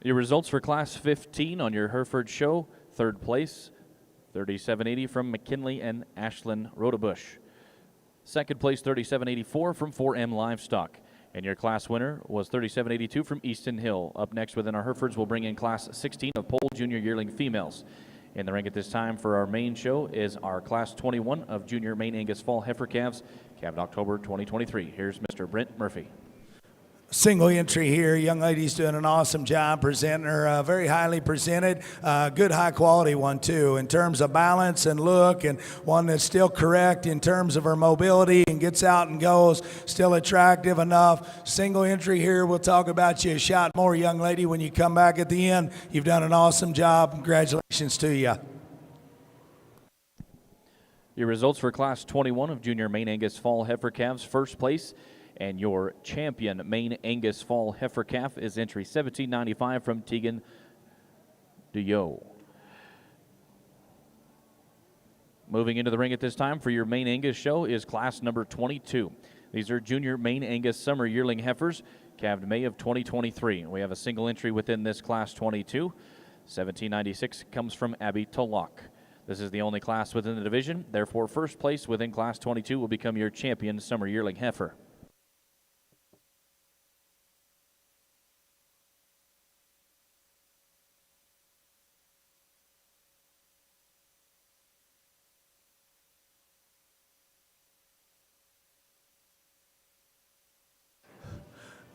Your results for class 15 on your Hereford show: third place, 3780 from McKinley and Ashlyn Rodebush. Second place, 3784 from 4M Livestock. And your class winner was 3782 from Easton Hill. Up next within our Herefords, we'll bring in class 16 of pole junior yearling females. In the ring at this time for our main show is our class 21 of junior Maine Angus fall heifer calves, calved October 2023. Here's Mr. Brent Murphy. Single entry here. Young lady's doing an awesome job presenting her. Very highly presented. Good high quality one too in terms of balance and look, and one that's still correct in terms of her mobility and gets out and goes. Still attractive enough. Single entry here. We'll talk about you a shot more, young lady, when you come back at the end. You've done an awesome job. Congratulations to you. Your results for Class 21 of Junior Maine-Angus Fall Heifer Calves. First place and your champion Maine-Angus Fall Heifer Calf is entry 1795 from Tegan Duyo. Moving into the ring at this time for your Maine-Angus show is class number 22. These are Junior Maine-Angus Summer Yearling Heifers, calved May of 2023. We have a single entry within this class 22. 1796 comes from Abby Tulloch. This is the only class within the division. Therefore, first place within class 22 will become your champion Summer Yearling Heifer.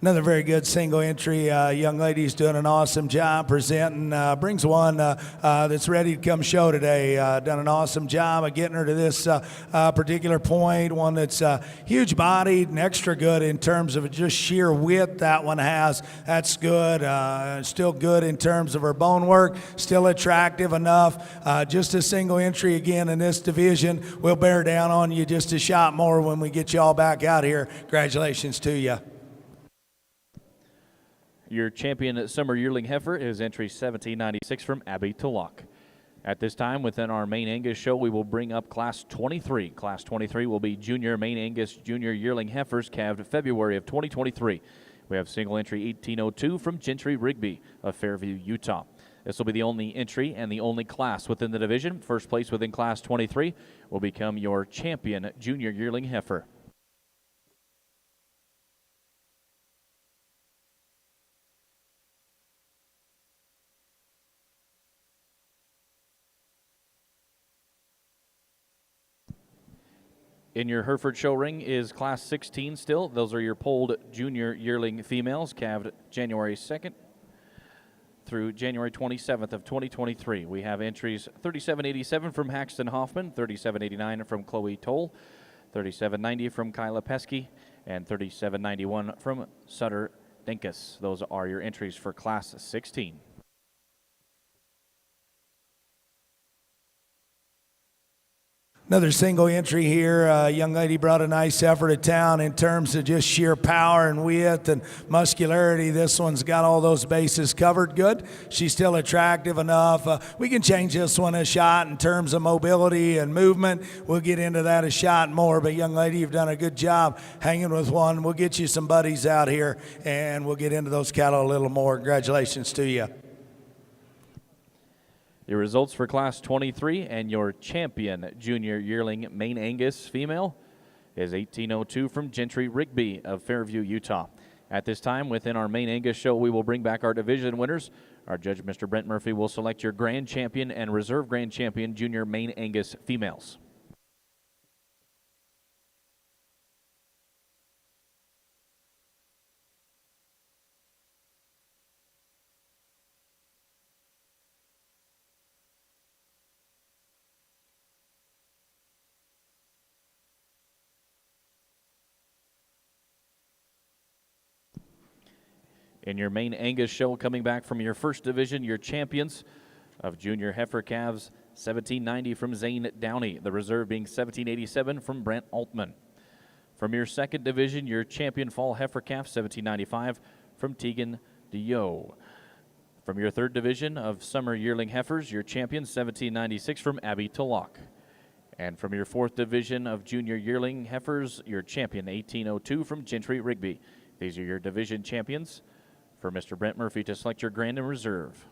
Another very good single entry. Young lady's doing an awesome job presenting. Brings one that's ready to come show today. Done an awesome job of getting her to this particular point. One that's huge bodied and extra good in terms of just sheer width that one has. That's good. Still good in terms of her bone work. Still attractive enough. Just a single entry again in this division. We'll bear down on you just a shot more when we get you all back out here. Congratulations to you. Your champion Summer Yearling Heifer is entry 1796 from Abby Tulloch. At this time, within our Maine-Angus show, we will bring up Class 23. Class 23 will be Junior Maine-Angus Junior Yearling Heifers, calved February of 2023. We have single entry 1802 from Gentry Rigby of Fairview, Utah. This will be the only entry and the only class within the division. First place within Class 23 will become your champion Junior Yearling Heifer. In your Hereford show ring is Class 16 still. Those are your polled Junior Yearling females, calved January 2nd through January 27th of 2023. We have entries 3787 from Haxton Hoffman, 3789 from Chloe Toll, 3790 from Kyla Pesky, and 3791 from Sutter Dinkus. Those are your entries for Class 16. Another single entry here. Young lady brought a nice effort to town in terms of just sheer power and width and muscularity. This one's got all those bases covered good. She's still attractive enough. We can change this one a shot in terms of mobility and movement. We'll get into that a shot more. But young lady, you've done a good job hanging with one. We'll get you some buddies out here, and we'll get into those cattle a little more. Congratulations to you. Your results for Class 23 and your champion Junior Yearling Maine-Angus female is 1802 from Gentry Rigby of Fairview, Utah. At this time, within our Maine-Angus show, we will bring back our division winners. Our judge, Mr. Brent Murphy, will select your grand champion and reserve grand champion Junior Maine-Angus females. In your Maine-Angus show, coming back from your first division, your champions of Junior Heifer Calves, 1790 from Zane Downey, the reserve being 1787 from Brent Altman. From your second division, your champion Fall Heifer Calf, 1795 from Tegan Duyo. From your third division of Summer Yearling Heifers, your champion, 1796 from Abby Tulloch. And from your fourth division of Junior Yearling Heifers, your champion, 1802 from Gentry Rigby. These are your division champions. For Mr. Brent Murphy to select your grand and reserve.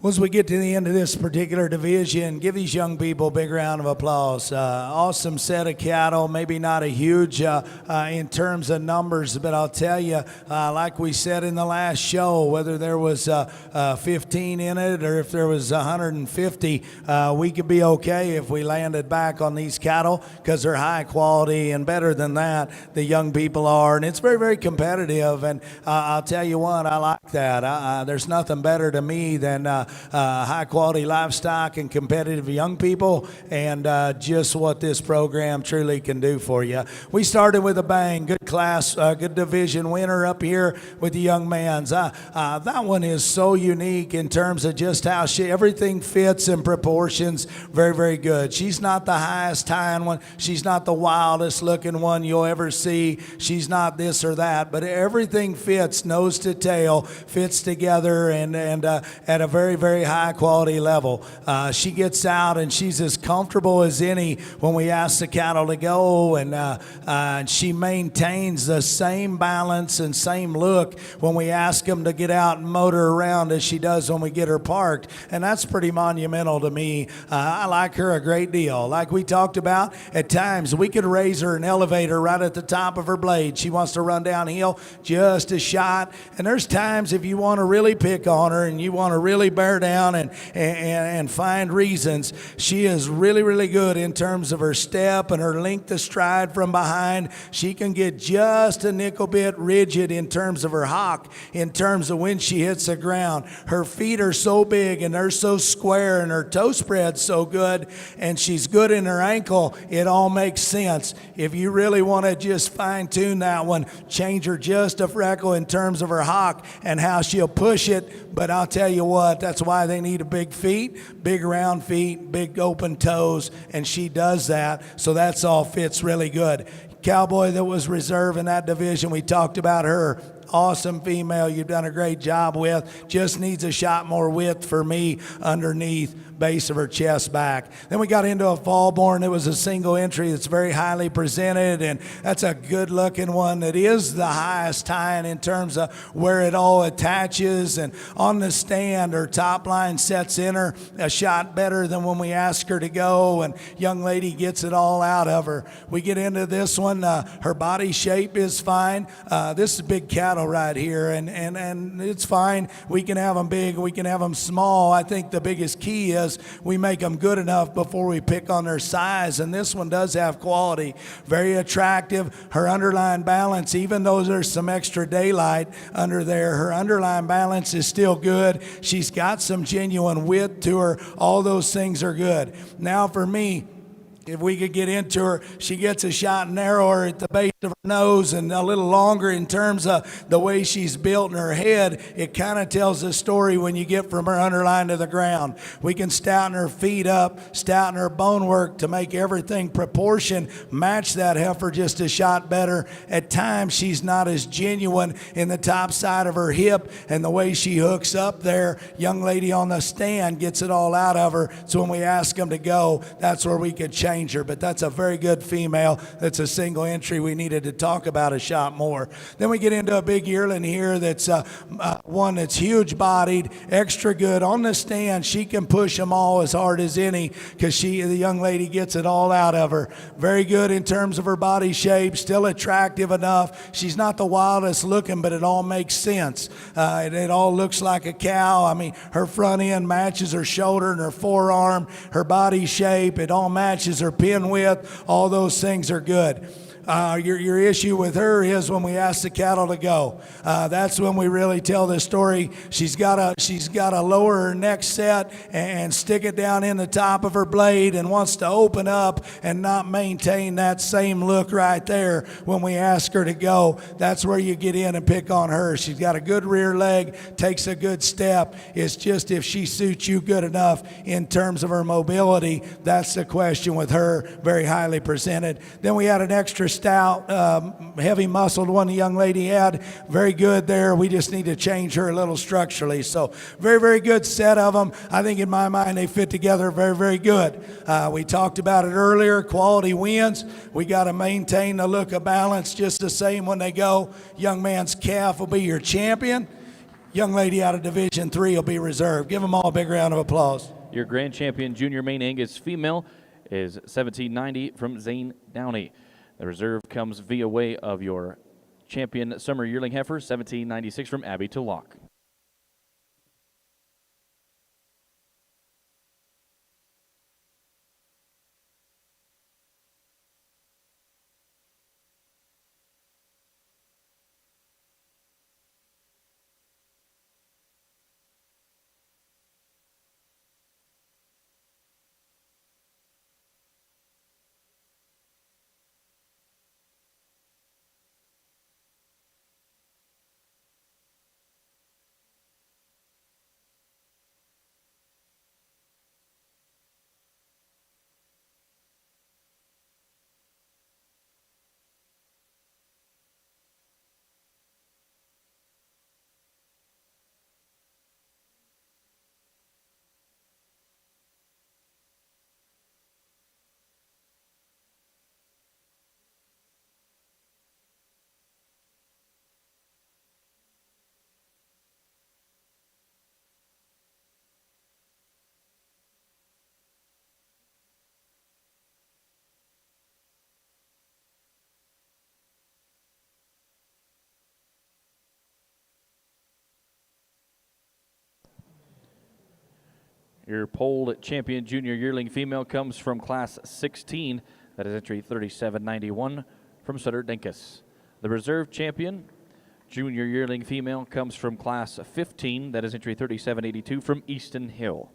As we get to the end of this particular division, give these young people a big round of applause. Awesome set of cattle, maybe not a huge in terms of numbers, but I'll tell you, like we said in the last show, whether there was 15 in it or if there was 150, we could be okay if we landed back on these cattle because they're high quality, and better than that, the young people are. And it's very, very competitive, and I'll tell you what, I like that. There's nothing better to me than high quality livestock and competitive young people, and just what this program truly can do for you. We started with a bang. Good class, good division winner up here with the young man's. That one is so unique in terms of just how everything fits in proportions. Very, very good. She's not the highest tying one. She's not the wildest looking one you'll ever see. She's not this or that, but everything fits nose to tail, fits together, and at a very, very high quality level. She gets out and she's as comfortable as any when we ask the cattle to go, and she maintains the same balance and same look when we ask them to get out and motor around as she does when we get her parked, and that's pretty monumental to me. I like her a great deal. Like we talked about, at times we could raise her and elevate her right at the top of her blade. She wants to run downhill just a shot, and there's times if you want to really pick on her and you want to really bear down and find reasons, she is really, really good in terms of her step and her length of stride from behind. She can get just a nickel bit rigid in terms of her hock, in terms of when she hits the ground. Her feet are so big and they're so square, and her toe spread's so good, and she's good in her ankle. It all makes sense. If you really want to just fine tune that one, change her just a freckle in terms of her hock and how she'll push it. But I'll tell you what, that's why they need a big feet, big round feet, big open toes, and she does that. So that's all fits really good. Cowboy that was reserve in that division, we talked about her. Awesome female you've done a great job with. Just needs a shot more width for me underneath base of her chest back. Then we got into a Fallborn. It was a single entry that's very highly presented, and that's a good looking one that is the highest tying in terms of where it all attaches. And on the stand, her top line sets in her a shot better than when we ask her to go, and young lady gets it all out of her. We get into this one. Her body shape is fine. This is big cattle right here, and it's fine. We can have them big, we can have them small. I think the biggest key is we make them good enough before we pick on their size, and this one does have quality. Very attractive. Her underlying balance, even though there's some extra daylight under there, her underlying balance is still good. She's got some genuine width to her. All those things are good. Now for me, if we could get into her, she gets a shot narrower at the base of her nose and a little longer in terms of the way she's built in her head. It kind of tells the story when you get from her underline to the ground. We can stouten her feet up, stouten her bone work to make everything proportion match that heifer just a shot better. At times, she's not as genuine in the top side of her hip, and the way she hooks up there, young lady on the stand gets it all out of her. So when we ask them to go, that's where we could change her, but that's a very good female. That's a single entry we needed to talk about a shot more. Then we get into a big yearling here that's one that's huge bodied, extra good. On the stand, she can push them all as hard as any because the young lady gets it all out of her. Very good in terms of her body shape, still attractive enough. She's not the wildest looking, but it all makes sense. It all looks like a cow. I mean, her front end matches her shoulder and her forearm, her body shape, it all matches her pin width. All those things are good. Your issue with her is when we ask the cattle to go. That's when we really tell this story. She's got to lower her neck set and stick it down in the top of her blade and wants to open up and not maintain that same look right there when we ask her to go. That's where you get in and pick on her. She's got a good rear leg, takes a good step. It's just if she suits you good enough in terms of her mobility, that's the question with her. Very highly presented. Then we had an extra stout, heavy muscled one the young lady had. Very good there. We just need to change her a little structurally. So very, very good set of them. I think in my mind they fit together very, very good. We talked about it earlier. Quality wins. We got to maintain the look of balance just the same when they go. Young man's calf will be your champion. Young lady out of Division 3 will be reserved. Give them all a big round of applause. Your grand champion junior Maine Angus female is 1790 from Zane Downey. The reserve comes via way of your champion summer yearling heifer, 1796 from Abby Tulloch. Your polled champion junior yearling female comes from class 16. That is entry 3791 from Sutter Dinkus. The reserve champion junior yearling female comes from class 15. That is entry 3782 from Easton Hill.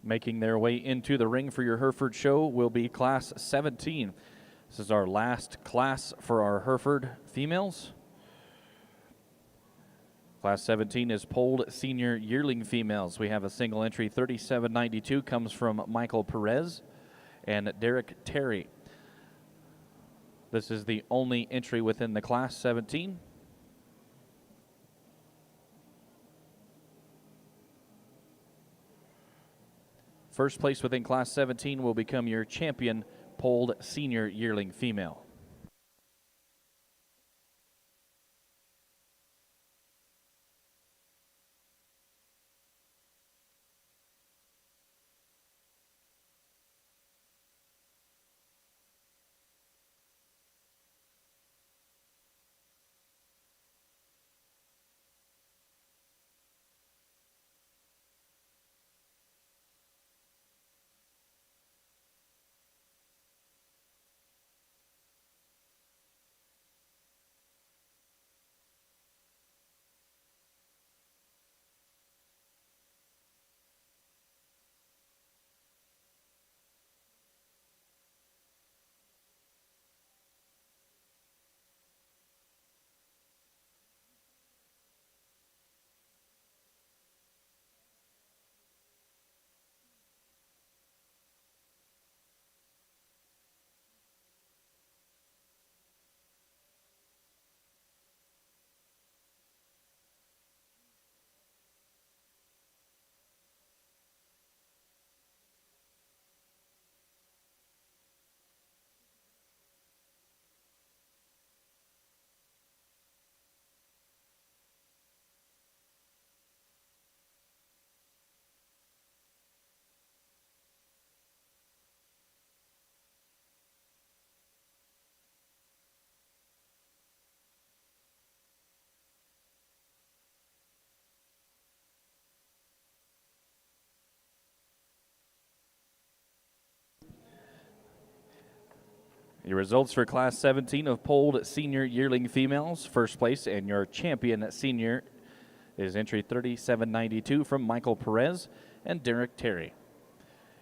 Making their way into the ring for your Hereford show will be class 17. This is our last class for our Hereford females. Class 17 is polled senior yearling females. We have a single entry 3792 comes from Michael Perez and Derek Terry. This is the only entry within the class 17. First place within class 17 will become your champion polled senior yearling female. Your results for Class 17 of polled senior yearling females. First place and your champion senior is entry 3792 from Michael Perez and Derek Terry.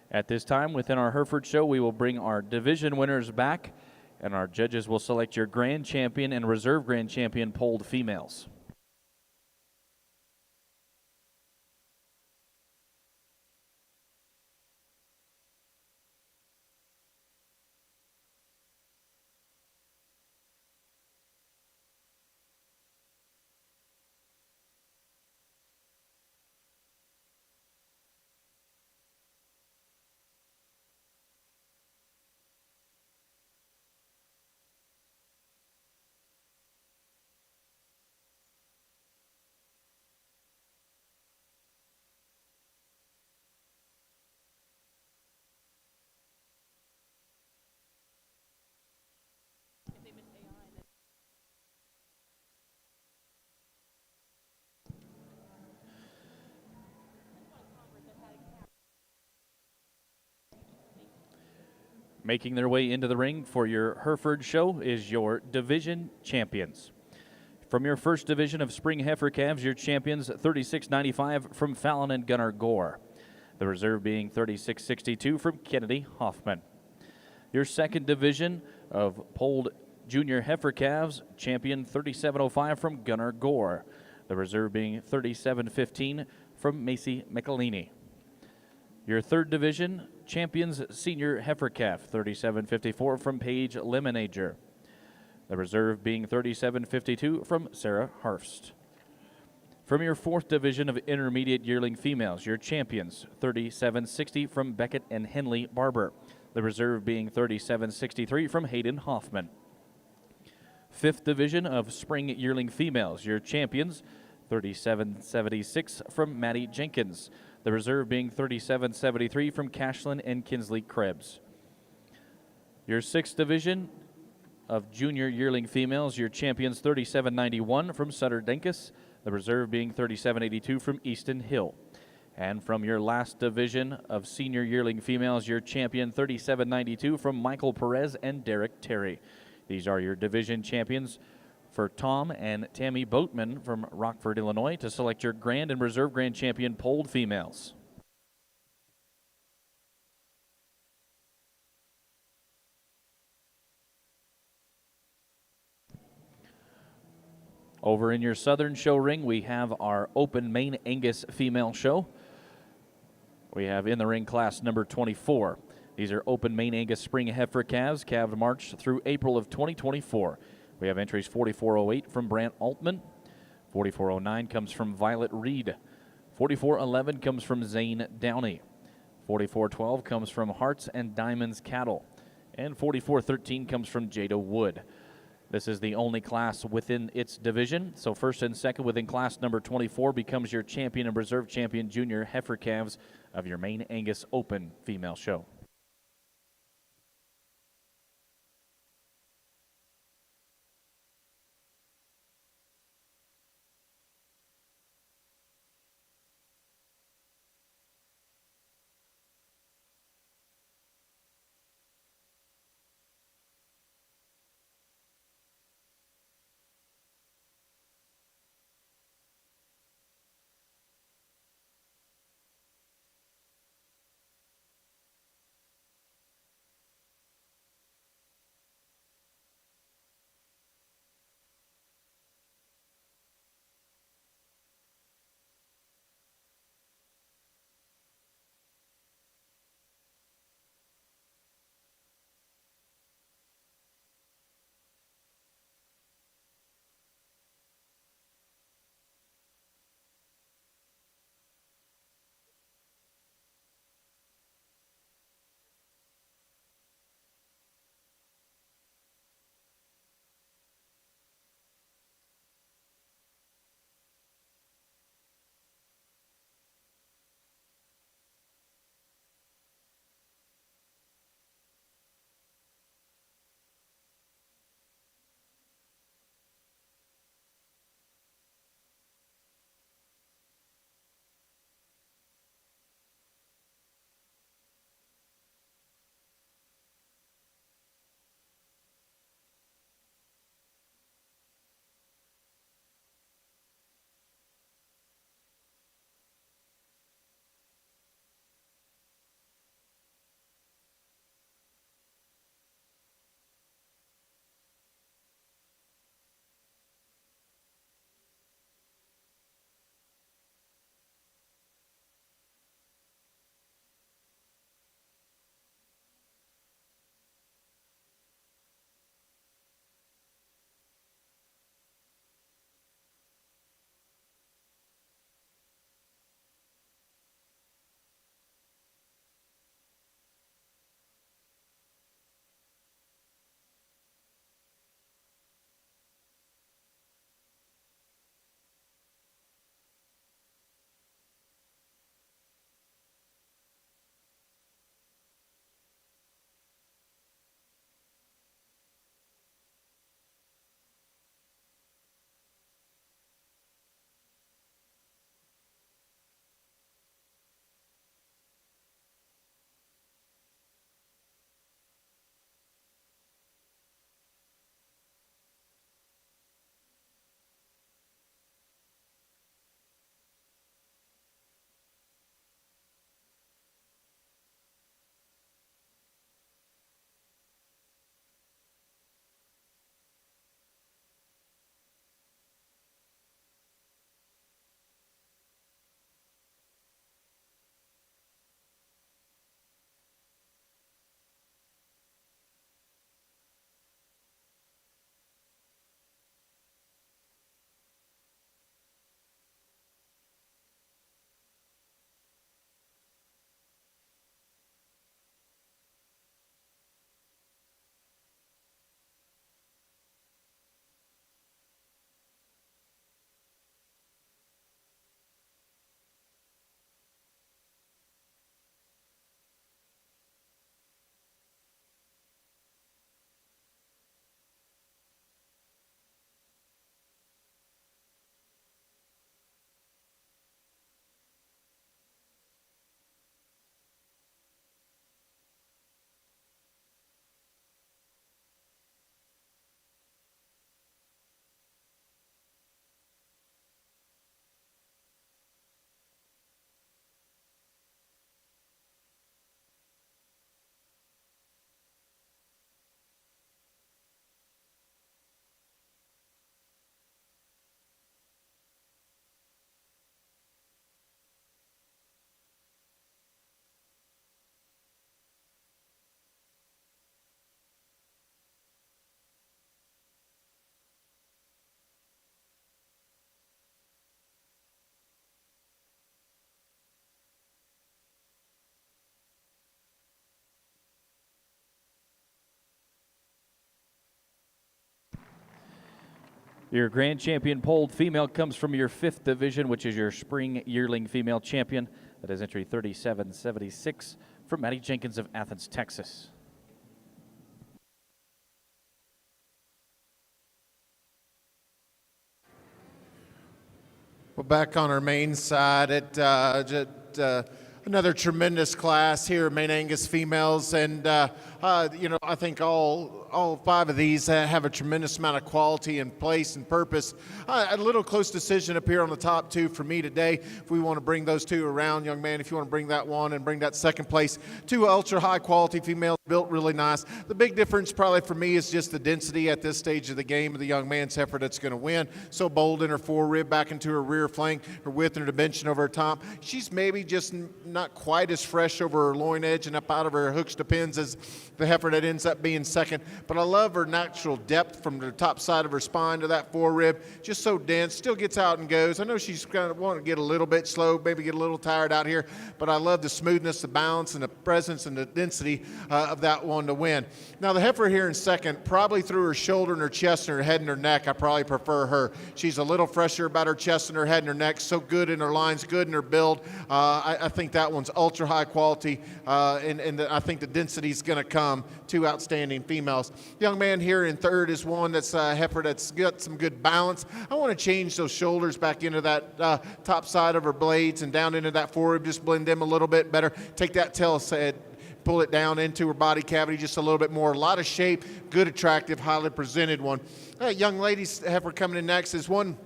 At this time, within our Hereford show, we will bring our division winners back, and our judges will select your grand champion and reserve grand champion polled females. Making their way into the ring for your Hereford show is your division champions. From your first division of spring heifer calves, your champions 36.95 from Fallon and Gunnar Gore. The reserve being 36.62 from Kennedy Hoffman. Your second division of polled junior heifer calves, champion 37.05 from Gunnar Gore. The reserve being 37.15 from Macy McElhaney. Your third division, champions senior heifer calf, 37.54 from Paige Lemonager. The reserve being 37.52 from Sarah Harfst. From your fourth division of intermediate yearling females, your champions, 37.60 from Beckett and Henley Barber. The reserve being 37.63 from Hayden Hoffman. Fifth division of spring yearling females, your champions, 37.76 from Maddie Jenkins. The reserve being 37.73 from Cashlin and Kinsley Krebs. Your sixth division of junior yearling females, your champions 37.91 from Sutter Denkus, the reserve being 37.82 from Easton Hill. And from your last division of senior yearling females, your champion 37.92 from Michael Perez and Derek Terry. These are your division champions. For Tom and Tammy Boatman from Rockford, Illinois, to select your grand and reserve grand champion polled females. Over in your southern show ring, we have our open Maine Angus female show. We have in the ring class number 24. These are open Maine Angus spring heifer calves, calved March through April of 2024. We have entries 4408 from Brant Altman. 4409 comes from Violet Reed. 4411 comes from Zane Downey. 4412 comes from Hearts and Diamonds Cattle. And 4413 comes from Jada Wood. This is the only class within its division. So first and second within class number 24 becomes your champion and reserve champion junior heifer calves of your Maine Angus Open female show. Your grand champion polled female comes from your 5th division, which is your spring yearling female champion. That is entry 3776 from Maddie Jenkins of Athens, Texas. Well, back on our main side at another tremendous class here at Maine Angus females, and I think all 5 of these have a tremendous amount of quality and place and purpose. A little close decision up here on the top 2 for me today. If we want to bring those 2 around, young man, if you want to bring that one and bring that 2nd place, 2 ultra high quality females, built really nice. The big difference probably for me is just the density at this stage of the game of the young man's heifer that's going to win. So bold in her forerib, back into her rear flank, her width and her dimension over her top. She's maybe just not quite as fresh over her loin edge and up out of her hooks to pins as the heifer that ends up being 2nd. But I love her natural depth from the top side of her spine to that forerib. Just so dense, still gets out and goes. I know she's kind of wanting to get a little bit slow, maybe get a little tired out here, but I love the smoothness, the balance, and the presence and the density of that one to win. Now the heifer here in 2nd, probably through her shoulder and her chest and her head and her neck, I probably prefer her. She's a little fresher about her chest and her head and her neck, so good in her lines, good in her build. I think that one's ultra high quality, and I think the density is going to come. 2 outstanding females. Young man here in 3rd is one that's heifer that's got some good balance. I want to change those shoulders back into that top side of her blades and down into that forward, just blend them a little bit better. Take that tail set, pull it down into her body cavity just a little bit more. A lot of shape, good, attractive, highly presented one. Young lady's heifer coming in next is one.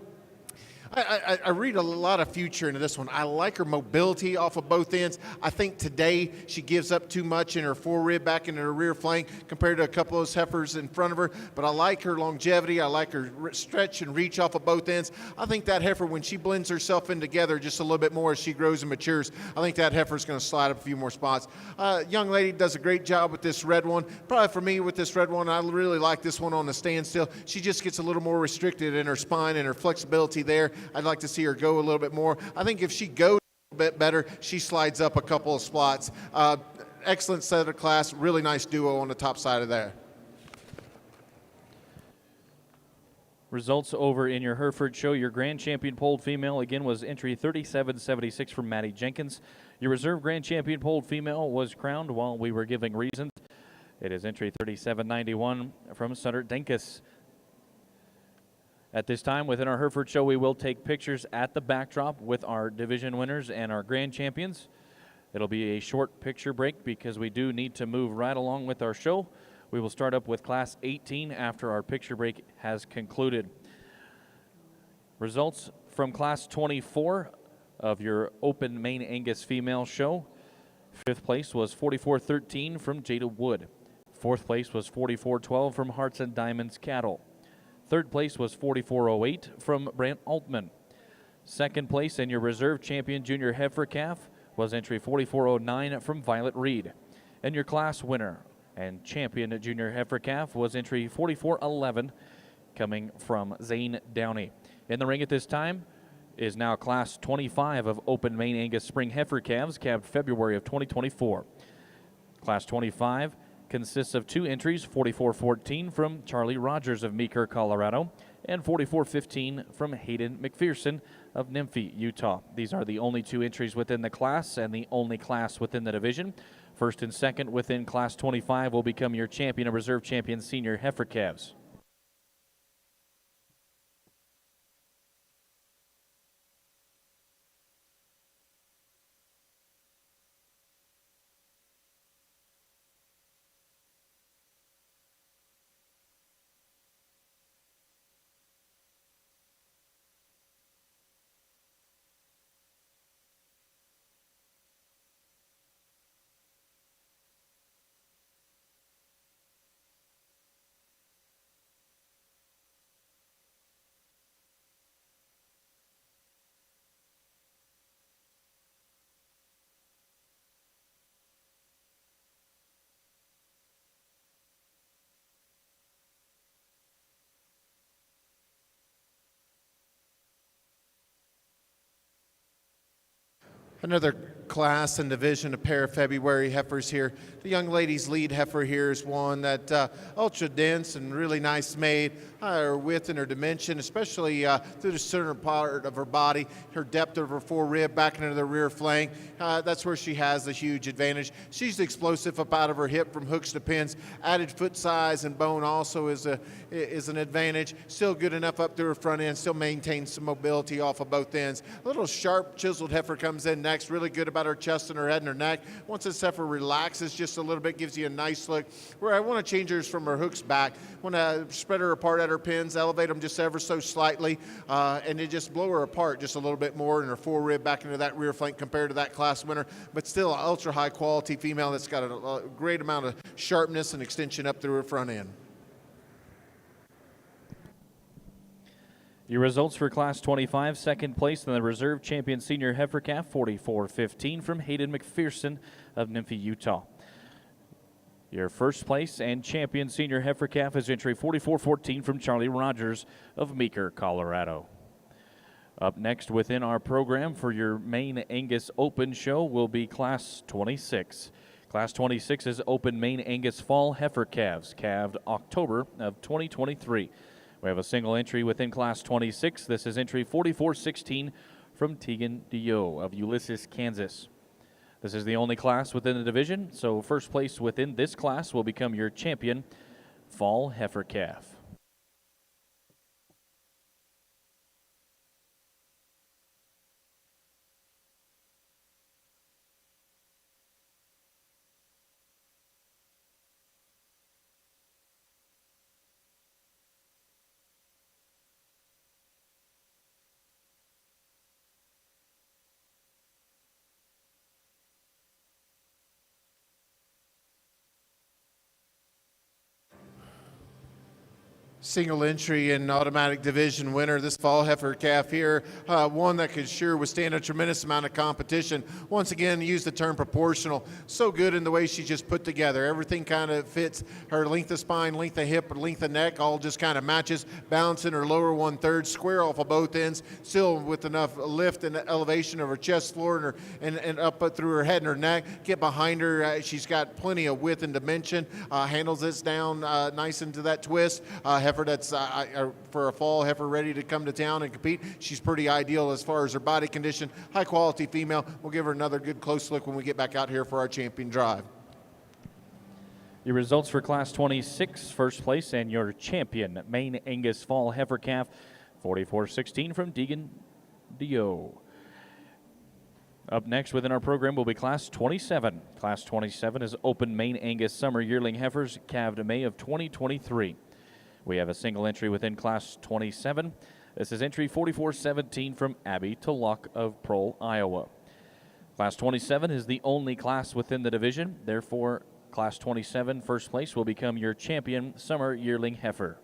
I read a lot of future into this one. I like her mobility off of both ends. I think today she gives up too much in her forerib, back into her rear flank compared to a couple of those heifers in front of her. But I like her longevity. I like her stretch and reach off of both ends. I think that heifer, when she blends herself in together just a little bit more as she grows and matures, I think that heifer is going to slide up a few more spots. Young lady does a great job with this red one. Probably for me with this red one, I really like this one on the standstill. She just gets a little more restricted in her spine and her flexibility there. I'd like to see her go a little bit more. I think if she goes a bit better, she slides up a couple of spots. Excellent set of class, really nice duo on the top side of there. Results over in your Hereford show. Your grand champion polled female again was entry 3776 from Maddie Jenkins. Your reserve grand champion polled female was crowned while we were giving reasons. It is entry 3791 from Sutter Denkus. At this time, within our Hereford show, we will take pictures at the backdrop with our division winners and our grand champions. It'll be a short picture break because we do need to move right along with our show. We will start up with Class 18 after our picture break has concluded. Results from Class 24 of your Open Maine-Angus female show. 5th place was 4413 from Jada Wood. 4th place was 4412 from Hearts and Diamonds Cattle. 3rd place was 4408 from Brant Altman. 2nd place in your reserve champion junior heifer calf was entry 4409 from Violet Reed. And your class winner and champion junior heifer calf was entry 4411 coming from Zane Downey. In the ring at this time is now Class 25 of Open Maine-Angus Spring Heifer Calves, calved February of 2024. Class 25 consists of 2 entries, 4414 from Charlie Rogers of Meeker, Colorado, and 4415 from Hayden McPherson of Nymphy, Utah. These are the only 2 entries within the class and the only class within the division. 1st and 2nd within Class 25 will become your champion and reserve champion senior heifer calves. Another class and division, a pair of February heifers here. The young lady's lead heifer here is one that ultra dense and really nice made. Her width and her dimension, especially through the center part of her body, her depth of her forerib back into the rear flank. That's where she has a huge advantage. She's explosive up out of her hip from hooks to pins. Added foot size and bone also is an advantage. Still good enough up through her front end. Still maintains some mobility off of both ends. A little sharp chiseled heifer comes in next. Really good about her chest and her head and her neck. Once this heifer relaxes just a little bit, gives you a nice look. Where I want to change hers from her hooks back. Want to spread her apart at her pins, elevate them just ever so slightly, and then just blow her apart just a little bit more and her forerib back into that rear flank compared to that class winner. But still an ultra high quality female that's got a great amount of sharpness and extension up through her front end. Your results for Class 25, second place in the Reserve Champion Senior Heifer Calf, 44-15 from Hayden McPherson of Nymphy, Utah. Your first place and champion Senior Heifer Calf is entry 44-14 from Charlie Rogers of Meeker, Colorado. Up next within our program for your Maine-Angus Open show will be Class 26. Class 26 is Open Maine-Angus Fall Heifer Calves, calved October of 2023. We have a single entry within Class 26. This is entry 44-16 from Tegan Dio of Ulysses, Kansas. This is the only class within the division, so first place within this class will become your champion Fall Heifer Calf. Single entry and automatic division winner, this fall heifer calf here, one that could sure withstand a tremendous amount of competition. Once again, use the term proportional. So good in the way she just put together. Everything kind of fits. Her length of spine, length of hip, length of neck, all just kind of matches. Balance in her lower 1/3, square off of both ends, still with enough lift and elevation of her chest floor and up through her head and her neck. Get behind her. She's got plenty of width and dimension. Handles this down nice into that twist. Heifer that's for a fall heifer ready to come to town and compete. She's pretty ideal as far as her body condition. High quality female. We'll give her another good close look when we get back out here for our champion drive. Your results for Class 26, first place, and your champion Maine-Angus Fall Heifer Calf, 44-16 from Deegan Dio. Up next within our program will be Class 27. Class 27 is Open Maine-Angus Summer Yearling Heifers, calved May of 2023. We have a single entry within Class 27. This is entry 44-17 from Abby Tulloch of Prohl, Iowa. Class 27 is the only class within the division. Therefore, Class 27 first place will become your champion Summer Yearling Heifer.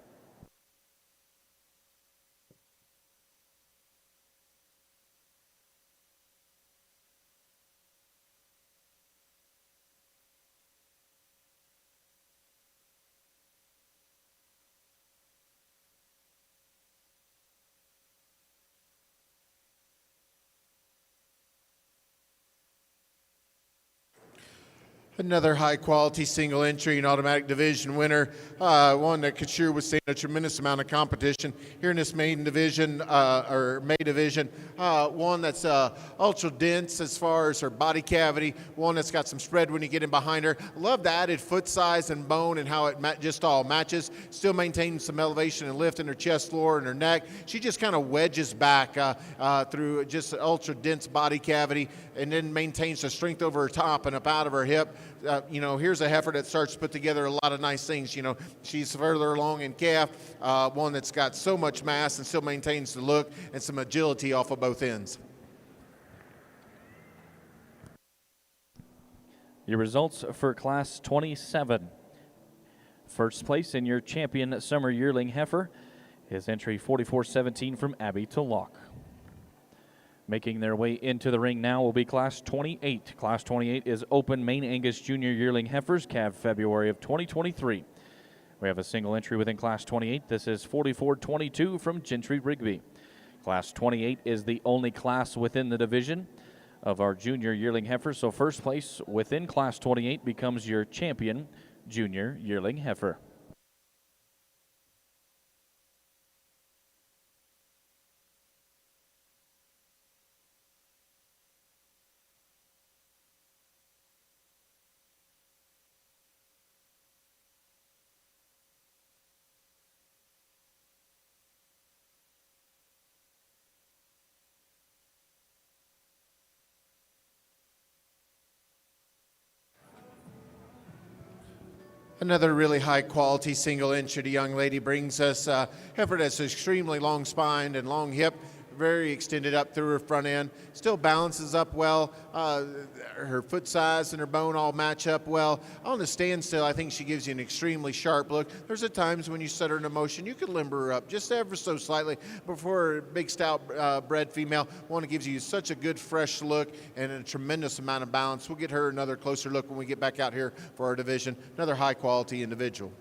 Another high-quality single entry and automatic division winner, one that could sure withstand a tremendous amount of competition here in this maiden division, or May division. One that's ultra dense as far as her body cavity, one that's got some spread when you get in behind her. Love the added foot size and bone and how it just all matches. Still maintaining some elevation and lift in her chest floor and her neck. She just kind of wedges back through just ultra dense body cavity and then maintains the strength over her top and up out of her hip. Here's a heifer that starts to put together a lot of nice things. She's further along in calf, one that's got so much mass and still maintains the look and some agility off of both ends. Your results for Class 27. First place in your champion Summer Yearling Heifer is entry 44-17 from Abby Tulloch. Making their way into the ring now will be Class 28. Class 28 is Open Maine-Angus Junior Yearling Heifers, calved February of 2023. We have a single entry within Class 28. This is 44-22 from Gentry Rigby. Class 28 is the only class within the division. of our junior yearling heifer. So first place within Class 28 becomes your champion junior yearling heifer. Another really high quality single inch young lady brings us Hereford has extremely long spine and long hip, very extended up through her front end, still balances up well. Her foot size and her bone all match up well. On the standstill, I think she gives you an extremely sharp look. There's at times when you set her into motion, you could limber her up just ever so slightly before a big stout bred female. One that gives you such a good fresh look and a tremendous amount of balance. We'll get her another closer look when we get back out here for our division. Another high quality individual.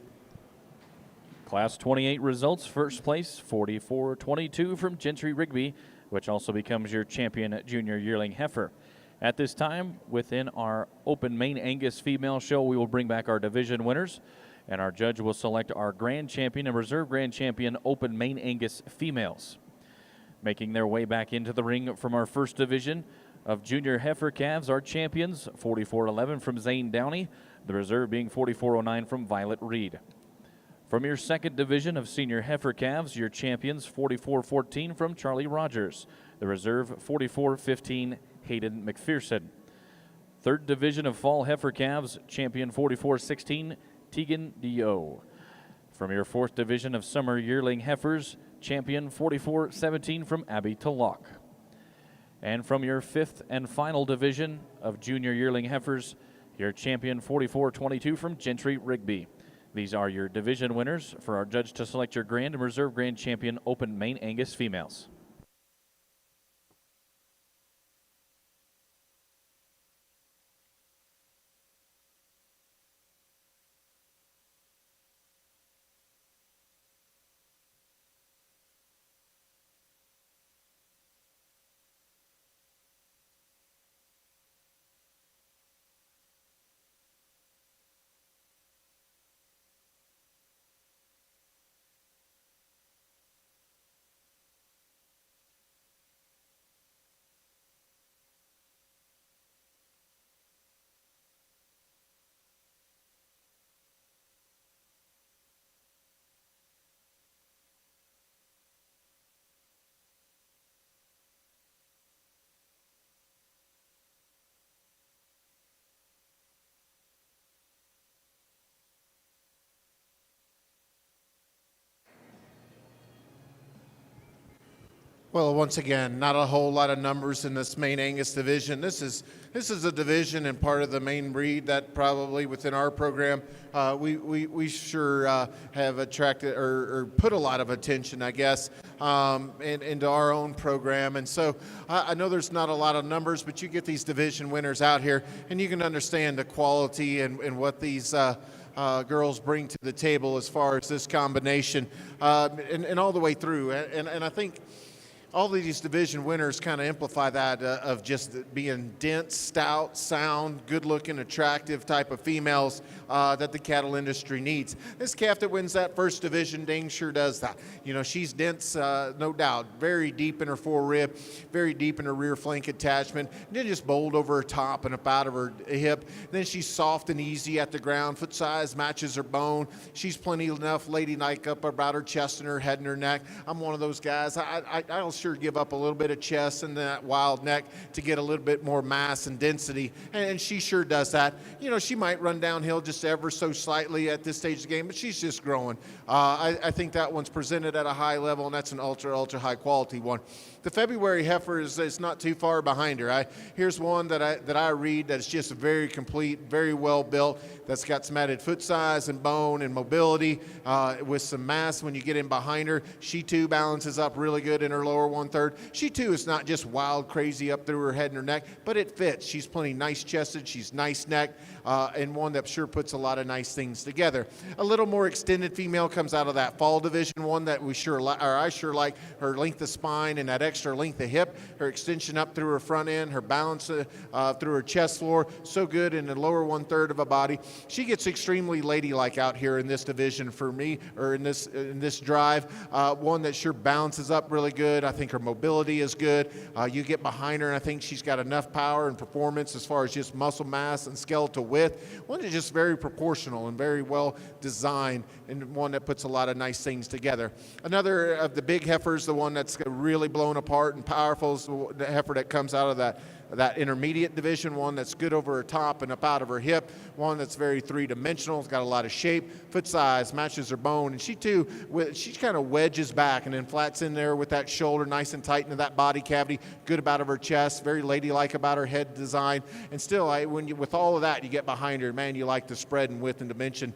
Class 28 results, first place 44-22 from Gentry Rigby, which also becomes your champion junior yearling heifer. At this time, within our Open Maine-Angus female show, we will bring back our division winners, and our judge will select our grand champion and reserve grand champion Open Maine-Angus females. Making their way back into the ring from our first division of junior heifer calves, our champions 44-11 from Zane Downey, the reserve being 44-09 from Violet Reed. From your second division of senior heifer calves, your champions 44-14 from Charlie Rogers, the reserve 44-15 Hayden McPherson. Third division of fall heifer calves, champion 44-16 Tegan Dio. From your fourth division of summer yearling heifers, champion 44-17 from Abby Tulloch. And from your fifth and final division of junior yearling heifers, your champion 44-22 from Gentry Rigby. These are your division winners. For our judge to select your grand and reserve grand champion Open Maine-Angus females. Well, once again, not a whole lot of numbers in this Maine-Angus division. This is a division and part of the Maine breed that probably within our program we sure have attracted or put a lot of attention, I guess, into our own program. And so I know there's not a lot of numbers, but you get these division winners out here, and you can understand the quality and what these girls bring to the table as far as this combination and all the way through. And I think all of these division winners kind of amplify that of just being dense, stout, sound, good-looking, attractive type of females that the cattle industry needs. This calf that wins that first division ding sure does that. You know, she's dense, no doubt, very deep in her forerib, very deep in her rear flank attachment, and then just bold over her top and up out of her hip. And then she's soft and easy at the ground. Foot size matches her bone. She's plenty enough ladylike up about her chest and her head and her neck. I'm one of those guys. I'll sure give up a little bit of chest and that wild neck to get a little bit more mass and density, and she sure does that. You know, she might run downhill just ever so slightly at this stage of the game, but she's just growing. I think that one's presented at a high level, and that's an ultra high quality one. The February heifer is not too far behind her. Here's one that I read that's just very complete, very well built, that's got some added foot size and bone and mobility with some mass when you get in behind her. She too balances up really good in her lower lower 1/3. She too is not just wild, crazy up through her head and her neck, but it fits. She's plenty nice chested, she's nice necked, and one that sure puts a lot of nice things together. A little more extended female comes out of that fall division, one that I sure like her length of spine and that extra length of hip, her extension up through her front end, her balance through her chest floor, so good in the lower 1/3 of a body. She gets extremely ladylike out here in this division for me, or in this drive. One that sure balances up really good. I think her mobility is good. You get behind her, and I think she's got enough power and performance as far as just muscle mass and skeletal width. One that's just very proportional and very well designed, and one that puts a lot of nice things together. Another of the big heifers, the one that's really blown apart and powerful, is the heifer that comes out of that intermediate division, one that's good over her top and up out of her hip, one that's very three-dimensional, it's got a lot of shape, foot size, matches her bone, and she kind of wedges back and then flats in there with that shoulder nice and tight into that body cavity, good about of her chest, very ladylike about her head design, and still, with all of that, you get behind her, man, you like the spread and width and dimension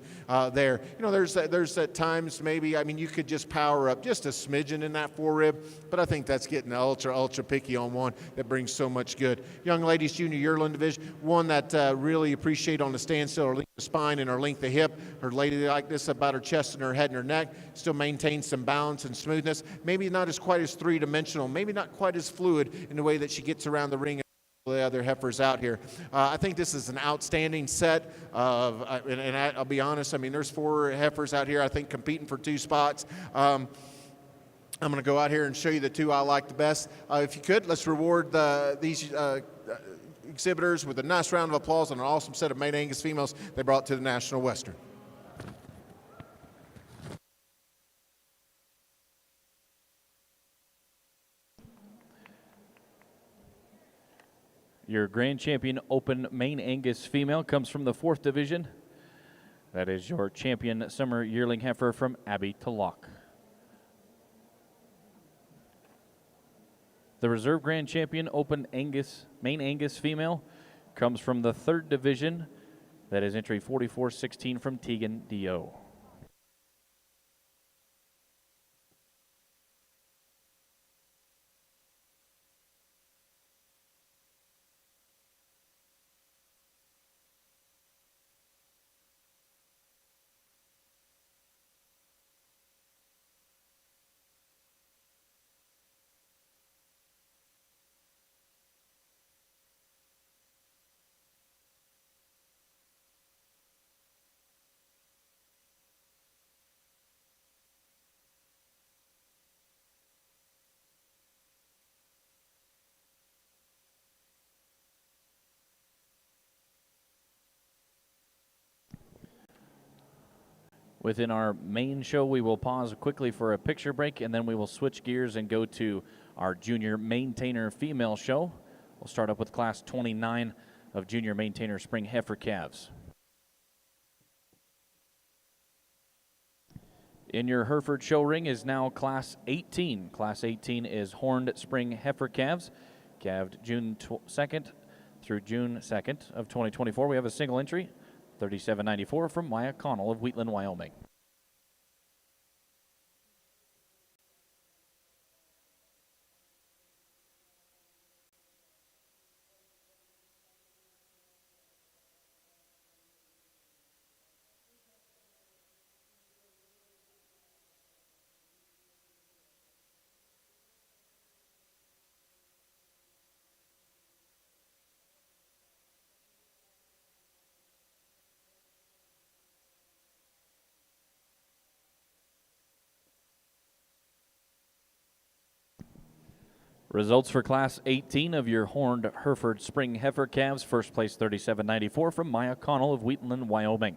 there. You know, there's at times maybe, I mean, you could just power up just a smidgen in that forerib, but I think that's getting ultra picky on one that brings so much good. Young ladies junior yearling division, one that really appreciate on the standstill her length of spine and her length of hip, her ladylikeness about her chest and her head and her neck, still maintains some balance and smoothness, maybe not as quite as three-dimensional, maybe not quite as fluid in the way that she gets around the ring. The other heifers out here. I think this is an outstanding set of, and I'll be honest, I mean, there's 4 heifers out here, I think, competing for 2 spots. I'm going to go out here and show you the 2 I like the best. If you could, let's reward these exhibitors with a nice round of applause and an awesome set of Maine Angus females they brought to the National Western. Your Grand Champion Open Maine Angus female comes from the 4th Division. That is your champion summer yearling heifer from Abbey to Lock. The Reserve Grand Champion Open Maine Angus female comes from the 3rd Division. That is entry 4416 from Tegan D.O. Within our main show, we will pause quickly for a picture break, and then we will switch gears and go to our junior maintainer female show. We'll start up with Class 29 of junior maintainer spring heifer calves. In your Hereford show ring is now Class 18. Class 18 is horned spring heifer calves, calved June 2nd through June 2nd of 2024. We have a single entry, $37.94 from Maya Connell of Wheatland, Wyoming. Results for Class 18 of your horned Hereford spring heifer calves. First place, $37.94 from Maya Connell of Wheatland, Wyoming.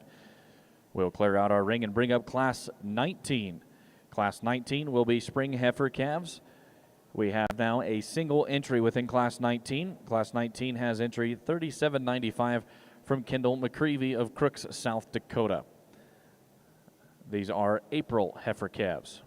We'll clear out our ring and bring up Class 19. Class 19 will be spring heifer calves. We have now a single entry within Class 19. Class 19 has entry $37.95 from Kendall McCreevy of Crooks, South Dakota. These are April heifer calves.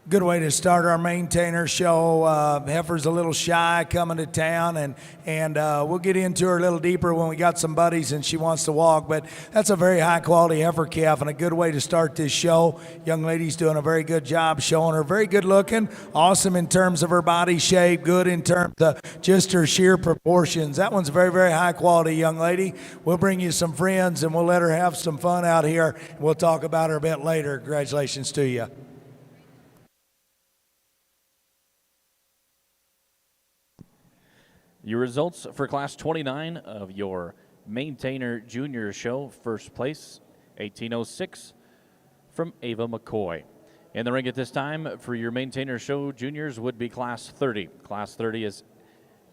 Good way to start our maintainer show. Heifer's a little shy coming to town, and we'll get into her a little deeper when we got some buddies and she wants to walk. But that's a very high quality heifer calf and a good way to start this show. Young lady's doing a very good job showing her. Very good looking, awesome in terms of her body shape, good in terms of just her sheer proportions. That one's very, very high quality, young lady. We'll bring you some friends and we'll let her have some fun out here. We'll talk about her a bit later. Congratulations to you. Your results for Class 29 of your Maintainer Junior Show. First place, 1806 from Ava McCoy. In the ring at this time for your Maintainer Show Juniors would be Class 30. Class 30 has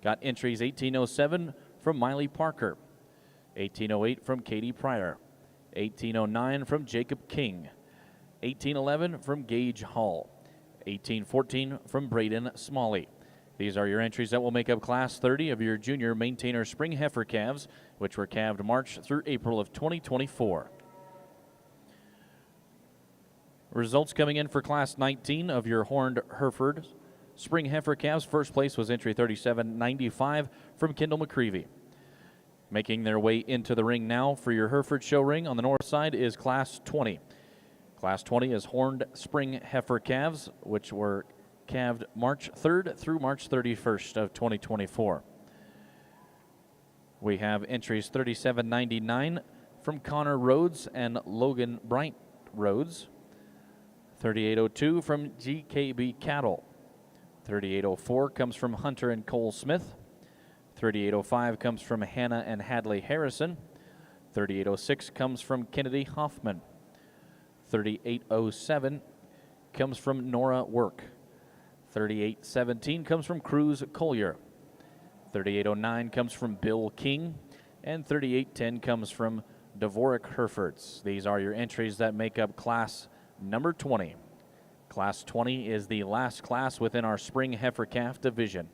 got entries 1807 from Miley Parker, 1808 from Katie Pryor, 1809 from Jacob King, 1811 from Gage Hall, 1814 from Braden Smalley. These are your entries that will make up Class 30 of your Junior Maintainer Spring Heifer calves, which were calved March through April of 2024. Results coming in for Class 19 of your Horned Hereford Spring Heifer calves. First place was entry 3795 from Kendall McCreevy. Making their way into the ring now for your Hereford show ring on the north side is Class 20. Class 20 is Horned Spring Heifer calves, which were calved March 3rd through March 31st of 2024. We have entries 3799 from Connor Rhodes and Logan Bright Rhodes, 3802 from GKB Cattle, 3804 comes from Hunter and Cole Smith, 3805 comes from Hannah and Hadley Harrison, 3806 comes from Kennedy Hoffman, 3807 comes from Nora Work, 3817 comes from Cruz Collier. 3809 comes from Bill King. And 3810 comes from Dvorak Herefords. These are your entries that make up class number 20. Class 20 is the last class within our Spring Heifer Calf division.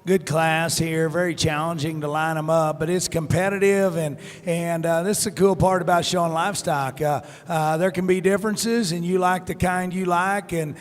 Good class here, very challenging to line them up, but it's competitive, and this is the cool part about showing livestock. There can be differences, and you like the kind you like, and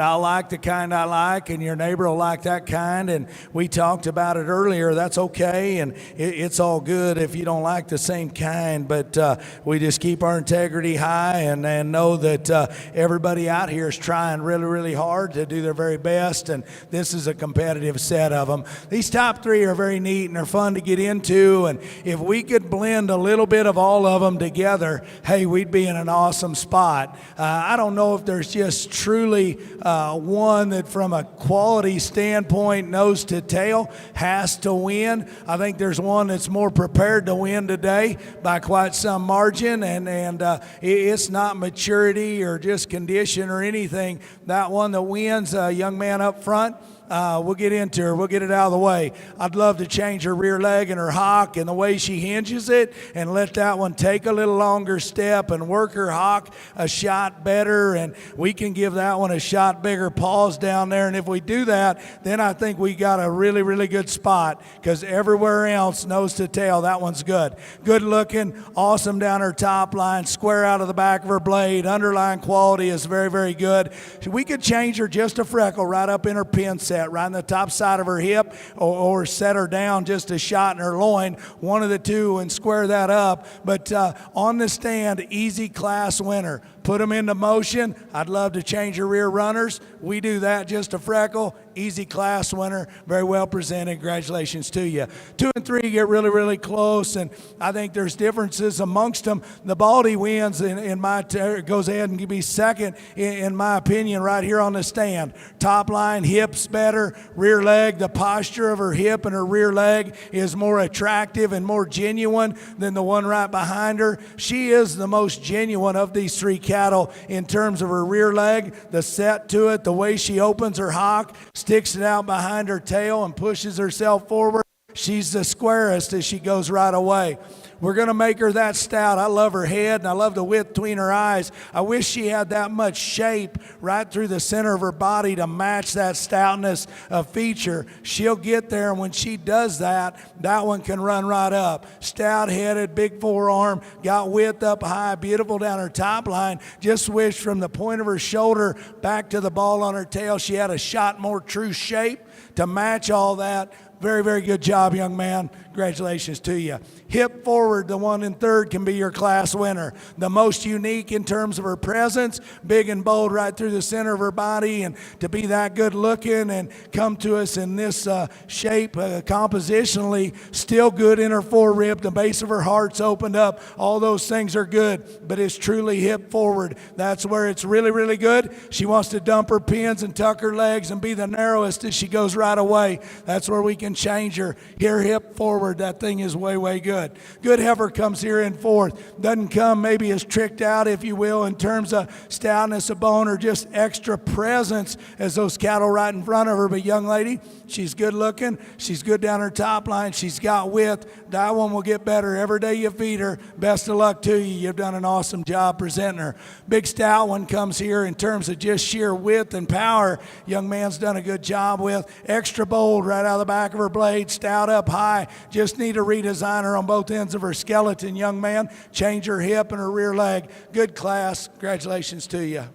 I'll like the kind I like, and your neighbor will like that kind, and we talked about it earlier. That's okay, and it's all good if you don't like the same kind, but we just keep our integrity high and know that everybody out here is trying really, really hard to do their very best, and this is a competitive set of them. These top three are very neat and they're fun to get into, and if we could blend a little bit of all of them together, hey, we'd be in an awesome spot. I don't know if there's just truly one that from a quality standpoint, nose to tail, has to win. I think there's one that's more prepared to win today by quite some margin, and it's not maturity or just condition or anything. That one that wins, young man up front, we'll get into her. We'll get it out of the way. I'd love to change her rear leg and her hock and the way she hinges it and let that one take a little longer step and work her hock a shot better, and we can give that one a shot bigger paws down there, and if we do that, then I think we got a really, really good spot, because everywhere else, nose to tail, that one's good. Good looking, awesome down her top line, square out of the back of her blade, underlying quality is very, very good. We could change her just a freckle right up in her pin set, right in the top side of her hip, or set her down just a shot in her loin, one of the two, and square that up. But on the stand, easy class winner. Put them into motion. I'd love to change your rear runners. We do that just a freckle. Easy class winner. Very well presented. Congratulations to you. 2 and 3 get really, really close, and I think there's differences amongst them. The Baldy wins goes ahead and be second in my opinion right here on the stand. Top line, hips better, rear leg, the posture of her hip and her rear leg is more attractive and more genuine than the one right behind her. She is the most genuine of these three cattle in terms of her rear leg, the set to it, the way she opens her hock, sticks it out behind her tail and pushes herself forward. She's the squarest as she goes right away. We're going to make her that stout. I love her head, and I love the width between her eyes. I wish she had that much shape right through the center of her body to match that stoutness of feature. She'll get there, and when she does that, that one can run right up. Stout-headed, big forearm, got width up high, beautiful down her top line. Just wish from the point of her shoulder back to the ball on her tail, she had a shot more true shape to match all that. Very, very good job, young man. Congratulations to you. Hip forward, the one in third can be your class winner. The most unique in terms of her presence, big and bold right through the center of her body, and to be that good looking and come to us in this shape, compositionally, still good in her forerib. The base of her heart's opened up. All those things are good, but it's truly hip forward. That's where it's really, really good. She wants to dump her pins and tuck her legs and be the narrowest as she goes right away. That's where we can change her. Here, hip forward. That thing is way, way good. Good heifer comes here in fourth. Doesn't come maybe as tricked out, if you will, in terms of stoutness of bone or just extra presence as those cattle right in front of her. But young lady, she's good looking. She's good down her top line. She's got width. That one will get better every day you feed her. Best of luck to you. You've done an awesome job presenting her. Big stout one comes here in terms of just sheer width and power. Young man's done a good job with. Extra bold right out of the back of her blade. Stout up high. Just need to redesign her on both ends of her skeleton, young man. Change her hip and her rear leg. Good class. Congratulations to you.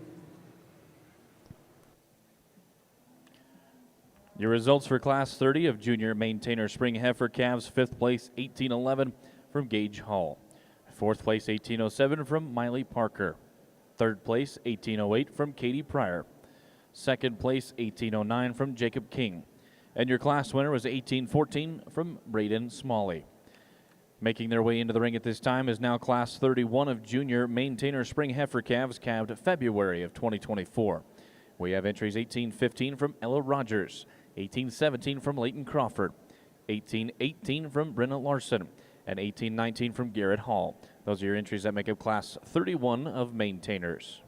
Your results for Class 30 of Junior Maintainer Spring Heifer Calves: 5th place, 1811 from Gage Hall. 4th place, 1807 from Miley Parker. 3rd place, 1808 from Katie Pryor. 2nd place, 1809 from Jacob King. And your class winner was 1814 from Braden Smalley. Making their way into the ring at this time is now Class 31 of Junior Maintainer Spring Heifer Calves, calved February of 2024. We have entries 1815 from Ella Rogers, 1817 from Leighton Crawford, 1818 from Brenna Larson, and 1819 from Garrett Hall. Those are your entries that make up Class 31 of Maintainers.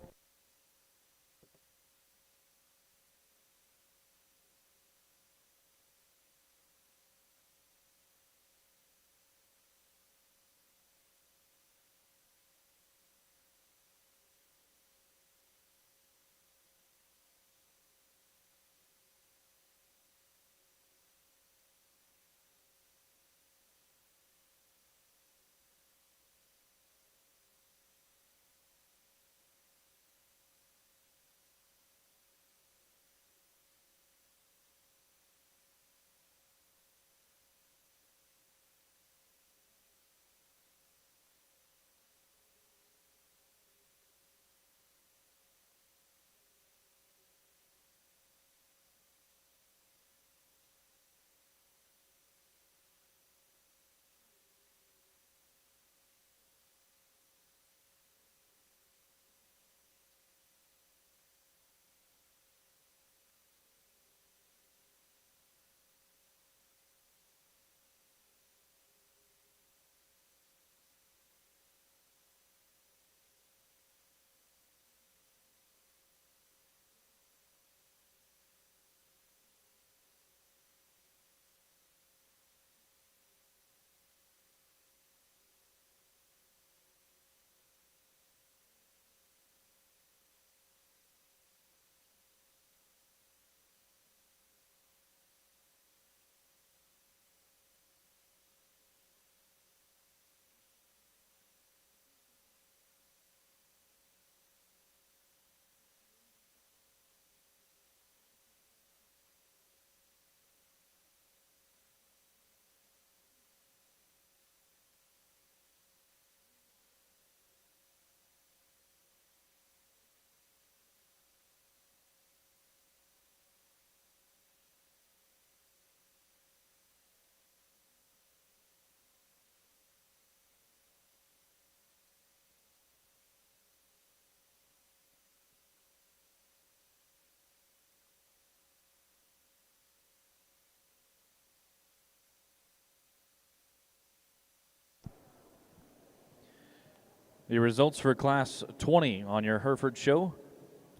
The results for Class 20 on your Hereford show: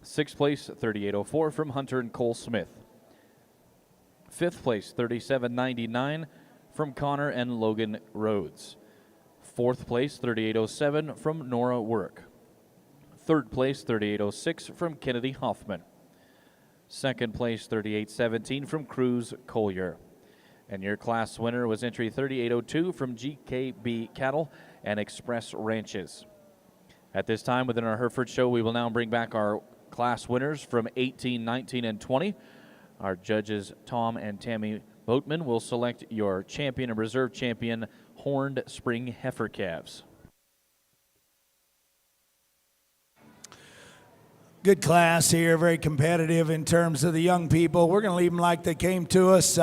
6th place, 3804 from Hunter and Cole Smith. 5th place, 3799 from Connor and Logan Rhodes. 4th place, 3807 from Nora Work. 3rd place, 3806 from Kennedy Hoffman. 2nd place, 3817 from Cruz Collier. And your class winner was entry 3802 from GKB Cattle and Express Ranches. At this time within our Hereford show, we will now bring back our class winners from 18, 19, and 20. Our judges, Tom and Tammy Boatman, will select your champion and reserve champion horned spring heifer calves. Good class here, very competitive in terms of the young people. We're going to leave them like they came to us.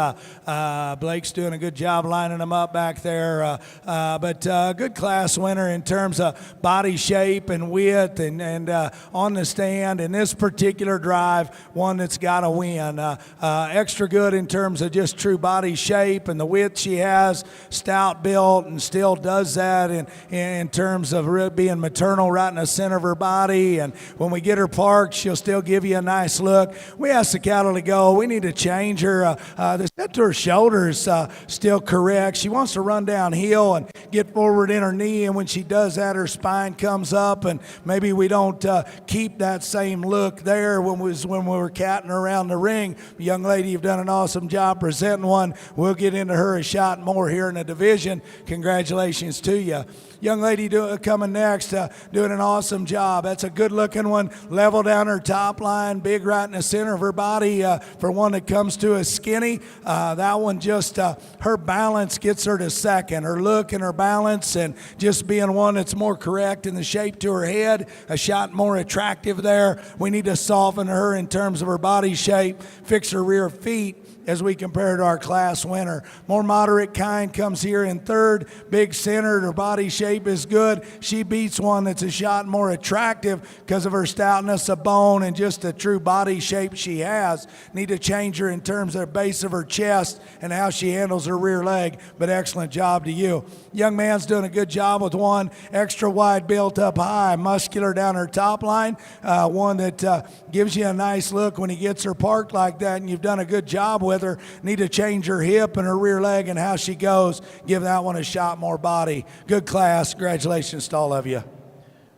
Blake's doing a good job lining them up back there. But good class winner in terms of body shape and width and on the stand. In this particular drive, one that's got to win. Extra good in terms of just true body shape and the width she has, stout built, and still does that in terms of being maternal right in the center of her body. And when we get her parked, she'll still give you a nice look. We asked the cattle to go. We need to change her. The set to her shoulders still correct. She wants to run downhill and get forward in her knee, and when she does that, her spine comes up, and maybe we don't keep that same look there when we were catting around the ring. Young lady, you've done an awesome job presenting one. We'll get into her a shot more here in the division. Congratulations to you. Young lady coming next, doing an awesome job. That's a good-looking one, level down her top line, big right in the center of her body for one that comes to us skinny. That one just, her balance gets her to second. Her look and her balance and just being one that's more correct in the shape to her head, a shot more attractive there. We need to soften her in terms of her body shape, fix her rear feet, as we compare to our class winner. More moderate kind comes here in third, big centered, her body shape is good. She beats one that's a shot more attractive because of her stoutness of bone and just the true body shape she has. Need to change her in terms of the base of her chest and how she handles her rear leg, but excellent job to you. Young man's doing a good job with one, extra wide built up high, muscular down her top line, one that gives you a nice look when he gets her parked like that, and you've done a good job with her. Need to change her hip and her rear leg and how she goes. Give that one a shot more body. Good class. Congratulations to all of you.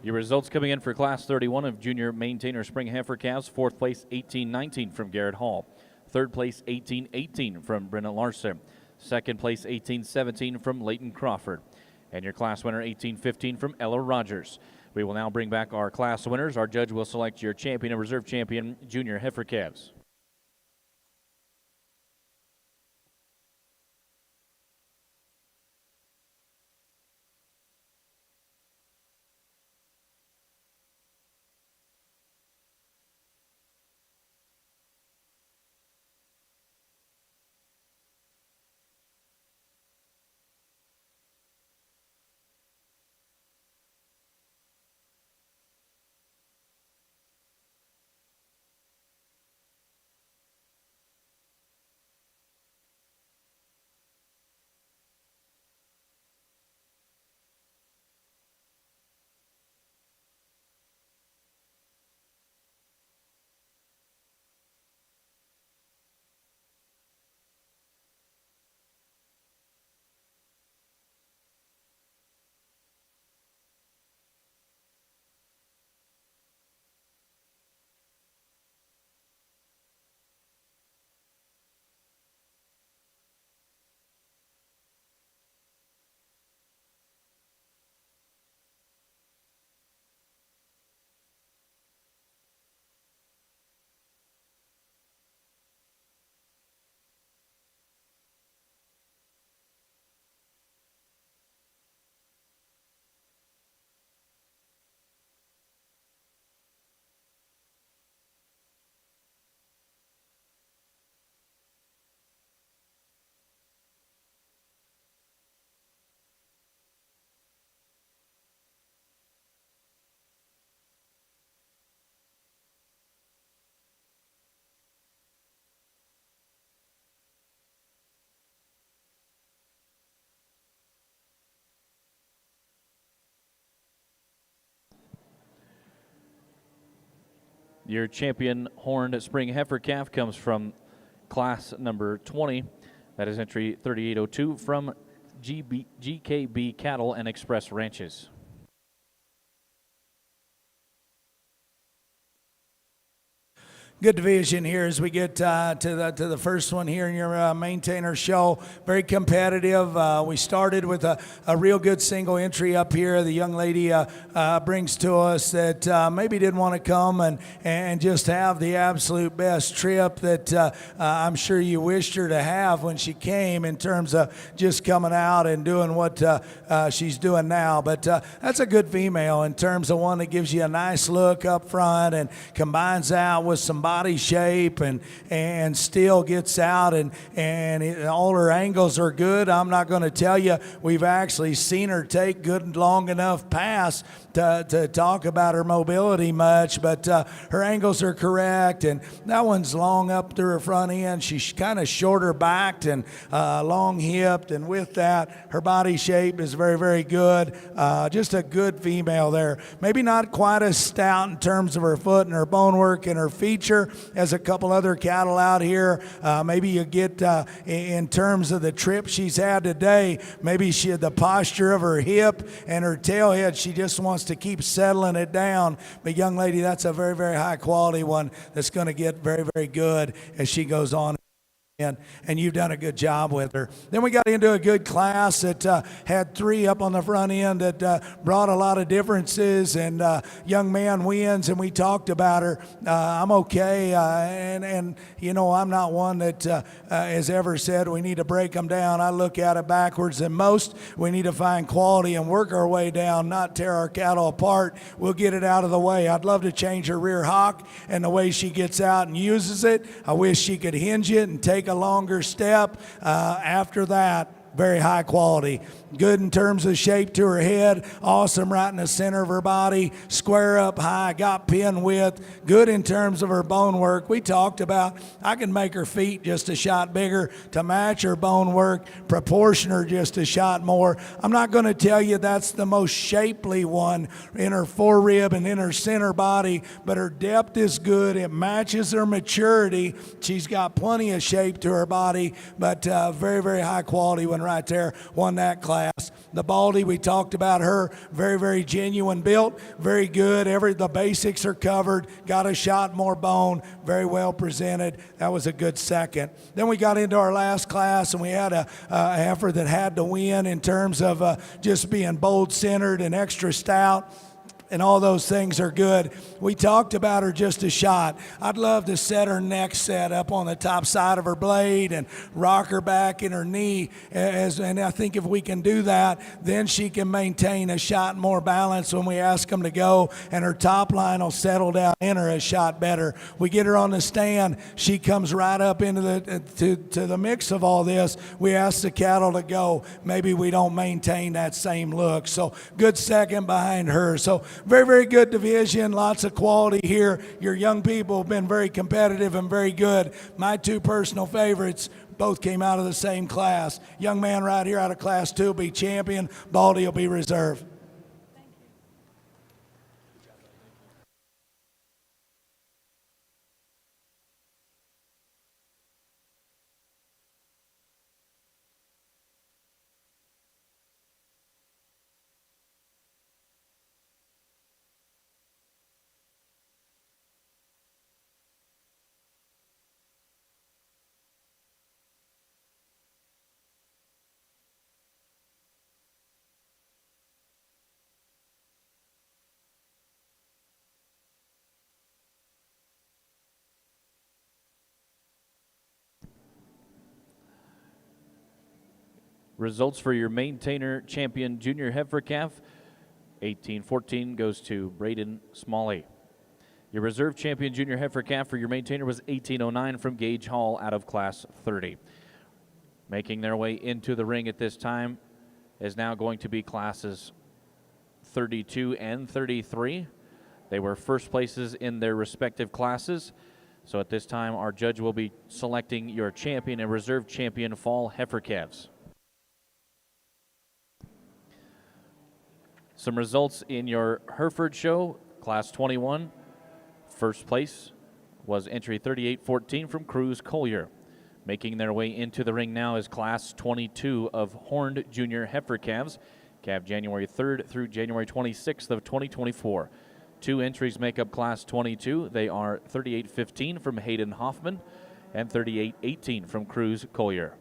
Your results coming in for Class 31 of Junior Maintainer Spring Heifer Calves. 4th place, 1819 from Garrett Hall. 3rd place, 1818 from Brennan Larson. 2nd place, 1817 from Leighton Crawford. And your class winner, 1815 from Ella Rogers. We will now bring back our class winners. Our judge will select your champion and reserve champion Junior Heifer Calves. Your champion horned spring heifer calf comes from class number 20. That is entry 3802 from GKB Cattle and Express Ranches. Good division here as we get to the first one here in your maintainer show. Very competitive. We started with a real good single entry up here. The young lady brings to us that maybe didn't want to come and just have the absolute best trip that I'm sure you wished her to have when she came, in terms of just coming out and doing what she's doing now. But that's a good female in terms of one that gives you a nice look up front and combines that with some body shape and still gets out and all her angles are good. I'm not going to tell you we've actually seen her take good long enough pass to talk about her mobility much, but her angles are correct, and that one's long up to her front end. She's kind of shorter backed and long hipped, and with that, her body shape is very, very good. Just a good female there. Maybe not quite as stout in terms of her foot and her bone work and her feature as a couple other cattle out here. Maybe you get in terms of the trip she's had today, maybe she had the posture of her hip and her tail head. She just wants to keep settling it down. But young lady, that's a very, very high quality one that's going to get very, very good as she goes on. And you've done a good job with her. Then we got into a good class that had three up on the front end that brought a lot of differences, and young man wins, and we talked about her. I'm okay, and you know, I'm not one that has ever said we need to break them down. I look at it backwards, and most we need to find quality and work our way down, not tear our cattle apart. We'll get it out of the way. I'd love to change her rear hock and the way she gets out and uses it. I wish she could hinge it and take a longer step. After that, very high quality. Good in terms of shape to her head. Awesome right in the center of her body. Square up high, got pin width. Good in terms of her bone work. We talked about I can make her feet just a shot bigger to match her bone work, proportion her just a shot more. I'm not going to tell you that's the most shapely one in her forerib and in her center body, but her depth is good. It matches her maturity. She's got plenty of shape to her body, but very, very high quality one right there. Won that class. The Baldy, we talked about her, very, very genuine built, very good. The basics are covered, got a shot more bone, very well presented. That was a good second. Then we got into our last class, and we had a heifer that had to win in terms of just being bold-centered and extra stout. And all those things are good. We talked about her just a shot. I'd love to set her neck set up on the top side of her blade and rock her back in her knee. And I think if we can do that, then she can maintain a shot more balance when we ask them to go, and her top line will settle down in her a shot better. We get her on the stand. She comes right up into the mix of all this. We ask the cattle to go. Maybe we don't maintain that same look. So good second behind her. So very, very good division, lots of quality here. Your young people have been very competitive and very good. My two personal favorites both came out of the same class. Young man right here out of class 2 will be champion. Baldy will be reserve. Results for your maintainer champion junior heifer calf, 1814 goes to Braden Smalley. Your reserve champion junior heifer calf for your maintainer was 1809 from Gage Hall out of class 30. Making their way into the ring at this time is now going to be classes 32 and 33. They were first places in their respective classes. So at this time, our judge will be selecting your champion and reserve champion fall heifer calves. Some results in your Hereford show, class 21. First place was entry 3814 from Cruz Collier. Making their way into the ring now is Class 22 of Horned Junior Heifer Calves, calved January 3rd through January 26th of 2024. Two entries make up Class 22. They are 3815 from Hayden Hoffman and 3818 from Cruz Collier.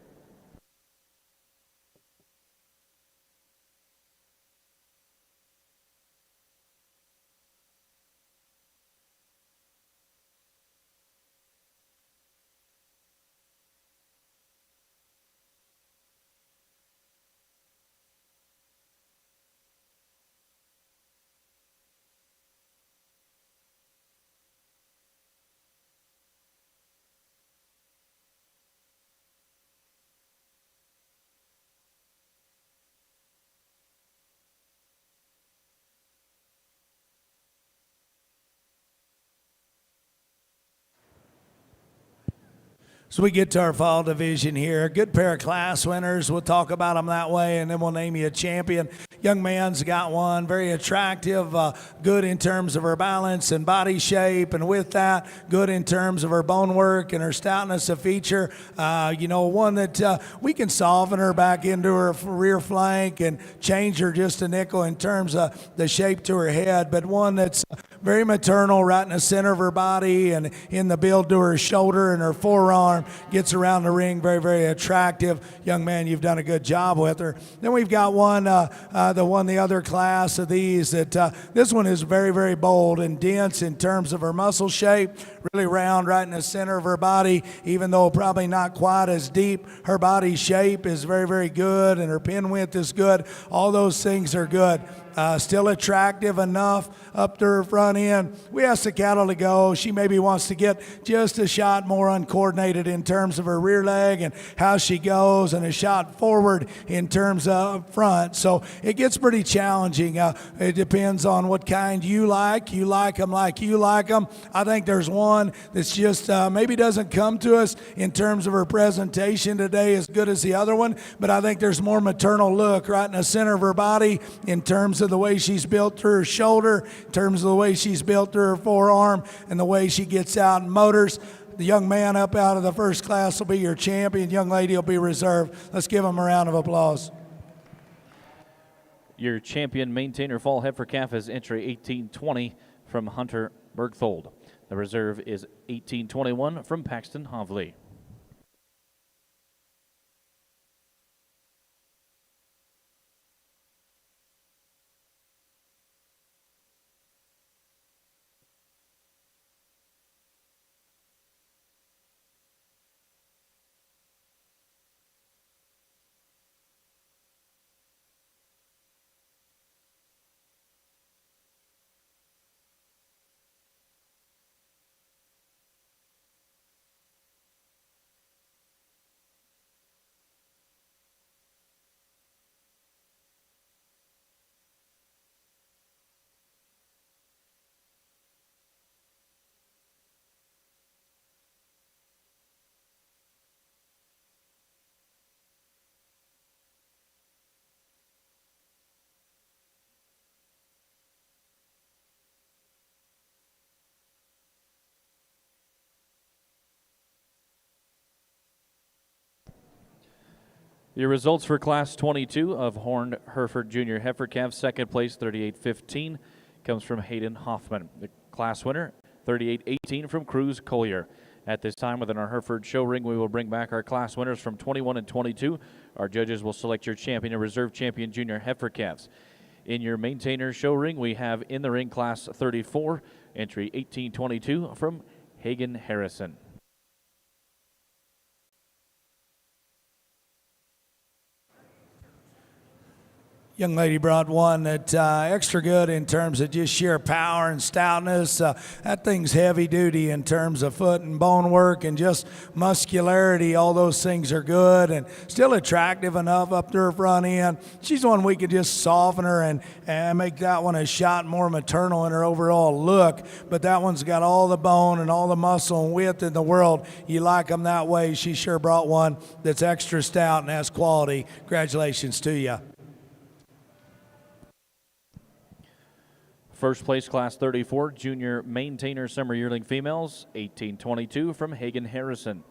So we get to our fall division here. A good pair of class winners. We'll talk about them that way, and then we'll name you a champion. Young man's got one, very attractive, good in terms of her balance and body shape, and with that, good in terms of her bone work and her stoutness of feature. One that we can soften her back into her rear flank and change her just a nickel in terms of the shape to her head, but one that's very maternal right in the center of her body and in the build to her shoulder and her forearm. Gets around the ring, very, very attractive. Young man, you've done a good job with her. Then we've got one that won the other class of these. This one is very, very bold and dense in terms of her muscle shape, really round right in the center of her body, even though probably not quite as deep. Her body shape is very, very good, and her pin width is good. All those things are good. Still attractive enough up to her front end. We asked the cattle to go. She maybe wants to get just a shot more uncoordinated in terms of her rear leg and how she goes, and a shot forward in terms of front. So it gets pretty challenging. It depends on what kind you like. You like them like you like them. I think there's one that's just maybe doesn't come to us in terms of her presentation today as good as the other one, but I think there's more maternal look right in the center of her body in terms of the way she's built through her shoulder, in terms of the way she's built through her forearm, and the way she gets out and motors. The young man up out of the first class will be your champion. Young lady will be reserved. Let's give him a round of applause. Your champion maintainer fall heifer calf is entry 1820 from Hunter Bergthold. The reserve is 1821 from Paxton Hovley. Your results for Class 22 of Horned Hereford Junior Heifer Calves, second place, 3815, comes from Hayden Hoffman. The class winner, 3818 from Cruz Collier. At this time, within our Hereford show ring, we will bring back our class winners from 21 and 22. Our judges will select your champion and reserve champion junior heifer calves. In your maintainer show ring, we have in the ring Class 34, entry 1822 from Hagen Harrison. Young lady brought one that extra good in terms of just sheer power and stoutness. That thing's heavy duty in terms of foot and bone work and just muscularity. All those things are good and still attractive enough up to her front end. She's one we could just soften her and make that one a shot more maternal in her overall look. But that one's got all the bone and all the muscle and width in the world. You like them that way. She sure brought one that's extra stout and has quality. Congratulations to you. First place, Class 34, Junior Maintainer Summer Yearling Females, 1822 from Hagen Harrison.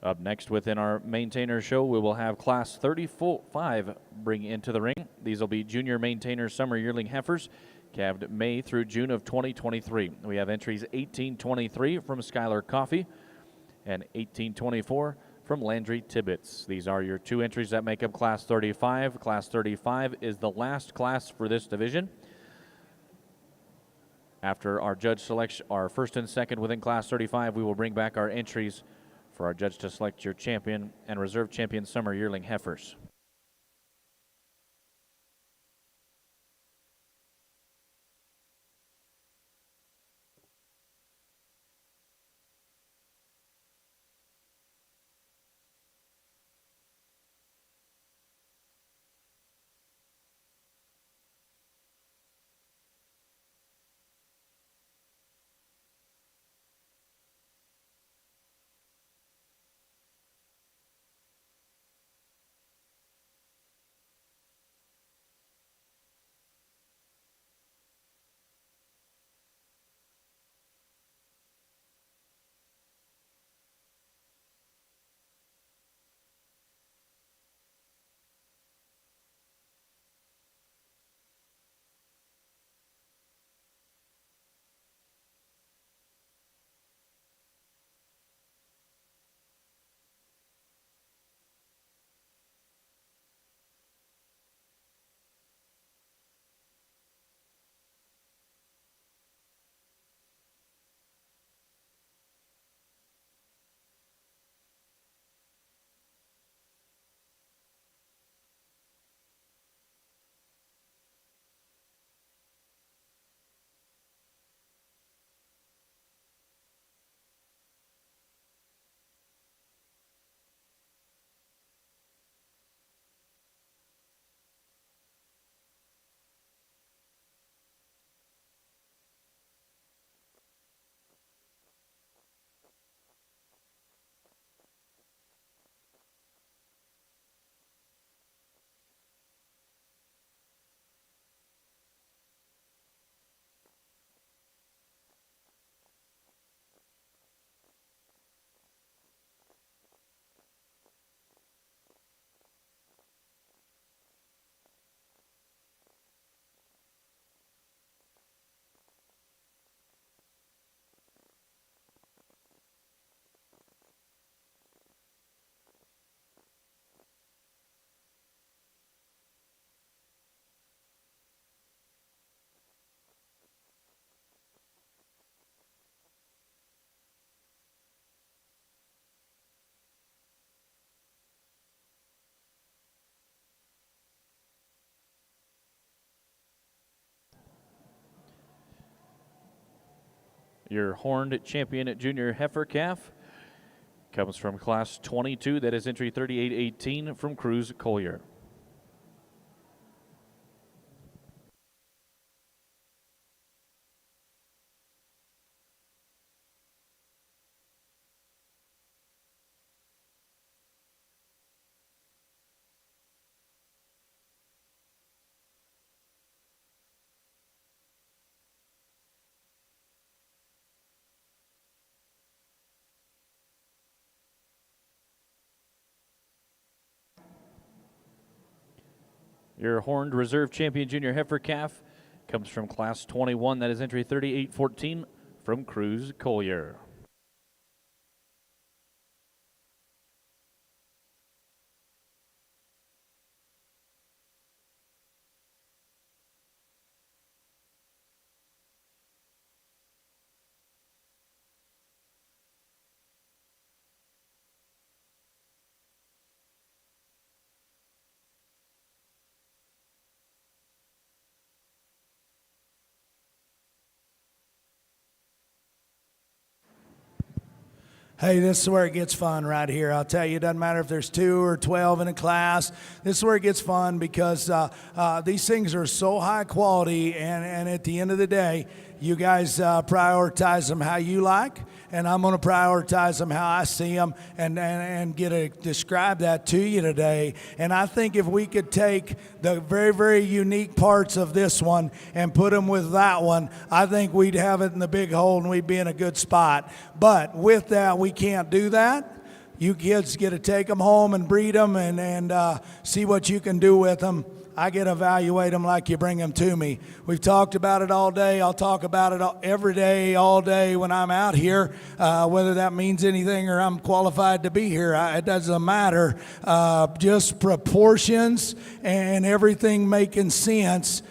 Up next within our Maintainer show, we will have Class 35 bring into the ring. These will be Junior Maintainer Summer Yearling Heifers, calved May through June of 2023. We have entries 1823 from Skylar Coffey and 1824 from Landry Tibbetts. These are your two entries that make up Class 35. Class 35 is the last class for this division. After our judge selects our first and second within Class 35, we will bring back our entries for our judge to select your champion and reserve champion summer yearling heifers. Your horned champion junior heifer calf comes from Class 22. That is entry 3818 from Cruz Collier. Your horned reserve champion junior heifer calf comes from Class 21. That is entry 3814 from Cruz Collier. Hey, this is where it gets fun right here. I'll tell you, it doesn't matter if there's 2 or 12 in a class. This is where it gets fun because these things are so high quality, and at the end of the day, You guys prioritize them how you like, and I'm going to prioritize them how I see them and describe that to you today. And I think if we could take the very, very unique parts of this one and put them with that one, I think we'd have it in the big hole and we'd be in a good spot. But with that, we can't do that. You kids get to take them home and breed them and see what you can do with them. I get to evaluate them like you bring them to me. We've talked about it all day. I'll talk about it every day, all day when I'm out here, whether that means anything or I'm qualified to be here. It doesn't matter. Just proportions and everything making sense.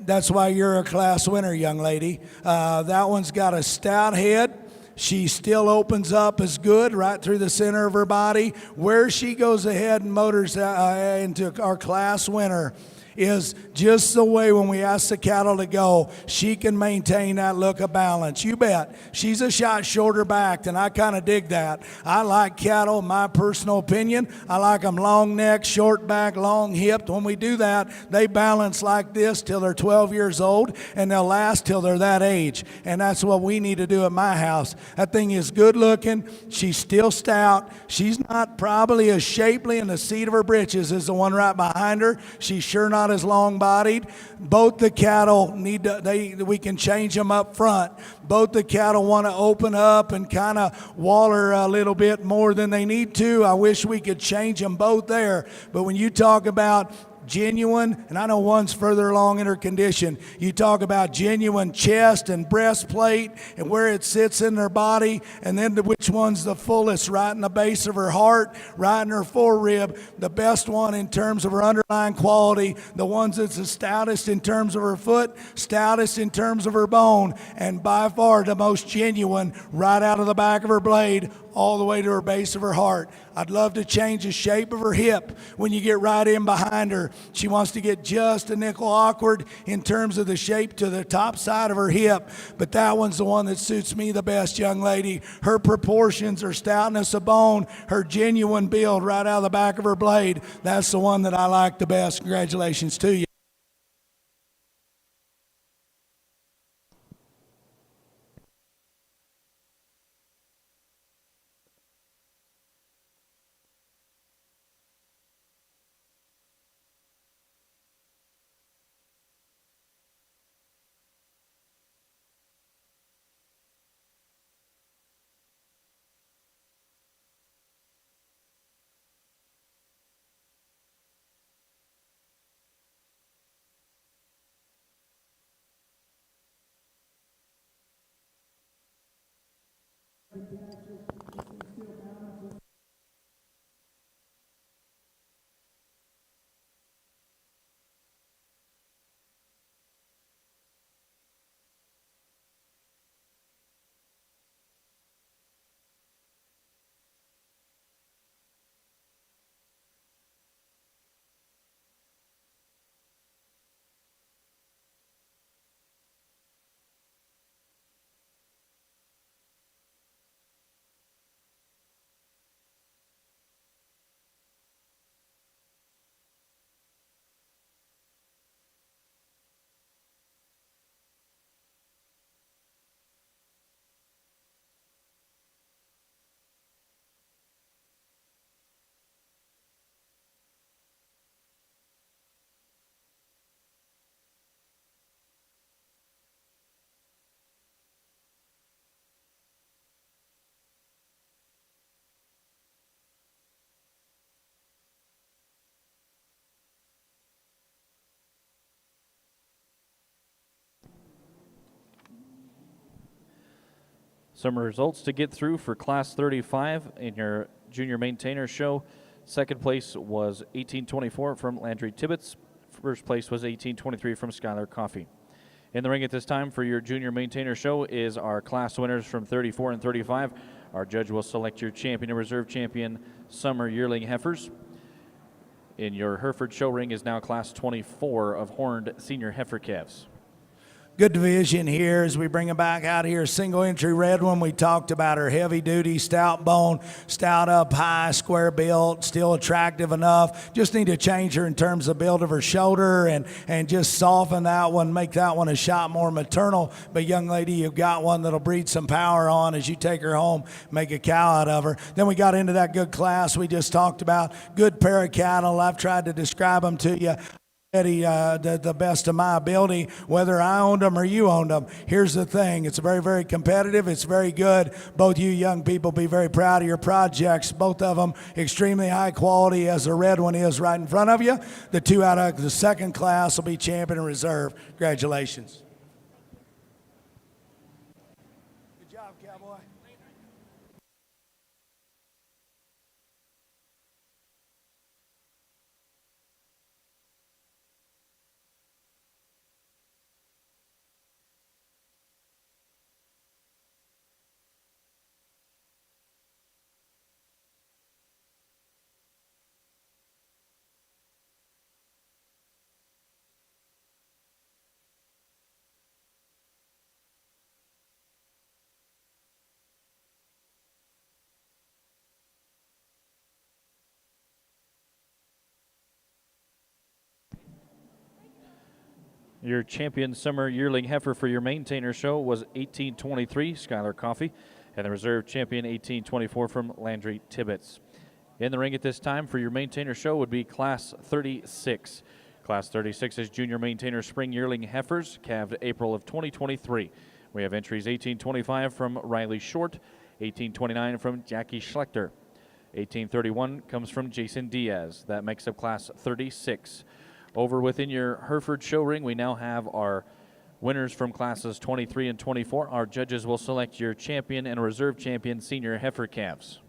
That's why you're a class winner, young lady. That one's got a stout head. She still opens up as good right through the center of her body. Where she goes ahead and motors into our class winner is just the way when we ask the cattle to go, she can maintain that look of balance. You bet. She's a shot shorter backed, and I kind of dig that. I like cattle, my personal opinion. I like them long neck, short back, long hipped. When we do that, they balance like this till they're 12 years old, and they'll last till they're that age. And that's what we need to do at my house. That thing is good looking. She's still stout. She's not probably as shapely in the seat of her britches as the one right behind her. She's sure not as long-bodied. Both the cattle we can change them up front. Both the cattle want to open up and kind of waller a little bit more than they need to. I wish we could change them both there. But when you talk about genuine, and I know one's further along in her condition, you talk about genuine chest and breastplate and where it sits in her body, and then which one's the fullest, right in the base of her heart, right in her forerib, the best one in terms of her underlying quality, the ones that's the stoutest in terms of her foot, stoutest in terms of her bone, and by far the most genuine right out of the back of her blade all the way to her base of her heart. I'd love to change the shape of her hip when you get right in behind her. She wants to get just a nickel awkward in terms of the shape to the top side of her hip, but that one's the one that suits me the best, young lady. Her proportions, her stoutness of bone, her genuine build right out of the back of her blade, that's the one that I like the best. Congratulations to you. Some results to get through for Class 35 in your Junior Maintainer Show. Second place was 1824 from Landry Tibbetts. First place was 1823 from Skylar Coffey. In the ring at this time for your Junior Maintainer Show is our class winners from 34 and 35. Our judge will select your champion and reserve champion summer yearling heifers. In your Hereford show ring is now Class 24 of horned senior heifer calves. Good division here as we bring them back out here. Single entry red one. We talked about her heavy duty, stout bone, stout up high, square built, still attractive enough. Just need to change her in terms of build of her shoulder and just soften that one, make that one a shot more maternal. But young lady, you've got one that'll breed some power on as you take her home, make a cow out of her. Then we got into that good class we just talked about. Good pair of cattle. I've tried to describe them to you. The best of my ability, whether I owned them or you owned them. Here's the thing, it's very, very competitive. It's very good. Both you young people be very proud of your projects. Both of them extremely high quality, as the red one is right in front of you. The two out of the second class will be champion and reserve. Congratulations. Good job, cowboy. Your champion summer yearling heifer for your maintainer show was 1823, Skylar Coffey, and the reserve champion 1824 from Landry Tibbetts. In the ring at this time for your maintainer show would be Class 36. Class 36 is junior maintainer spring yearling heifers, calved April of 2023. We have entries 1825 from Riley Short, 1829 from Jackie Schlechter. 1831 comes from Jason Diaz. That makes up Class 36. Over within your Hereford show ring, we now have our winners from classes 23 and 24. Our judges will select your champion and reserve champion senior heifer calves.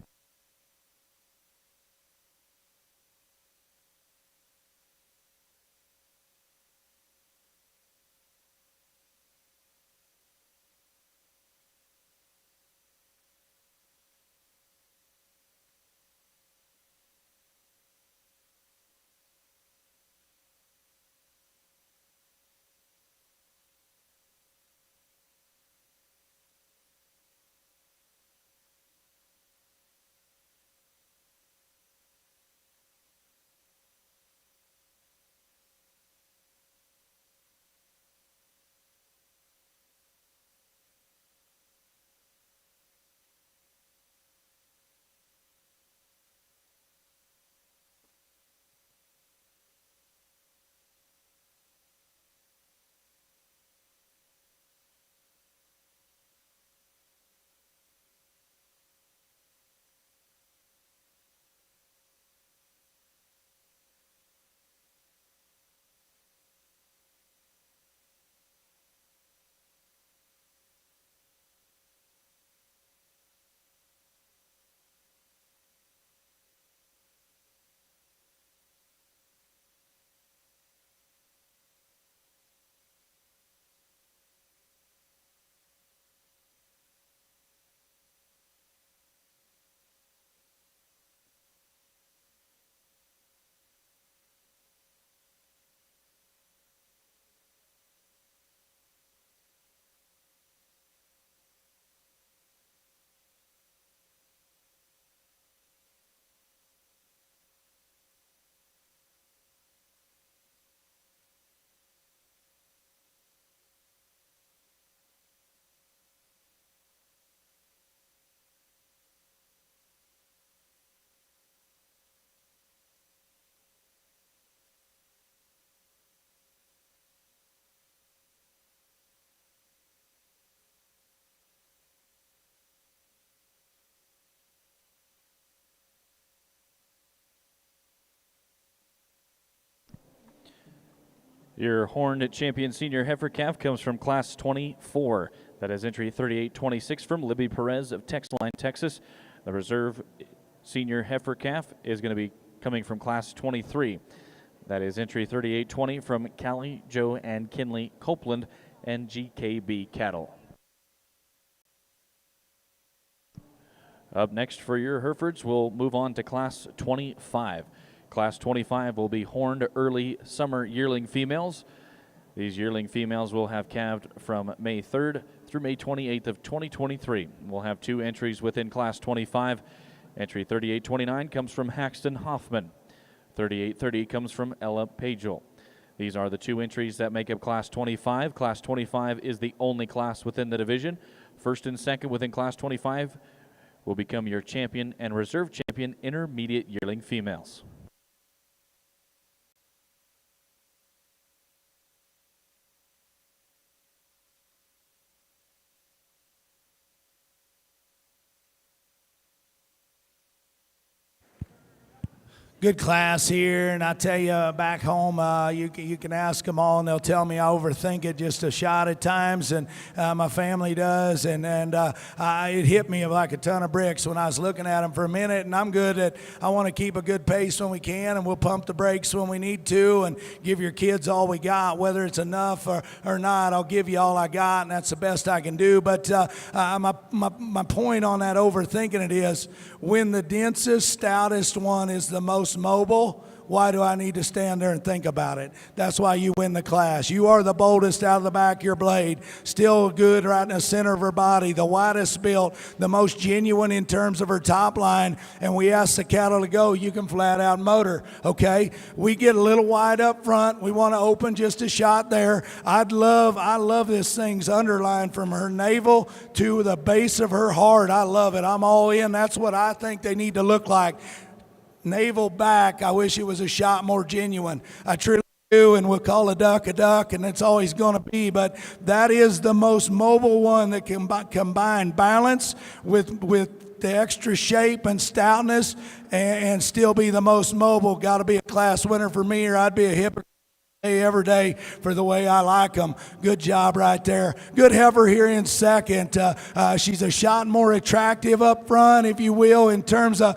Your horned champion senior heifer calf comes from Class 24. That is entry 3826 from Libby Perez of Texline, Texas. The reserve senior heifer calf is going to be coming from Class 23. That is entry 3820 from Callie, Joe, and Kinley Copeland and GKB Cattle. Up next for your Herefords, we'll move on to Class 25. Class 25 will be horned early summer yearling females. These yearling females will have calved from May 3rd through May 28th of 2023. We'll have 2 entries within Class 25. Entry 3829 comes from Haxton Hoffman. 3830 comes from Ella Pagel. These are the 2 entries that make up Class 25. Class 25 is the only class within the division. First and second within Class 25 will become your champion and reserve champion intermediate yearling females. Good class here, and I tell you, back home, you can ask them all, and they'll tell me I overthink it just a shot at times, and my family does, and it hit me like a ton of bricks when I was looking at them for a minute, and I'm good at, I want to keep a good pace when we can, and we'll pump the brakes when we need to, and give your kids all we got, whether it's enough or not. I'll give you all I got, and that's the best I can do, but my point on that overthinking it is, when the densest, stoutest one is the most mobile, why do I need to stand there and think about it? That's why you win the class. You are the boldest out of the back of your blade, still good right in the center of her body, the widest built, the most genuine in terms of her top line, and we ask the cattle to go, you can flat out motor, okay? We get a little wide up front. We want to open just a shot there. I love this thing's underline from her navel to the base of her heart. I love it. I'm all in. That's what I think they need to look like. Navel back, I wish it was a shot more genuine. I truly do, and we'll call a duck, and it's always going to be, but that is the most mobile one that can combine balance with the extra shape and stoutness and still be the most mobile. Got to be a class winner for me, or I'd be a hypocrite every day for the way I like them. Good job right there. Good heifer here in second. She's a shot more attractive up front, if you will, in terms of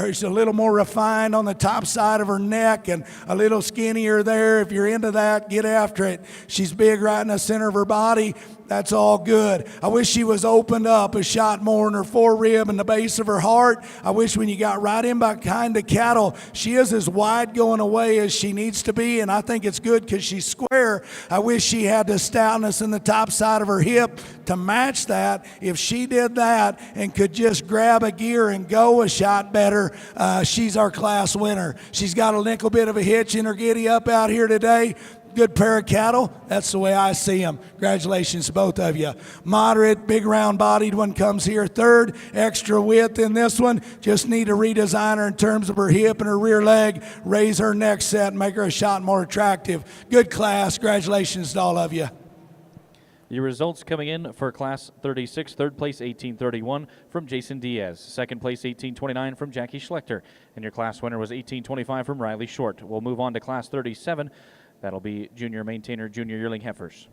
she's a little more refined on the top side of her neck and a little skinnier there. If you're into that, get after it. She's big right in the center of her body. That's all good. I wish she was opened up a shot more in her forerib and the base of her heart. I wish when you got right in behind the cattle, she is as wide going away as she needs to be, and I think it's good because she's square. I wish she had the stoutness in the top side of her hip to match that. If she did that and could just grab a gear and go a shot better, she's our class winner. She's got a little bit of a hitch in her giddy up out here today. Good pair of cattle. That's the way I see them. Congratulations to both of you. Moderate, big round-bodied one comes here third. Extra width in this one. Just need to redesign her in terms of her hip and her rear leg. Raise her neck set and make her a shot more attractive. Good class. Congratulations to all of you. Your results coming in for Class 36, third place 1831 from Jason Diaz, second place 1829 from Jackie Schlechter, and your class winner was 1825 from Riley Short. We'll move on to Class 37. That'll be junior maintainer, junior yearling heifers.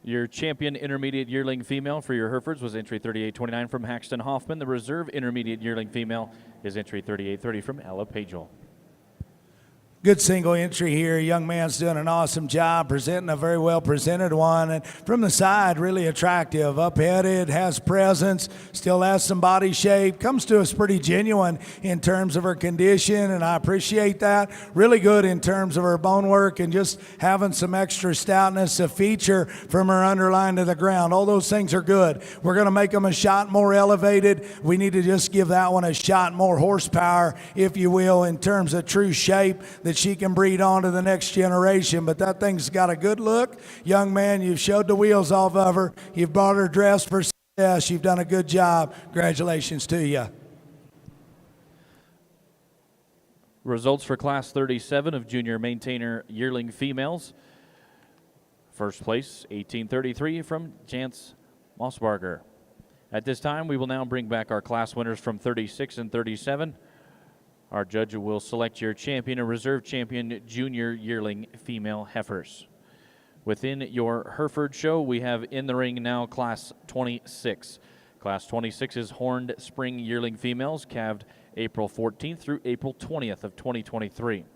Your champion intermediate yearling female for your Herefords was entry 3829 from Haxton Hoffman. The reserve intermediate yearling female is entry 3830 from Ella Pagel. Good single entry here. Young man's doing an awesome job presenting a very well presented one. And from the side, really attractive. Up-headed, has presence, still has some body shape. Comes to us pretty genuine in terms of her condition, and I appreciate that. Really good in terms of her bone work and just having some extra stoutness, a feature from her underline to the ground. All those things are good. We're going to make them a shot more elevated. We need to just give that one a shot more horsepower, if you will, in terms of true shape. that she can breed on to the next generation. But that thing's got a good look. Young man, you've showed the wheels off of her. You've brought her dressed for success. You've done a good job. Congratulations to you. Results for Class 37 of Junior Maintainer Yearling Females. First place, 1833 from Jance Mossbarger. At this time, we will now bring back our class winners from 36 and 37. Our judge will select your champion and reserve champion junior yearling female heifers. Within your Hereford show, we have in the ring now Class 26. Class 26 is horned spring yearling females, calved April 14th through April 20th of 2023.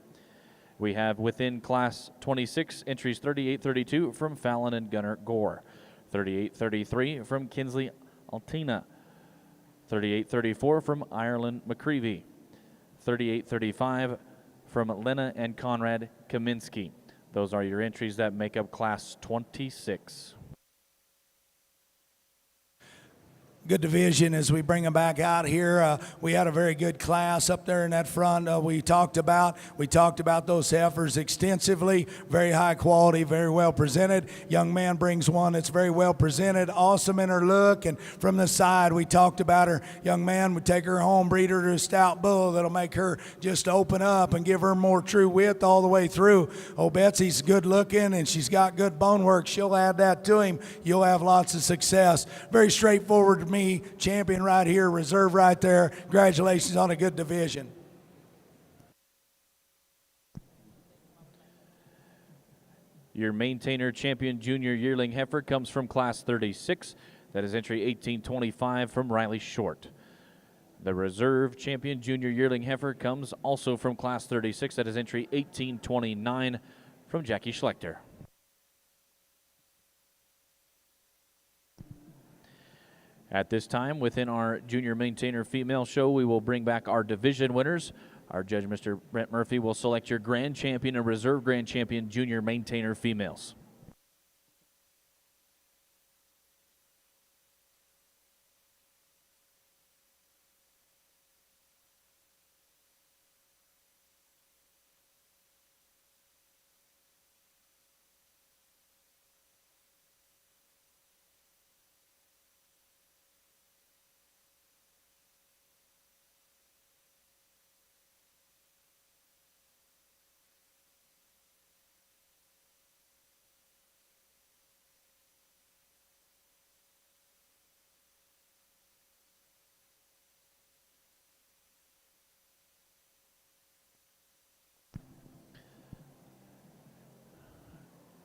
We have within Class 26 entries 3832 from Fallon and Gunnar Gore, 3833 from Kinsley Altina, 3834 from Ireland McCreevy, 3835 from Lena and Conrad Kaminsky. Those are your entries that make up Class 26. Good division as we bring them back out here. We had a very good class up there in that front. We talked about those heifers extensively. Very high quality, very well presented. Young man brings one that's very well presented, awesome in her look. And from the side, we talked about her. Young man would take her home, breed her to a stout bull that'll make her just open up and give her more true width all the way through. Oh, Betsy's good looking and she's got good bone work. She'll add that to him. You'll have lots of success. Very straightforward to me, champion right here, reserve right there. Congratulations on a good division. Your maintainer champion junior yearling heifer comes from Class 36. That is entry 1825 from Riley Short. The reserve champion junior yearling heifer comes also from Class 36. That is entry 1829 from Jackie Schlechter. At this time, within our junior maintainer female show, we will bring back our division winners. Our judge, Mr. Brent Murphy, will select your grand champion and reserve grand champion junior maintainer females.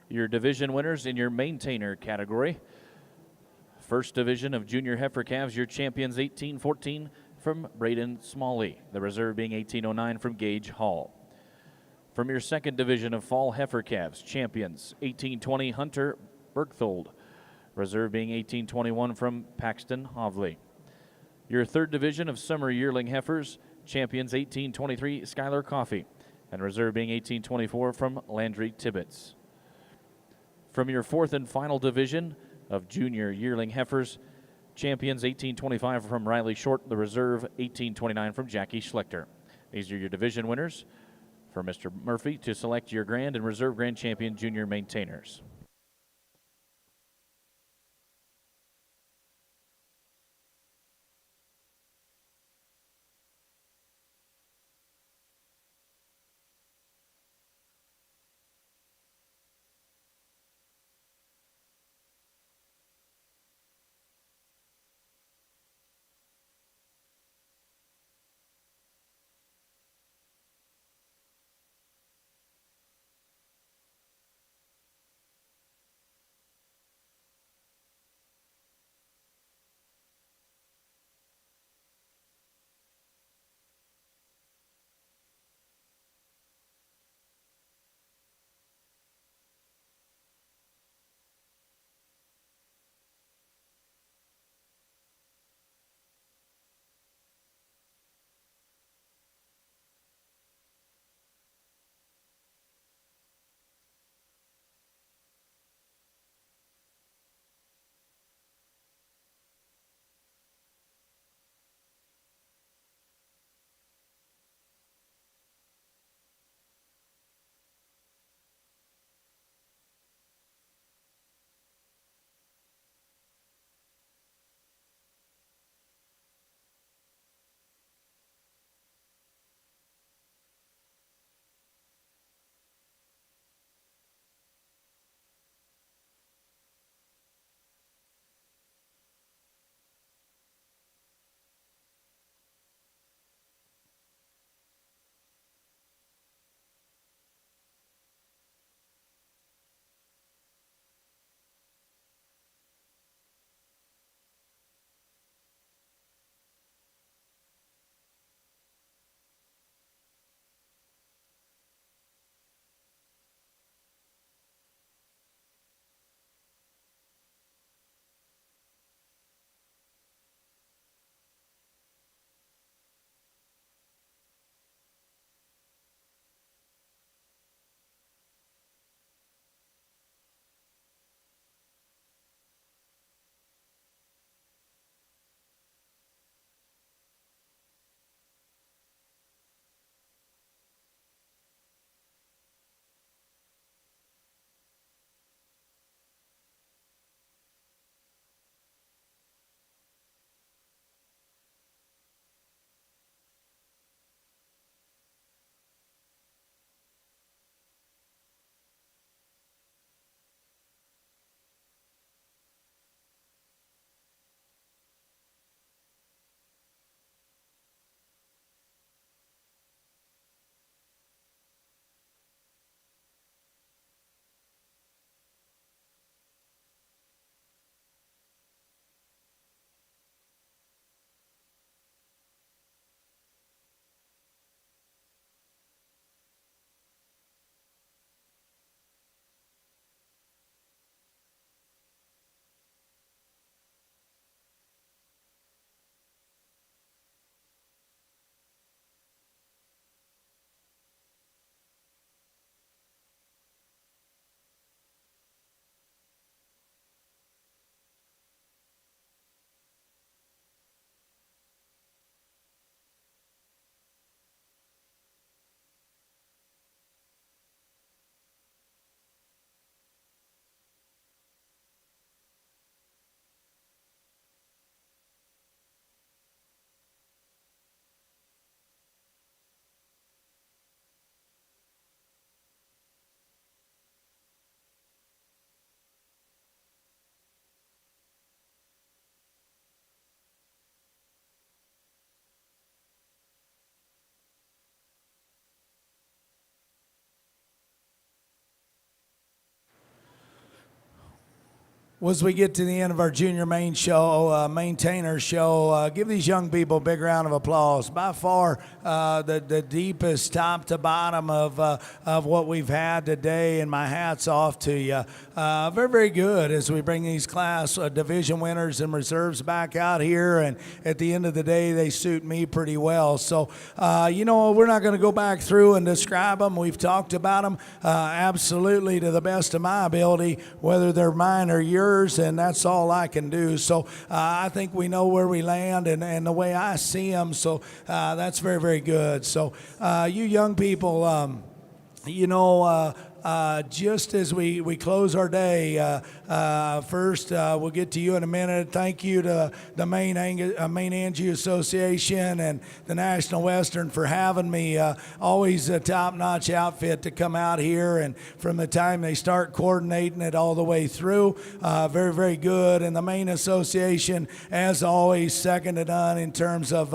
Your division winners in your maintainer category. First division of junior heifer calves, your champions 1814 from Braden Smalley, the reserve being 1809 from Gage Hall. From your second division of fall heifer calves, champions 1820 Hunter Berchthold, reserve being 1821 from Paxton Hovley. Your third division of summer yearling heifers, champions 1823 Skylar Coffey, and reserve being 1824 from Landry Tibbetts. From your fourth and final division of junior yearling heifers, champions 1825 from Riley Short, the reserve 1829 from Jackie Schlechter. These are your division winners. For Mr. Murphy to select your grand and reserve grand champion junior maintainers. Well, as we get to the end of our junior main show, maintainer show, give these young people a big round of applause. By far, the deepest top to bottom of what we've had today, and my hat's off to you. Very, very good as we bring these class division winners and reserves back out here, and at the end of the day, they suit me pretty well. So, we're not going to go back through and describe them. We've talked about them absolutely to the best of my ability, whether they're mine or yours. And that's all I can do. So I think we know where we land and the way I see them. So that's very, very good. So you young people, just as we close our day, first we'll get to you in a minute. Thank you to the Maine-Anjou Association and the National Western for having me. Always a top-notch outfit to come out here, and from the time they start coordinating it all the way through, very, very good. And the Maine Association, as always, second to none in terms of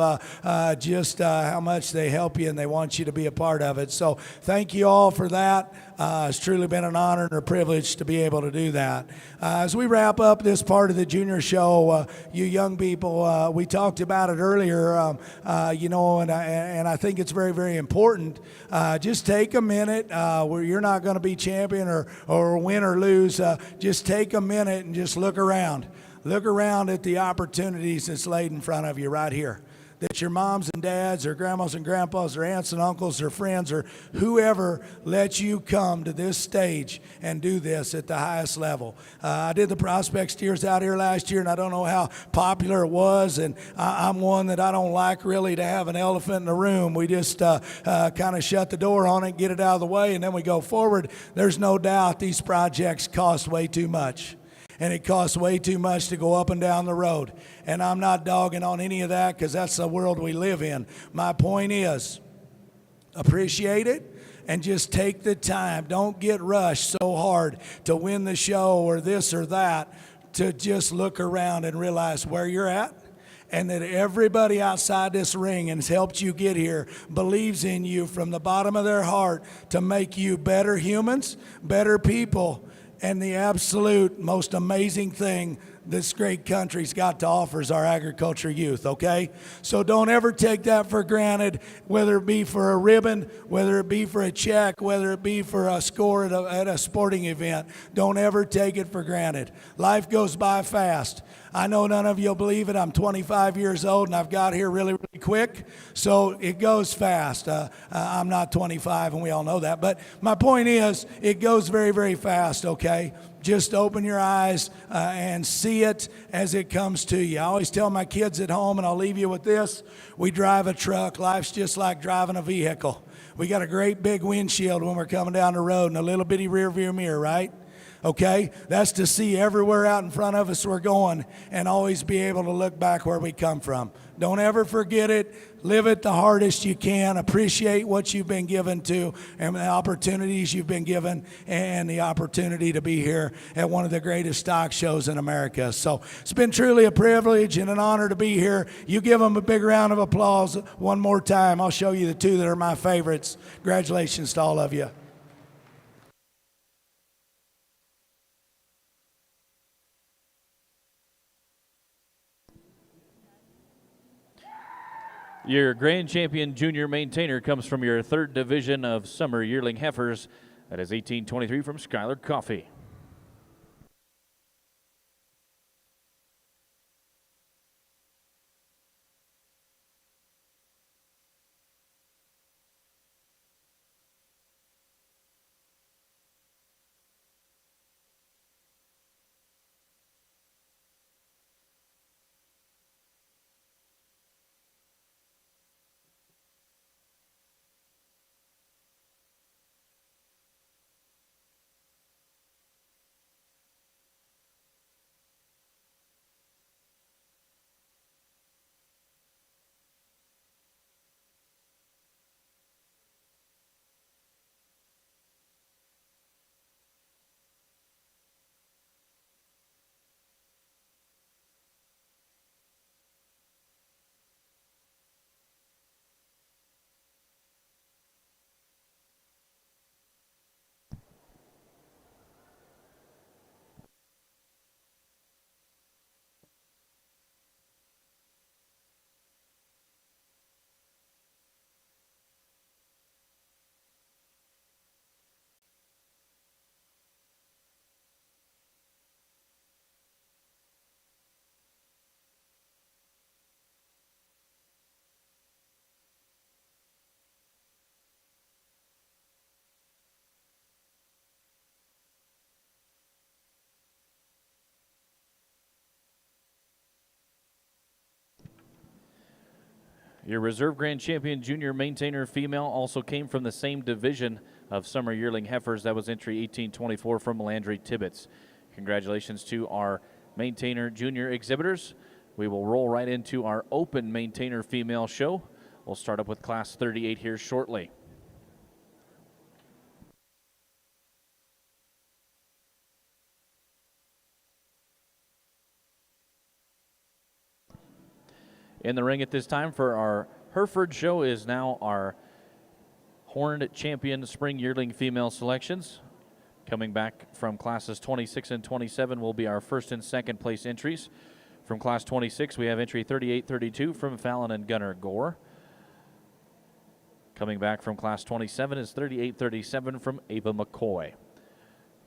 just how much they help you and they want you to be a part of it. So thank you all for that. It's truly been an honor and a privilege to be able to do that. As we wrap up this part of the junior show, you young people, we talked about it earlier, and I think it's very, very important. Just take a minute where you're not going to be champion or win or lose. Just take a minute and just look around. Look around at the opportunities that's laid in front of you right here. That your moms and dads or grandmas and grandpas or aunts and uncles or friends or whoever let you come to this stage and do this at the highest level. I did the prospect steers out here last year, and I don't know how popular it was, and I'm one that I don't like really to have an elephant in the room. We just kind of shut the door on it, get it out of the way, and then we go forward. There's no doubt these projects cost way too much. And it costs way too much to go up and down the road. And I'm not dogging on any of that because that's the world we live in. My point is, appreciate it and just take the time. Don't get rushed so hard to win the show or this or that, to just look around and realize where you're at. And that everybody outside this ring and has helped you get here believes in you from the bottom of their heart to make you better humans, better people. And the absolute most amazing thing this great country's got to offer is our agriculture youth, okay? So don't ever take that for granted, whether it be for a ribbon, whether it be for a check, whether it be for a score at a sporting event. Don't ever take it for granted. Life goes by fast. I know none of you will believe it. I'm 25 years old, and I've got here really, really quick, so it goes fast. I'm not 25, and we all know that. But my point is, it goes very, very fast, okay? Just open your eyes and see it as it comes to you. I always tell my kids at home, and I'll leave you with this, we drive a truck. Life's just like driving a vehicle. We got a great big windshield when we're coming down the road and a little bitty rear view mirror, right? Okay, that's to see everywhere out in front of us we're going and always be able to look back where we come from. Don't ever forget it. Live it the hardest you can. Appreciate what you've been given to and the opportunities you've been given and the opportunity to be here at one of the greatest stock shows in America. So it's been truly a privilege and an honor to be here. You give them a big round of applause one more time. I'll show you the two that are my favorites. Congratulations to all of you. Your grand champion junior maintainer comes from your third division of summer yearling heifers. That is 1823 from Schuyler Coffee. Your reserve grand champion junior maintainer female also came from the same division of summer yearling heifers. That was entry 1824 from Landry Tibbetts. Congratulations to our maintainer junior exhibitors. We will roll right into our open maintainer female show. We'll start up with class 38 here shortly. In the ring at this time for our Hereford show is now our Horned Champion Spring Yearling Female Selections. Coming back from classes 26 and 27 will be our first and second place entries. From class 26, we have entry 3832 from Fallon and Gunnar Gore. Coming back from class 27 is 3837 from Ava McCoy.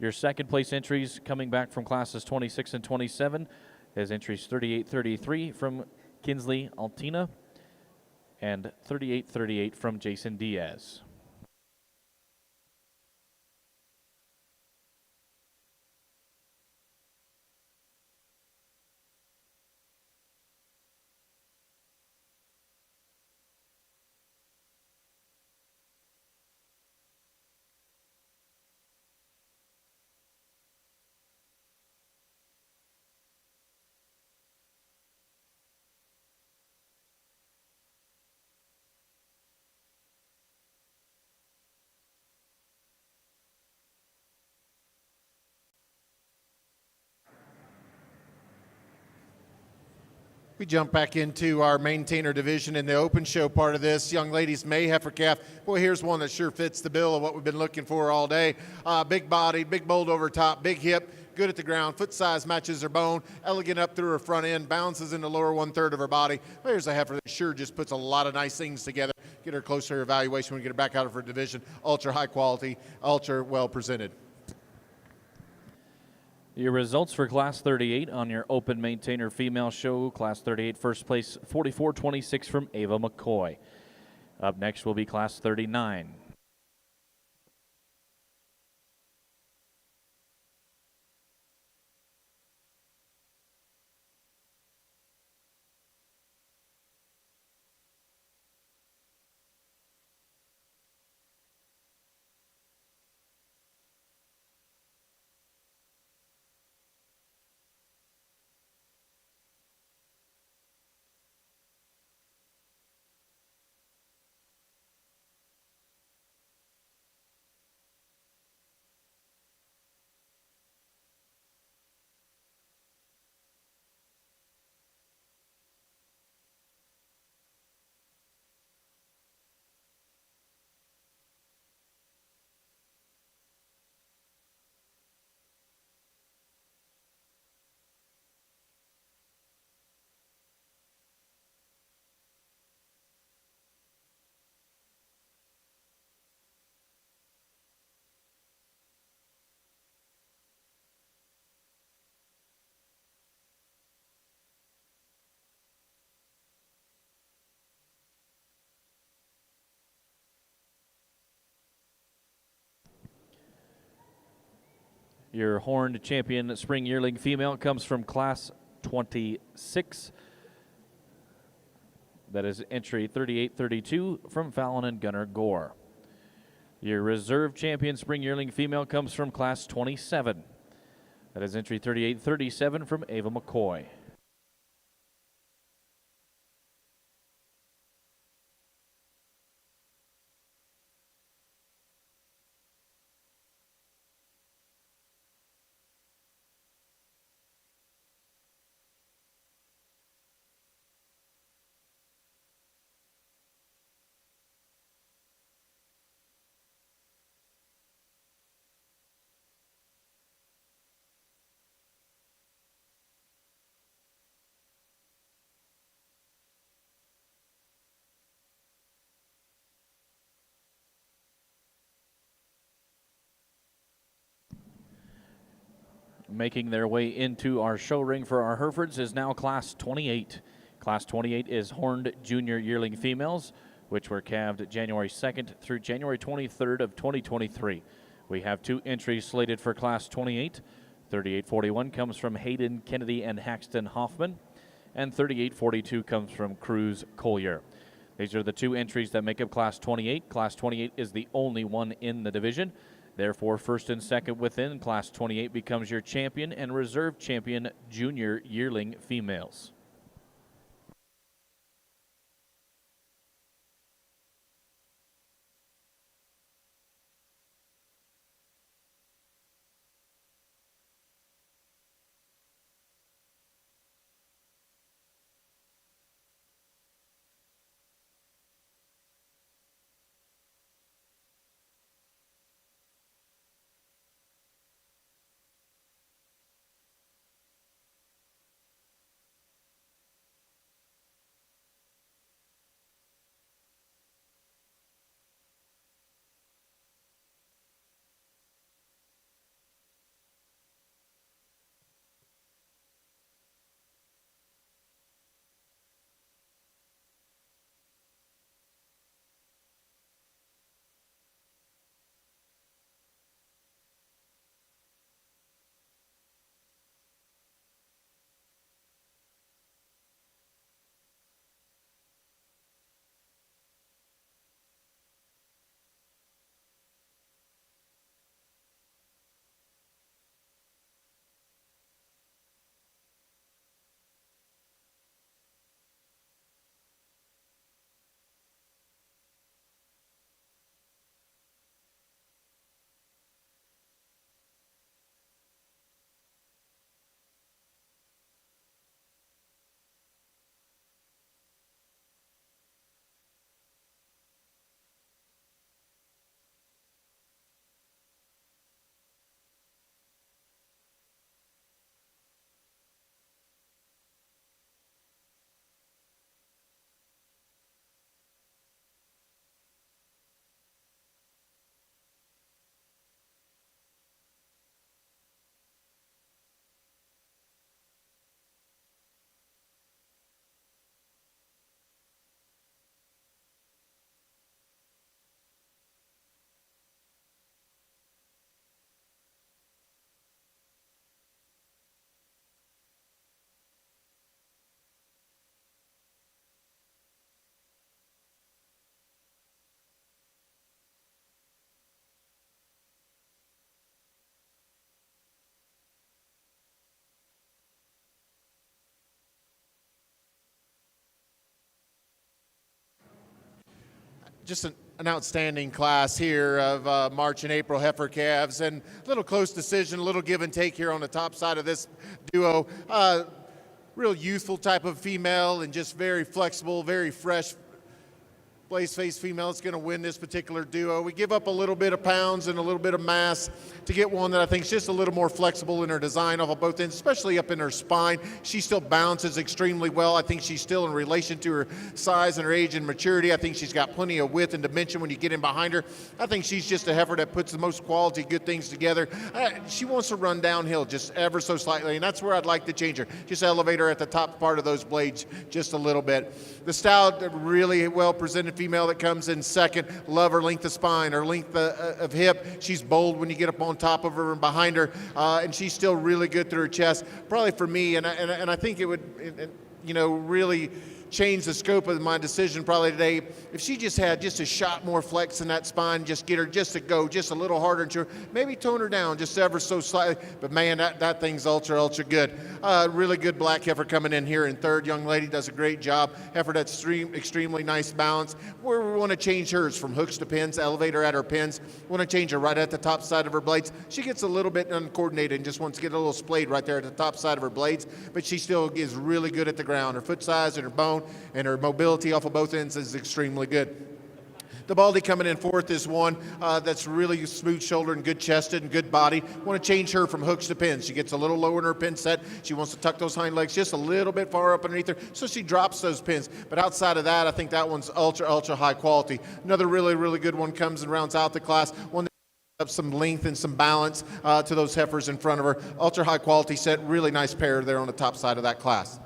Your second place entries coming back from classes 26 and 27 is entries 3833 from Kinsley Altina and 3838 from Jason Diaz. We jump back into our maintainer division in the open show part of this. Young ladies, May heifer calf. Boy, here's one that sure fits the bill of what we've been looking for all day. Big body, big bold over top, big hip, good at the ground. Foot size matches her bone. Elegant up through her front end. Bounces in the lower 1/3 of her body. Well, here's a heifer that sure just puts a lot of nice things together. Get her close to her evaluation when we get her back out of her division. Ultra high quality, ultra well presented. Your results for Class 38 on your open maintainer female show. Class 38 first place 4426 from Ava McCoy. Up next will be Class 39. Your horned champion spring yearling female comes from Class 26. That is entry 3832 from Fallon and Gunnar Gore. Your reserve champion spring yearling female comes from Class 27. That is entry 3837 from Ava McCoy. Making their way into our show ring for our Herefords is now Class 28. Class 28 is horned junior yearling females, which were calved January 2nd through January 23rd of 2023. We have two entries slated for Class 28. 3841 comes from Hayden Kennedy and Haxton Hoffman, and 3842 comes from Cruz Collier. These are the two entries that make up Class 28. Class 28 is the only one in the division. Therefore, first and second within Class 28 becomes your champion and reserve champion junior yearling females. Just an outstanding class here of March and April heifer calves, and a little close decision, a little give and take here on the top side of this duo. Real youthful type of female and just very flexible, very fresh. Blaze-faced female is going to win this particular duo. We give up a little bit of pounds and a little bit of mass to get one that I think is just a little more flexible in her design off of both ends, especially up in her spine. She still bounces extremely well. I think she's still in relation to her size and her age and maturity. I think she's got plenty of width and dimension when you get in behind her. I think she's just a heifer that puts the most quality good things together. She wants to run downhill just ever so slightly, and that's where I'd like to change her. Just elevate her at the top part of those blades just a little bit. The style, really well presented female that comes in second. Love her length of spine, her length of hip. She's bold when you get up on top of her and behind her, and she's still really good through her chest. Probably for me, and I think it would, really change the scope of my decision probably today. If she just had just a shot more flex in that spine, just get her just to go just a little harder, and sure, maybe tone her down just ever so slightly. But man, that thing's ultra good. Really good black heifer coming in here in third. Young lady does a great job. Heifer that's extremely nice balance. We want to change hers from hooks to pins, elevate her at her pins. We want to change her right at the top side of her blades. She gets a little bit uncoordinated and just wants to get a little splayed right there at the top side of her blades, but she still is really good at the ground. Her foot size and her bone and her mobility off of both ends is extremely good. The Baldy coming in fourth is one that's really smooth-shouldered and good-chested and good body. Want to change her from hooks to pins. She gets a little lower in her pin set. She wants to tuck those hind legs just a little bit far up underneath her, so she drops those pins. But outside of that, I think that one's ultra high quality. Another really good one comes and rounds out the class. One that up some length and some balance to those heifers in front of her. Ultra high quality set. Really nice pair there on the top side of that class.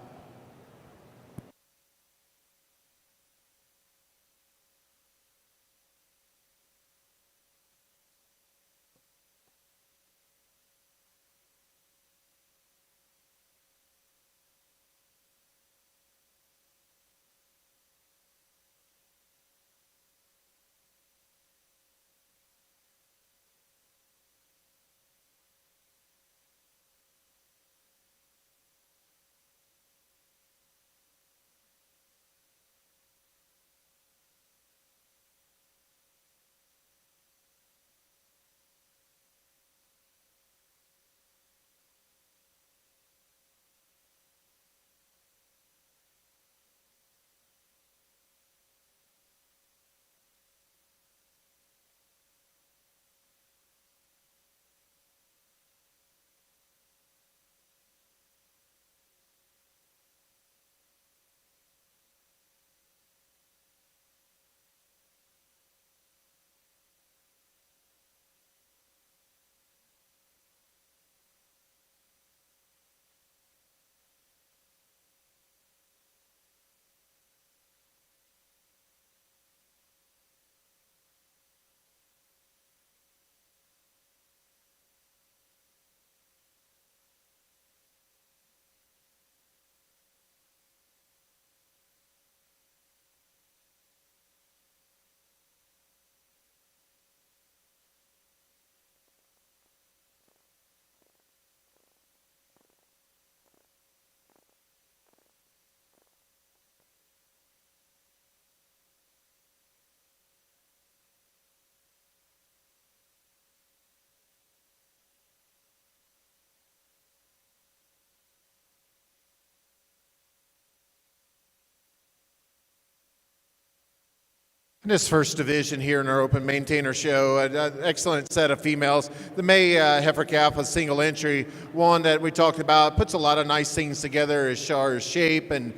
This first division here in our open maintainer show, an excellent set of females. The May heifer calf, a single entry, one that we talked about, puts a lot of nice things together as far as shape and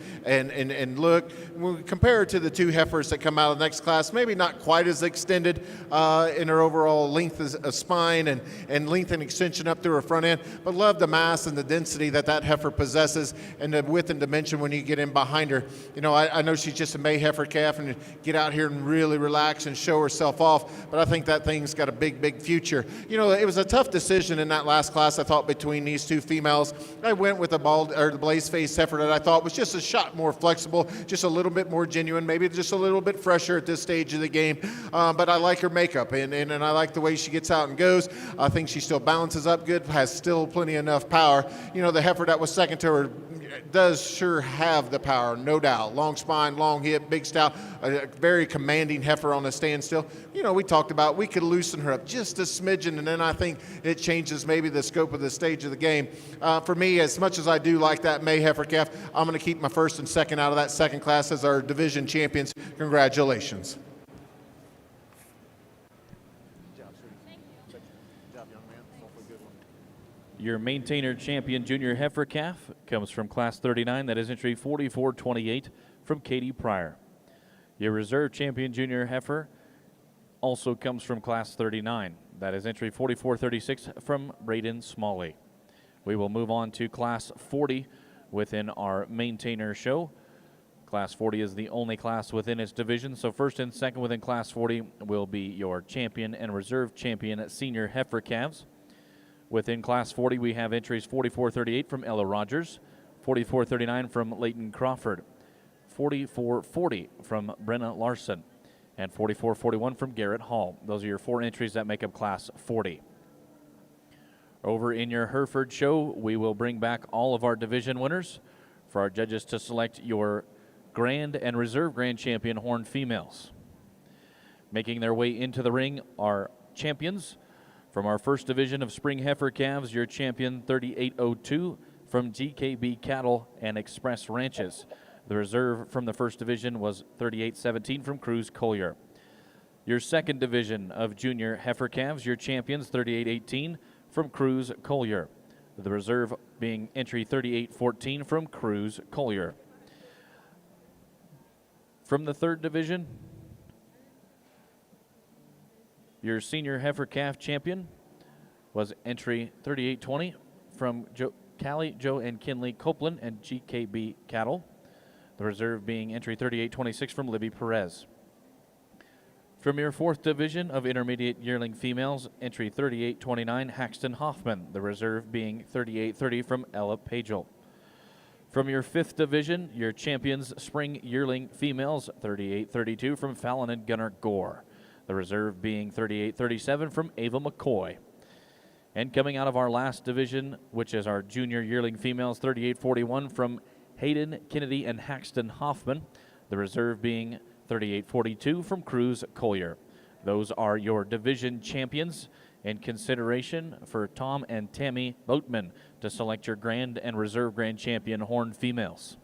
look. When we compare her to the two heifers that come out of the next class, maybe not quite as extended in her overall length of spine and length and extension up through her front end, but love the mass and the density that heifer possesses and the width and dimension when you get in behind her. You know, I know she's just a May heifer calf and get out here and really relax and show herself off, but I think that thing's got a big future. You know, it was a tough decision in that last class, I thought, between these two females. I went with the blaze face heifer that I thought was just a shot more flexible, just a little bit more genuine, maybe just a little bit fresher at this stage of the game, but I like her makeup and I like the way she gets out and goes. I think she still balances up good, has still plenty enough power. You know, the heifer that was second to her does sure have the power, no doubt. Long spine, long hip, big style, a very commanding heifer on a standstill. You know, we talked about we could loosen her up just a smidgen, and then I think it changes maybe the scope of the stage of the game. For me, as much as I do like that May heifer calf, I'm going to keep my first and second out of that second class as our division champions. Congratulations. Your maintainer champion junior heifer calf comes from class 39. That is entry 4428 from Katie Pryor. Your reserve champion junior heifer also comes from class 39. That is entry 4436 from Braden Smalley. We will move on to class 40 within our maintainer show. Class 40 is the only class within its division, so first and second within class 40 will be your champion and reserve champion senior heifer calves. Within class 40, we have entries 4438 from Ella Rogers, 4439 from Leighton Crawford, 4440 from Brenna Larson, and 4441 from Garrett Hall. Those are your four entries that make up class 40. Over in your Hereford show, we will bring back all of our division winners for our judges to select your grand and reserve grand champion horned females. Making their way into the ring are champions. From our first division of spring heifer calves, your champion 3802 from GKB Cattle and Express Ranches. The reserve from the first division was 3817 from Cruz Collier. Your second division of junior heifer calves, your champions 3818 from Cruz Collier. The reserve being entry 3814 from Cruz Collier. From the third division, your senior heifer calf champion was entry 3820 from Callie, Joe, and Kinley Copeland and GKB Cattle. The reserve being entry 3826 from Libby Perez. From your fourth division of intermediate yearling females, entry 3829 Haxton Hoffman. The reserve being 3830 from Ella Pagel. From your fifth division, your champions spring yearling females, 3832 from Fallon and Gunnar Gore. The reserve being 3837 from Ava McCoy. And coming out of our last division, which is our junior yearling females, 3841 from Hayden, Kennedy, and Haxton Hoffman. The reserve being 3842 from Cruz Collier. Those are your division champions. In consideration for Tom and Tammy Boatman to select your grand and reserve grand champion horned females.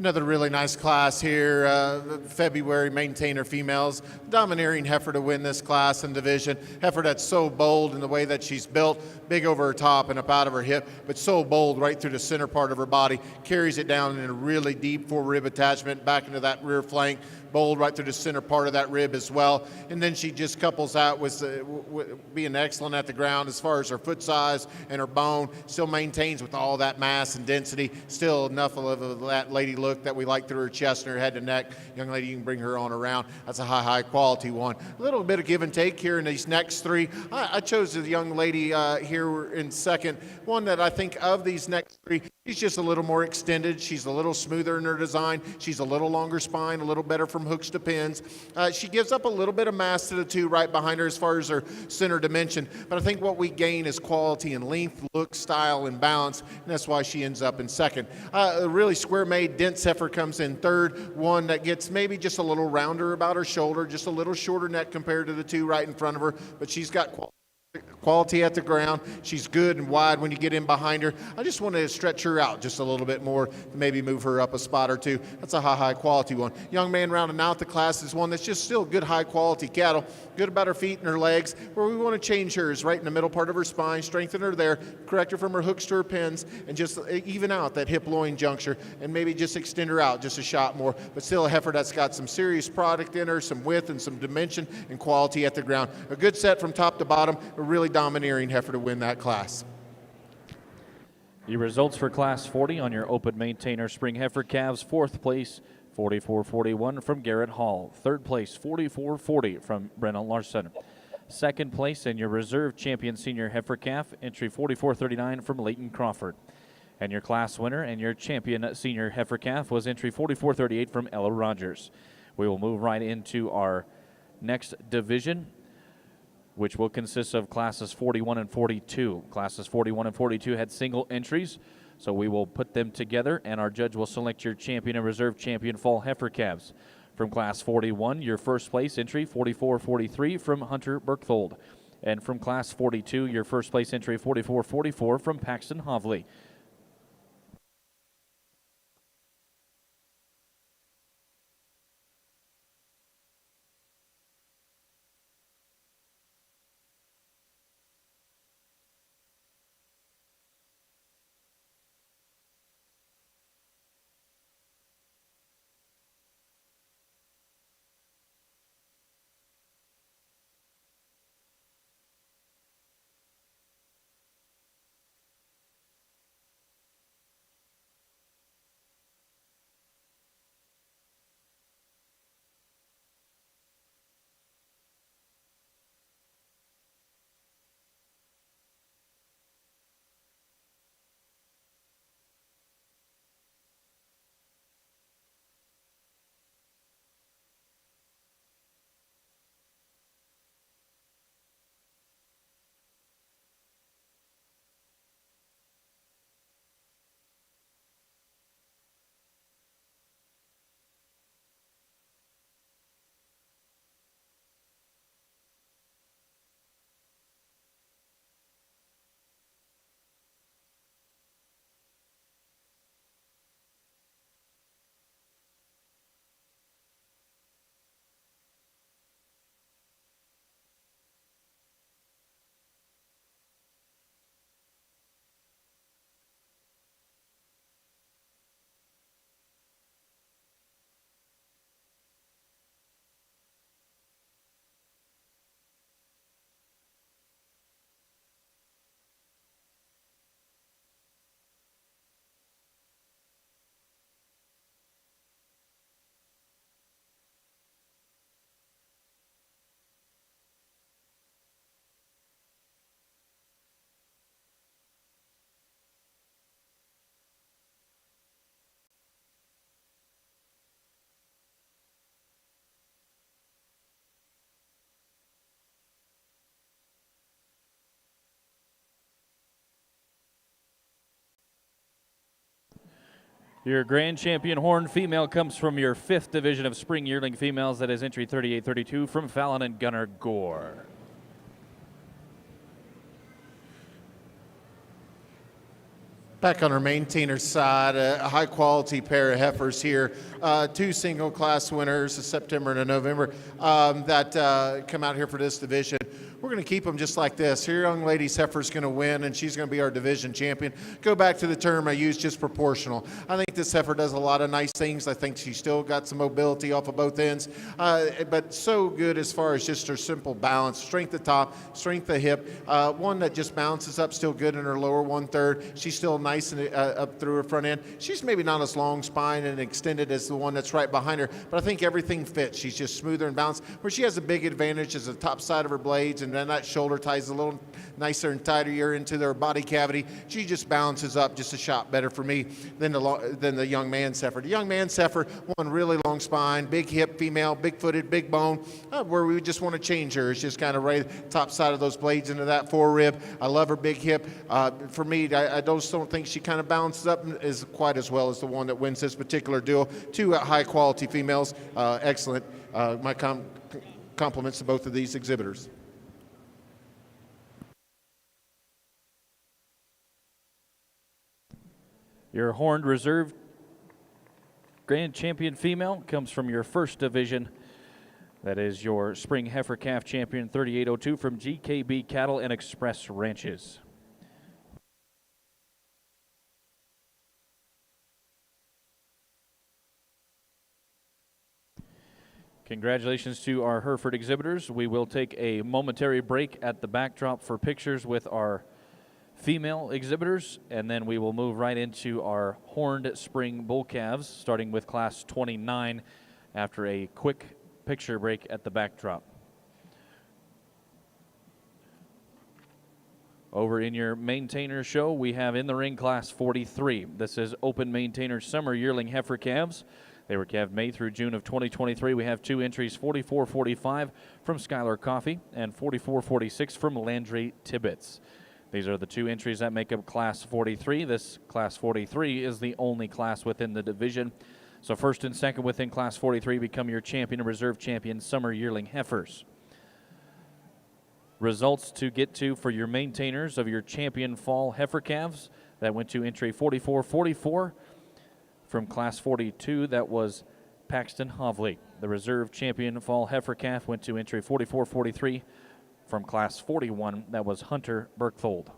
Another really nice class here, February maintainer females. Domineering heifer to win this class and division. Heifer that's so bold in the way that she's built, big over her top and up out of her hip, but so bold right through the center part of her body, carries it down in a really deep fore rib attachment back into that rear flank, bold right through the center part of that rib as well. And then she just couples out with being excellent at the ground as far as her foot size and her bone, still maintains with all that mass and density, still enough of that lady look that we like through her chest and her head to neck. Young lady, you can bring her on around. That's a high quality one. A little bit of give and take here in these next three. I chose the young lady here in second. One that I think of these next three, she's just a little more extended. She's a little smoother in her design. She's a little longer spine, a little better from hooks to pins. She gives up a little bit of mass to the two right behind her as far as her center dimension, but I think what we gain is quality and length, look, style, and balance, and that's why she ends up in second. A really square-made, dense heifer comes in third, one that gets maybe just a little rounder about her shoulder, just a little shorter neck compared to the two right in front of her, but she's got quality at the ground. She's good and wide when you get in behind her. I just wanted to stretch her out just a little bit more, maybe move her up a spot or two. That's a high quality one. Young man rounding out the class is one that's just still good high quality cattle, good about her feet and her legs. Where we want to change her is right in the middle part of her spine, strengthen her there, correct her from her hooks to her pins, and just even out that hip loin juncture, and maybe just extend her out just a shot more. But still a heifer that's got some serious product in her, some width and some dimension and quality at the ground. A good set from top to bottom. A really domineering heifer to win that class. Your results for Class 40 on your open maintainer spring heifer calves: fourth place, 44.41 from Garrett Hall. Third place, 44.40 from Brenna Larson. Second place in your reserve champion senior heifer calf, entry 44.39 from Leighton Crawford. And your class winner and your champion senior heifer calf was entry 44.38 from Ella Rogers. We will move right into our next division, which will consist of classes 41 and 42. Classes 41 and 42 had single entries, so we will put them together, and our judge will select your champion and reserve champion fall heifer calves. From class 41, your first place entry, 44.43 from Hunter Berkthold. And from class 42, your first place entry, 44.44 from Paxton Hovley. Your grand champion horn female comes from your 5th division of spring yearling females. That is entry 38.32 from Fallon and Gunnar Gore. Back on our maintainer side, a high-quality pair of heifers here. Two single-class winners, September and November, that come out here for this division. We're going to keep them just like this. Your young lady's heifer's going to win, and she's going to be our division champion. Go back to the term I used, just proportional. I think this heifer does a lot of nice things. I think she's still got some mobility off of both ends, but so good as far as just her simple balance. Strength at top, strength at hip. One that just bounces up still good in her lower one-third. She's still nice up through her front end. She's maybe not as long spine and extended as the one that's right behind her, but I think everything fits. She's just smoother and balanced. Where she has a big advantage is the top side of her blades, and then that shoulder ties a little nicer and tighter into their body cavity. She just balances up just a shot better for me than the young man's heifer. The young man's heifer, one really long spine, big hip female, big footed, big bone, where we just want to change her. It's just kind of right top side of those blades into that forerib. I love her big hip. For me, I just don't think she kind of balances up as quite as well as the one that wins this particular duel. Two high quality females, excellent. My compliments to both of these exhibitors. Your horned reserve grand champion female comes from your first division. That is your spring heifer calf champion 3802 from GKB Cattle and Express Ranches. Congratulations to our Hereford exhibitors. We will take a momentary break at the backdrop for pictures with our female exhibitors, and then we will move right into our horned spring bull calves, starting with class 29 after a quick picture break at the backdrop. Over in your maintainer show, we have in the ring class 43. This is open maintainer summer yearling heifer calves. They were calved May through June of 2023. We have two entries, 44-45 from Skylar Coffey and 44-46 from Landry Tibbetts. These are the two entries that make up Class 43. This Class 43 is the only class within the division. So first and second within Class 43 become your champion and reserve champion summer yearling heifers. Results to get to for your maintainers of your champion fall heifer calves. That went to entry 44-44 from Class 42. That was Paxton Hovley. The reserve champion fall heifer calf went to entry 44-43. From Class 41, that was Hunter Berkfold.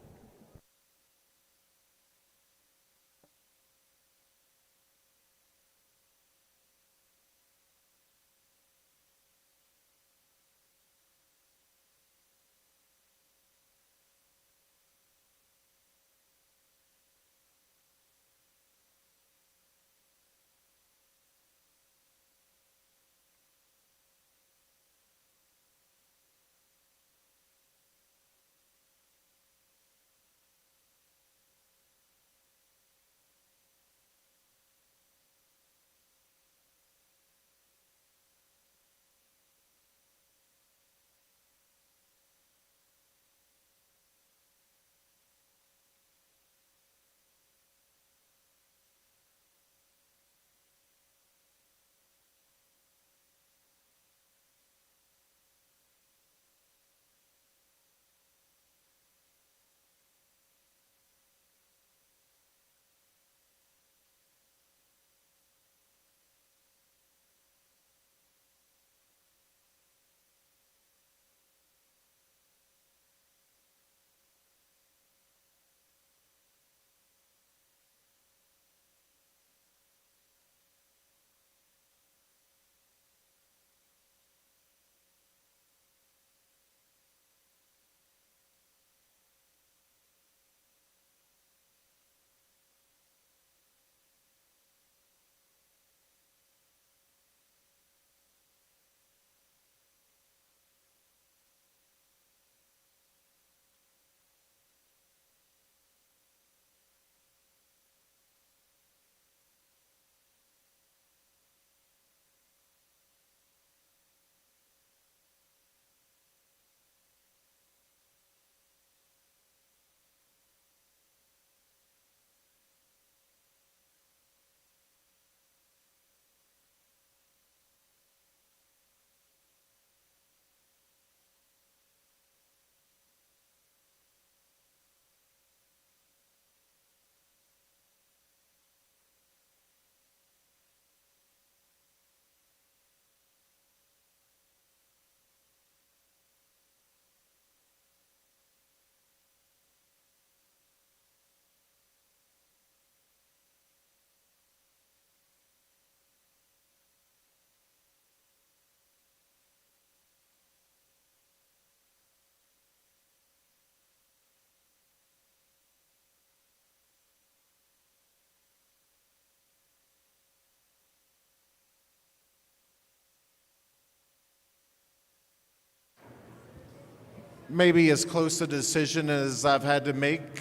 maybe as close a decision as I've had to make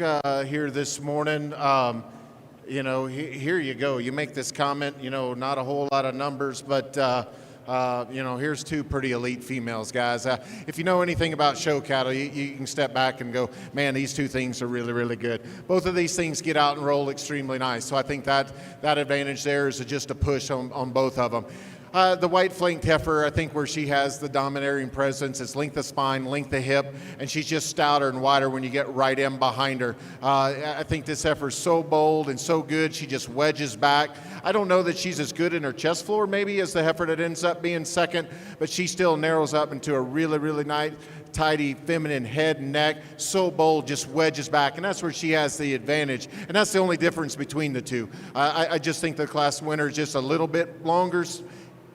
here this morning. Here you go. You make this comment, not a whole lot of numbers, but, here's two pretty elite females, guys. If you know anything about show cattle, you can step back and go, man, these two things are really, really good. Both of these things get out and roll extremely nice. So I think that advantage there is just a push on both of them. The white flanked heifer, I think where she has the domineering presence is length of spine, length of hip, and she's just stouter and wider when you get right in behind her. I think this heifer is so bold and so good, she just wedges back. I don't know that she's as good in her chest floor maybe as the heifer that ends up being second, but she still narrows up into a really, really nice, tidy, feminine head and neck, so bold, just wedges back, and that's where she has the advantage, and that's the only difference between the two. I just think the class winner is just a little bit longer.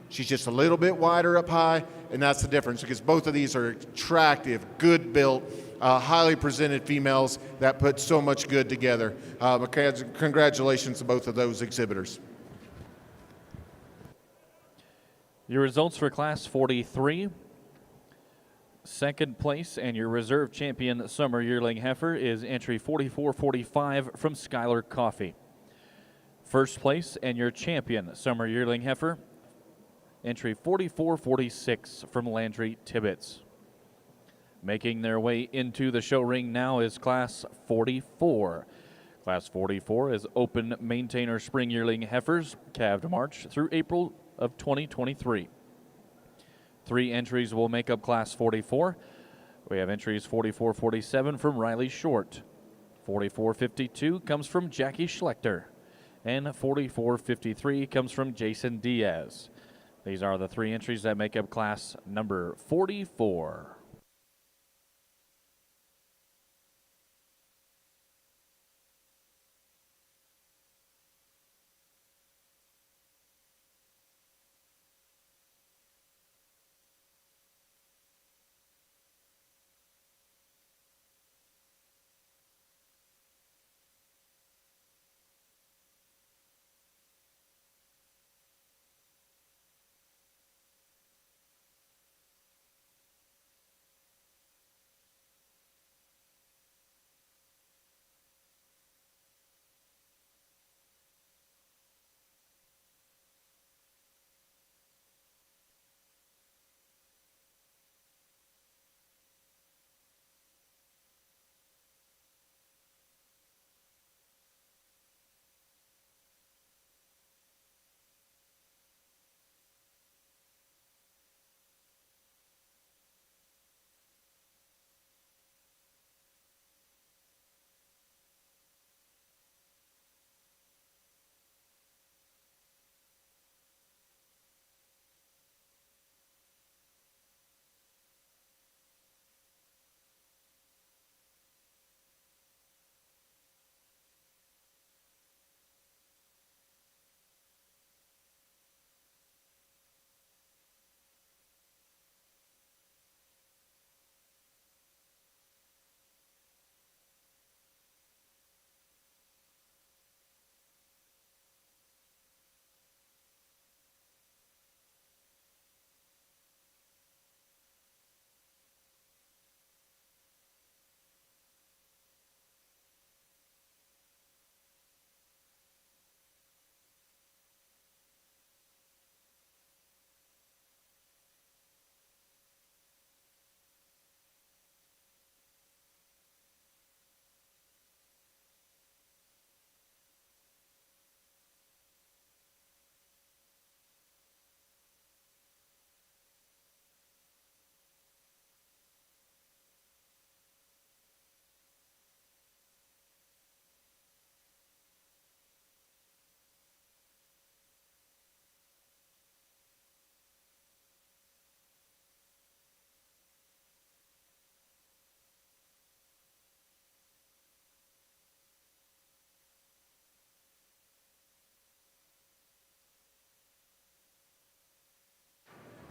She's just a little bit wider up high, and that's the difference because both of these are attractive, good built, highly presented females that put so much good together. Congratulations to both of those exhibitors. Your results for Class 43. Second place and your reserve champion summer yearling heifer is entry 4445 from Skylar Coffey. First place and your champion summer yearling heifer, entry 4446 from Landry Tibbetts. Making their way into the show ring now is Class 44. Class 44 is open maintainer spring yearling heifers, calved March through April of 2023. 3 entries will make up Class 44. We have entries 4447 from Riley Short. 4452 comes from Jackie Schlechter. And 4453 comes from Jason Diaz. These are the 3 entries that make up class number 44.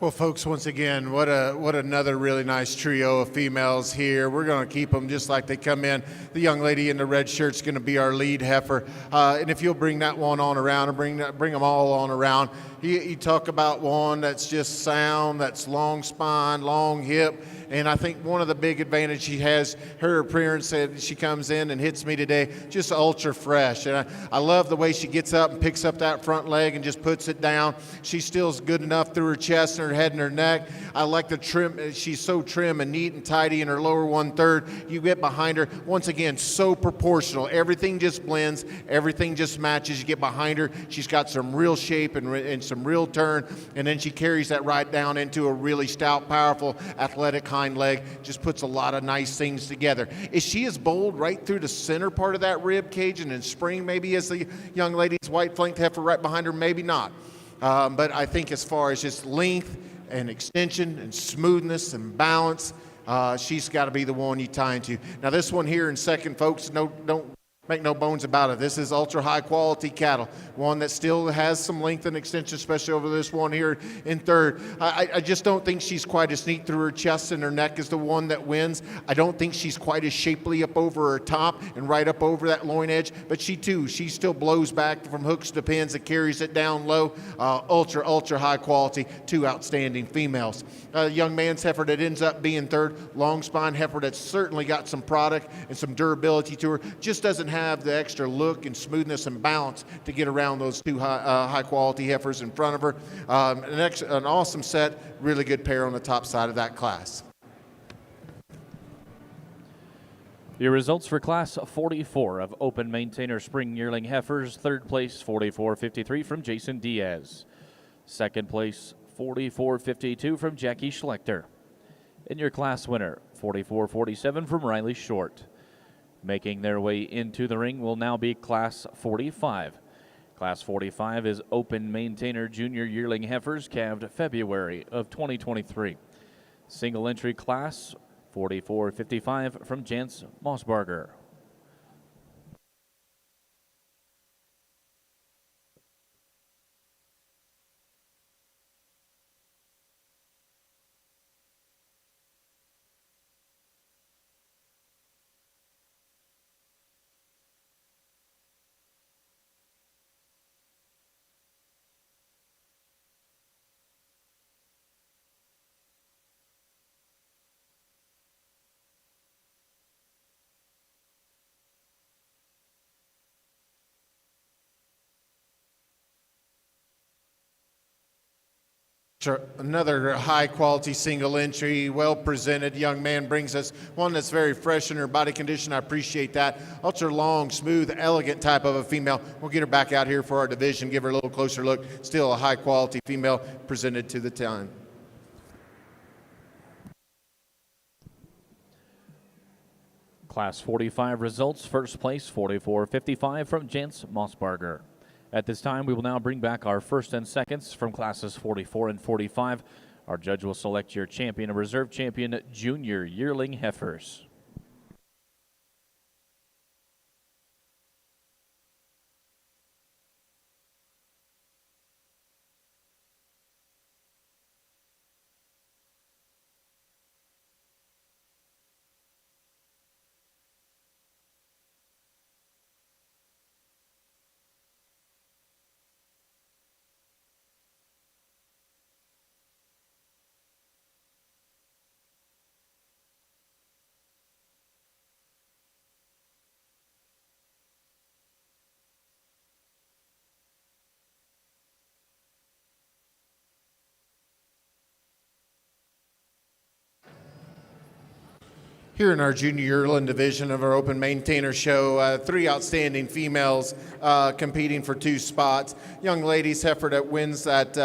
Well, folks, once again, what another really nice trio of females here. We're going to keep them just like they come in. The young lady in the red shirt is going to be our lead heifer. And if you'll bring that one on around and bring them all on around, you talk about one that's just sound, that's long spine, long hip. And I think one of the big advantages she has, her appearance, she comes in and hits me today, just ultra fresh. And I love the way she gets up and picks up that front leg and just puts it down. She still's good enough through her chest and her head and her neck. I like the trim. She's so trim and neat and tidy in her lower 1/3. You get behind her, once again, so proportional. Everything just blends. Everything just matches. You get behind her. She's got some real shape and some real turn. And then she carries that right down into a really stout, powerful, athletic hind leg. Just puts a lot of nice things together. Is she as bold right through the center part of that rib cage and in spring maybe as the young lady's white flanked heifer right behind her? Maybe not. But I think as far as just length and extension and smoothness and balance, she's got to be the one you tie into. Now this one here in second, folks, don't make no bones about it. This is ultra high quality cattle. One that still has some length and extension, especially over this one here in third. I just don't think she's quite as neat through her chest and her neck as the one that wins. I don't think she's quite as shapely up over her top and right up over that loin edge, but she still blows back from hooks to pins and carries it down low. Ultra high quality, two outstanding females. Young man's heifer that ends up being third, long spine heifer that's certainly got some product and some durability to her, just doesn't have the extra look and smoothness and balance to get around those two high quality heifers in front of her. An awesome set, really good pair on the top side of that class. Your results for Class 44 of Open Maintainer Spring Yearling Heifers. Third place, 44.53 from Jason Diaz. Second place, 44.52 from Jackie Schlechter. And your class winner, 44.47 from Riley Short. Making their way into the ring will now be Class 45. Class 45 is Open Maintainer Junior Yearling Heifers, calved February of 2023. Single entry class, 44.55 from Jance Mossbarger. Another high quality single entry, well presented young man brings us one that's very fresh in her body condition. I appreciate that. Ultra long, smooth, elegant type of a female. We'll get her back out here for our division, give her a little closer look. Still a high quality female presented to the time. Class 45 results. First place, 44.55 from Jance Mossbarger. At this time, we will now bring back our first and seconds from classes 44 and 45. Our judge will select your champion and reserve champion junior yearling heifers. Here in our junior yearling division of our Open Maintainer show, three outstanding females competing for two spots. Young ladies heifer that wins that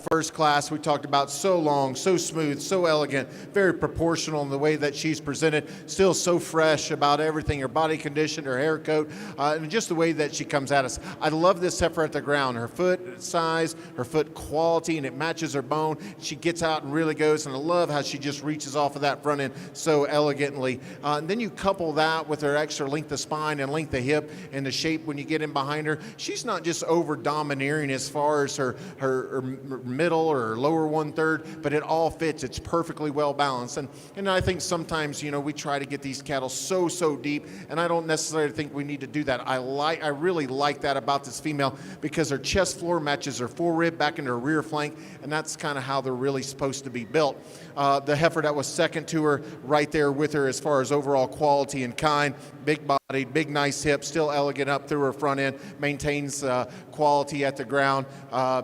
first class we talked about, so long, so smooth, so elegant, very proportional in the way that she's presented, still so fresh about everything, her body condition, her hair coat, and just the way that she comes at us. I love this heifer at the ground, her foot size, her foot quality, and it matches her bone. She gets out and really goes, and I love how she just reaches off of that front end so elegant elegantly. And then you couple that with her extra length of spine and length of hip and the shape when you get in behind her. She's not just over domineering as far as her middle or her lower 1/3, but it all fits. It's perfectly well balanced. And I think sometimes, we try to get these cattle so deep, and I don't necessarily think we need to do that. I really like that about this female, because her chest floor matches her forerib back into her rear flank, and that's kind of how they're really supposed to be built. The heifer that was second to her, right there with her as far as overall quality and kind, big bodied, big nice hips, still elegant up through her front end, maintains quality at the ground,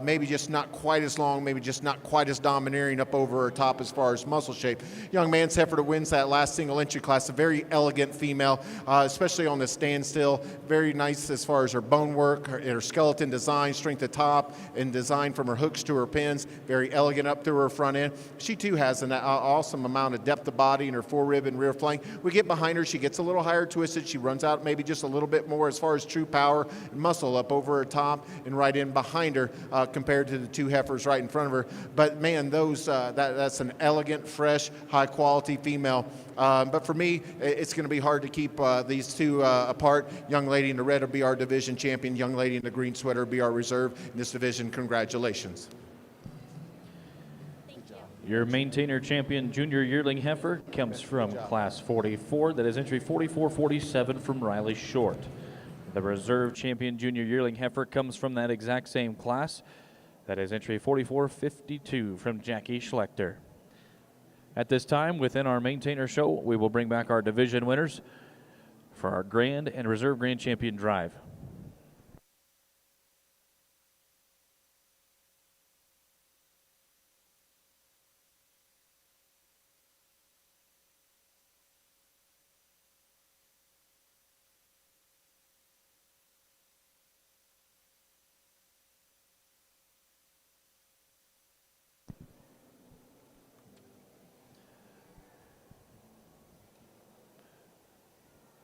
maybe just not quite as long, maybe just not quite as domineering up over her top as far as muscle shape. Young man's heifer that wins that last single entry class, a very elegant female, especially on the standstill, very nice as far as her bone work, her skeleton design, strength of top, and design from her hooks to her pins, very elegant up through her front end. She too has an awesome amount of depth of body in her forerib and rear flank. We get behind her, she gets a little higher twisted, she runs out maybe just a little bit more as far as true power and muscle up over her top and right in behind her, compared to the two heifers right in front of her. But man, that's an elegant, fresh, high quality female. But for me, it's going to be hard to keep these two apart. Young lady in the red will be our division champion. Young lady in the green sweater will be our reserve in this division. Congratulations. Your maintainer champion junior yearling heifer comes from class 44. That is entry 4447 from Riley Short. The reserve champion junior yearling heifer comes from that exact same class. That is entry 4452 from Jackie Schlechter. At this time, within our maintainer show, we will bring back our division winners for our grand and reserve grand champion drive.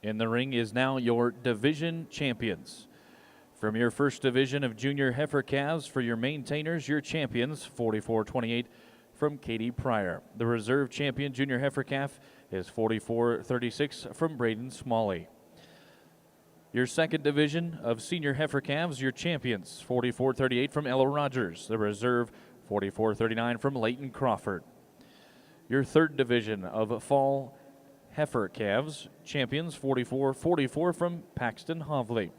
In the ring is now your division champions. From your first division of junior heifer calves, for your maintainers, your champions, 4428 from Katie Pryor. The reserve champion junior heifer calf is 4436 from Braden Smalley. Your second division of senior heifer calves, your champions, 4438 from Ella Rogers. The reserve, 4439 from Leighton Crawford. Your third division of fall heifer calves, champions 4444 from Paxton Hovley.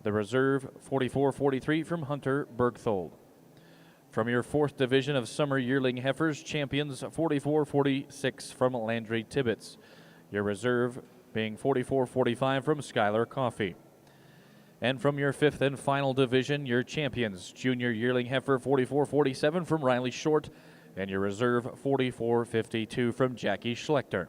The reserve 4443 from Hunter Bergthold. From your fourth division of summer yearling heifers, champions 4446 from Landry Tibbetts. Your reserve being 4445 from Skylar Coffey. And from your fifth and final division, your champions, junior yearling heifer 4447 from Riley Short, and your reserve 4452 from Jackie Schlechter.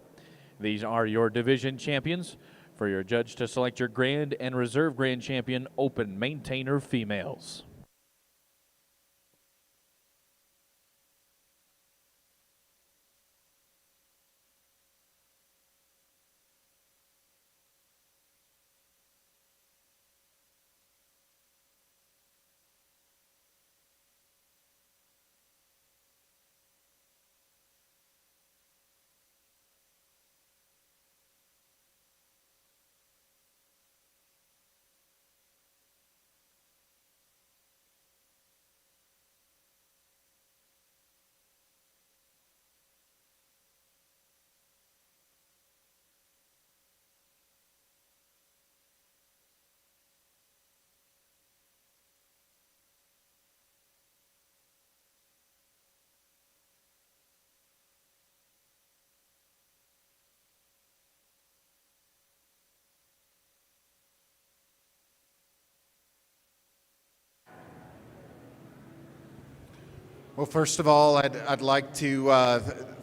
These are your division champions. For your judge to select your grand and reserve grand champion, open maintainer females. Well, first of all, I'd like to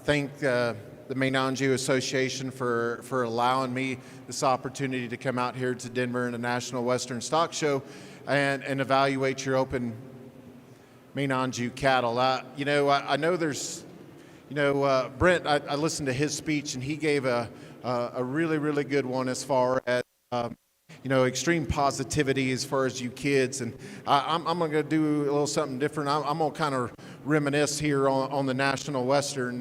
thank the Maine-Anjou Association for allowing me this opportunity to come out here to Denver in the National Western Stock Show and evaluate your open Maine-Anjou cattle. I know there's, Brent, I listened to his speech, and he gave a really, really good one as far as extreme positivity as far as you kids. And I'm going to do a little something different. I'm going to kind of reminisce here on the National Western.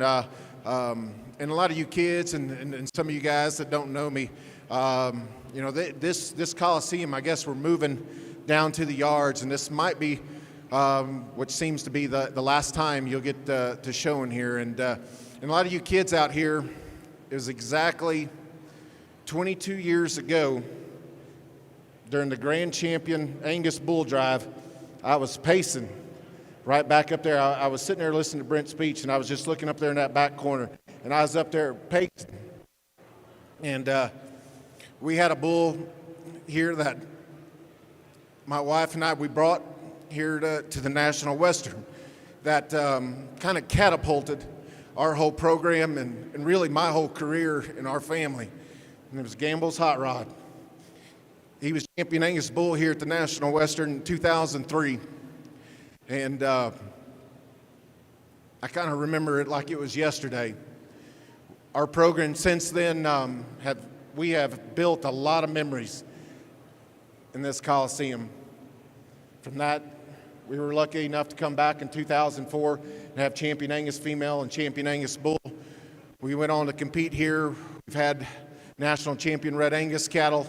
and a lot of you kids and some of you guys that don't know me, you know, this Coliseum, I guess we're moving down to the yards, and this might be what seems to be the last time you'll get to showing here. And a lot of you kids out here, it was exactly 22 years ago during the Grand Champion Angus Bull Drive. I was pacing right back up there. I was sitting there listening to Brent's speech, and I was just looking up there in that back corner, and I was up there pacing. And we had a bull here that my wife and I, we brought here to the National Western that kind of catapulted our whole program and really my whole career in our family. And it was Gamble's Hot Rod. He was champion Angus bull here at the National Western in 2003. And I kind of remember it like it was yesterday. Our program since then, we have built a lot of memories in this Coliseum. From that, we were lucky enough to come back in 2004 and have champion Angus female and champion Angus bull. We went on to compete here. We've had national champion Red Angus cattle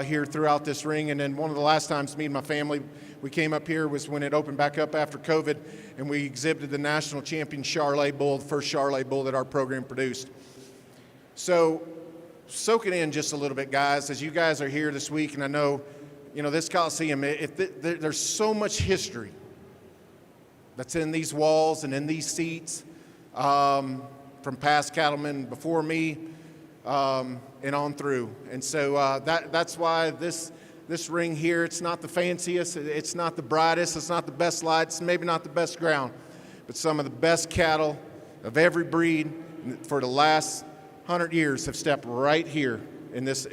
here throughout this ring. And then one of the last times me and my family, we came up here was when it opened back up after COVID, and we exhibited the national champion Charolais bull, the first Charolais bull that our program produced. So soak it in just a little bit, guys, as you guys are here this week. And I know, you know, this Coliseum, there's so much history that's in these walls and in these seats from past cattlemen before me and on through. And so that's why this ring here, it's not the fanciest, it's not the brightest, it's not the best lights, maybe not the best ground, but some of the best cattle of every breed for the last 100 years have stepped right here in this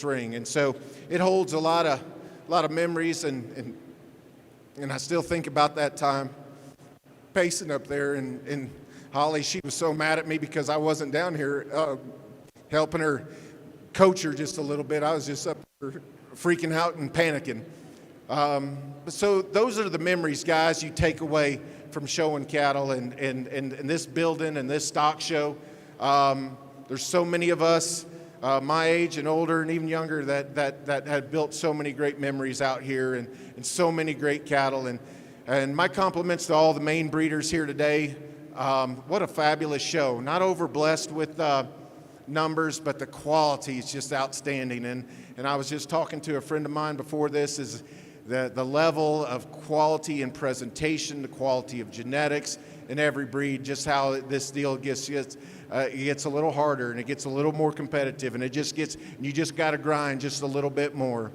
ring. And so it holds a lot of memories, and I still think about that time pacing up there, and Holly, she was so mad at me because I wasn't down here helping her coach her just a little bit. I was just up there freaking out and panicking. So those are the memories, guys, you take away from showing cattle and this building and this stock show. There's so many of us my age and older and even younger that had built so many great memories out here and so many great cattle. And my compliments to all the Maine breeders here today. What a fabulous show. Not overblessed with numbers, but the quality is just outstanding. And I was just talking to a friend of mine before this, is the level of quality and presentation, the quality of genetics in every breed, just how this deal gets a little harder and it gets a little more competitive, and you just got to grind just a little bit more.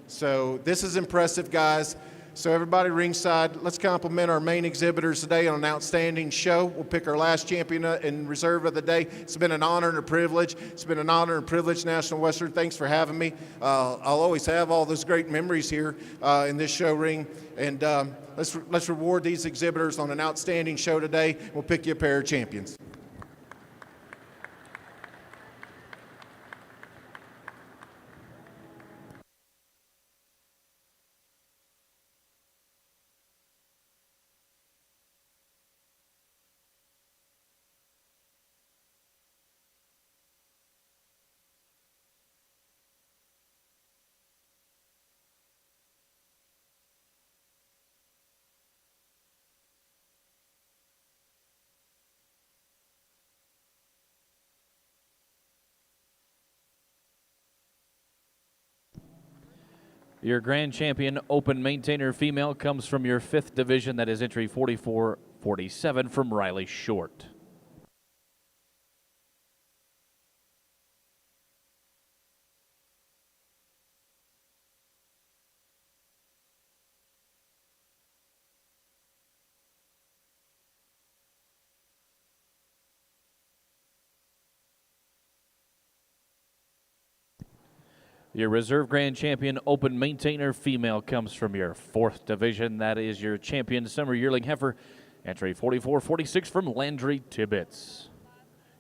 So this is impressive, guys. So everybody ringside, let's compliment our main exhibitors today on an outstanding show. We'll pick our last champion in reserve of the day. It's been an honor and a privilege. It's been an honor and privilege, National Western. Thanks for having me. I'll always have all those great memories here in this show ring. And let's reward these exhibitors on an outstanding show today. We'll pick you a pair of champions. Your grand champion open maintainer female comes from your 5th division. That is entry 4447 from Riley Short. Your reserve grand champion open maintainer female comes from your 4th division. That is your champion summer yearling heifer, entry 4446 from Landry Tibbetts.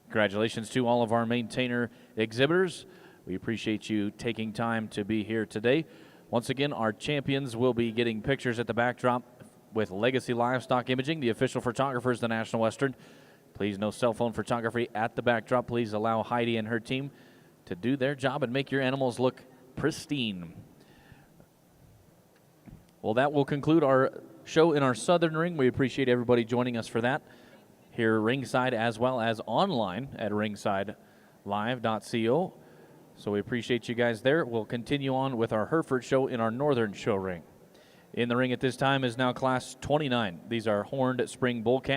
Congratulations to all of our maintainer exhibitors. We appreciate you taking time to be here today. Once again, our champions will be getting pictures at the backdrop with Legacy Livestock Imaging, the official photographers of the National Western. Please, no cell phone photography at the backdrop. Please allow Heidi and her team to do their job and make your animals look pristine. Well, that will conclude our show in our southern ring. We appreciate everybody joining us for that here ringside as well as online at ringsidelive.co. So we appreciate you guys there. We'll continue on with our Hereford show in our northern show ring. In the ring at this time is now class 29. These are horned spring bull calves.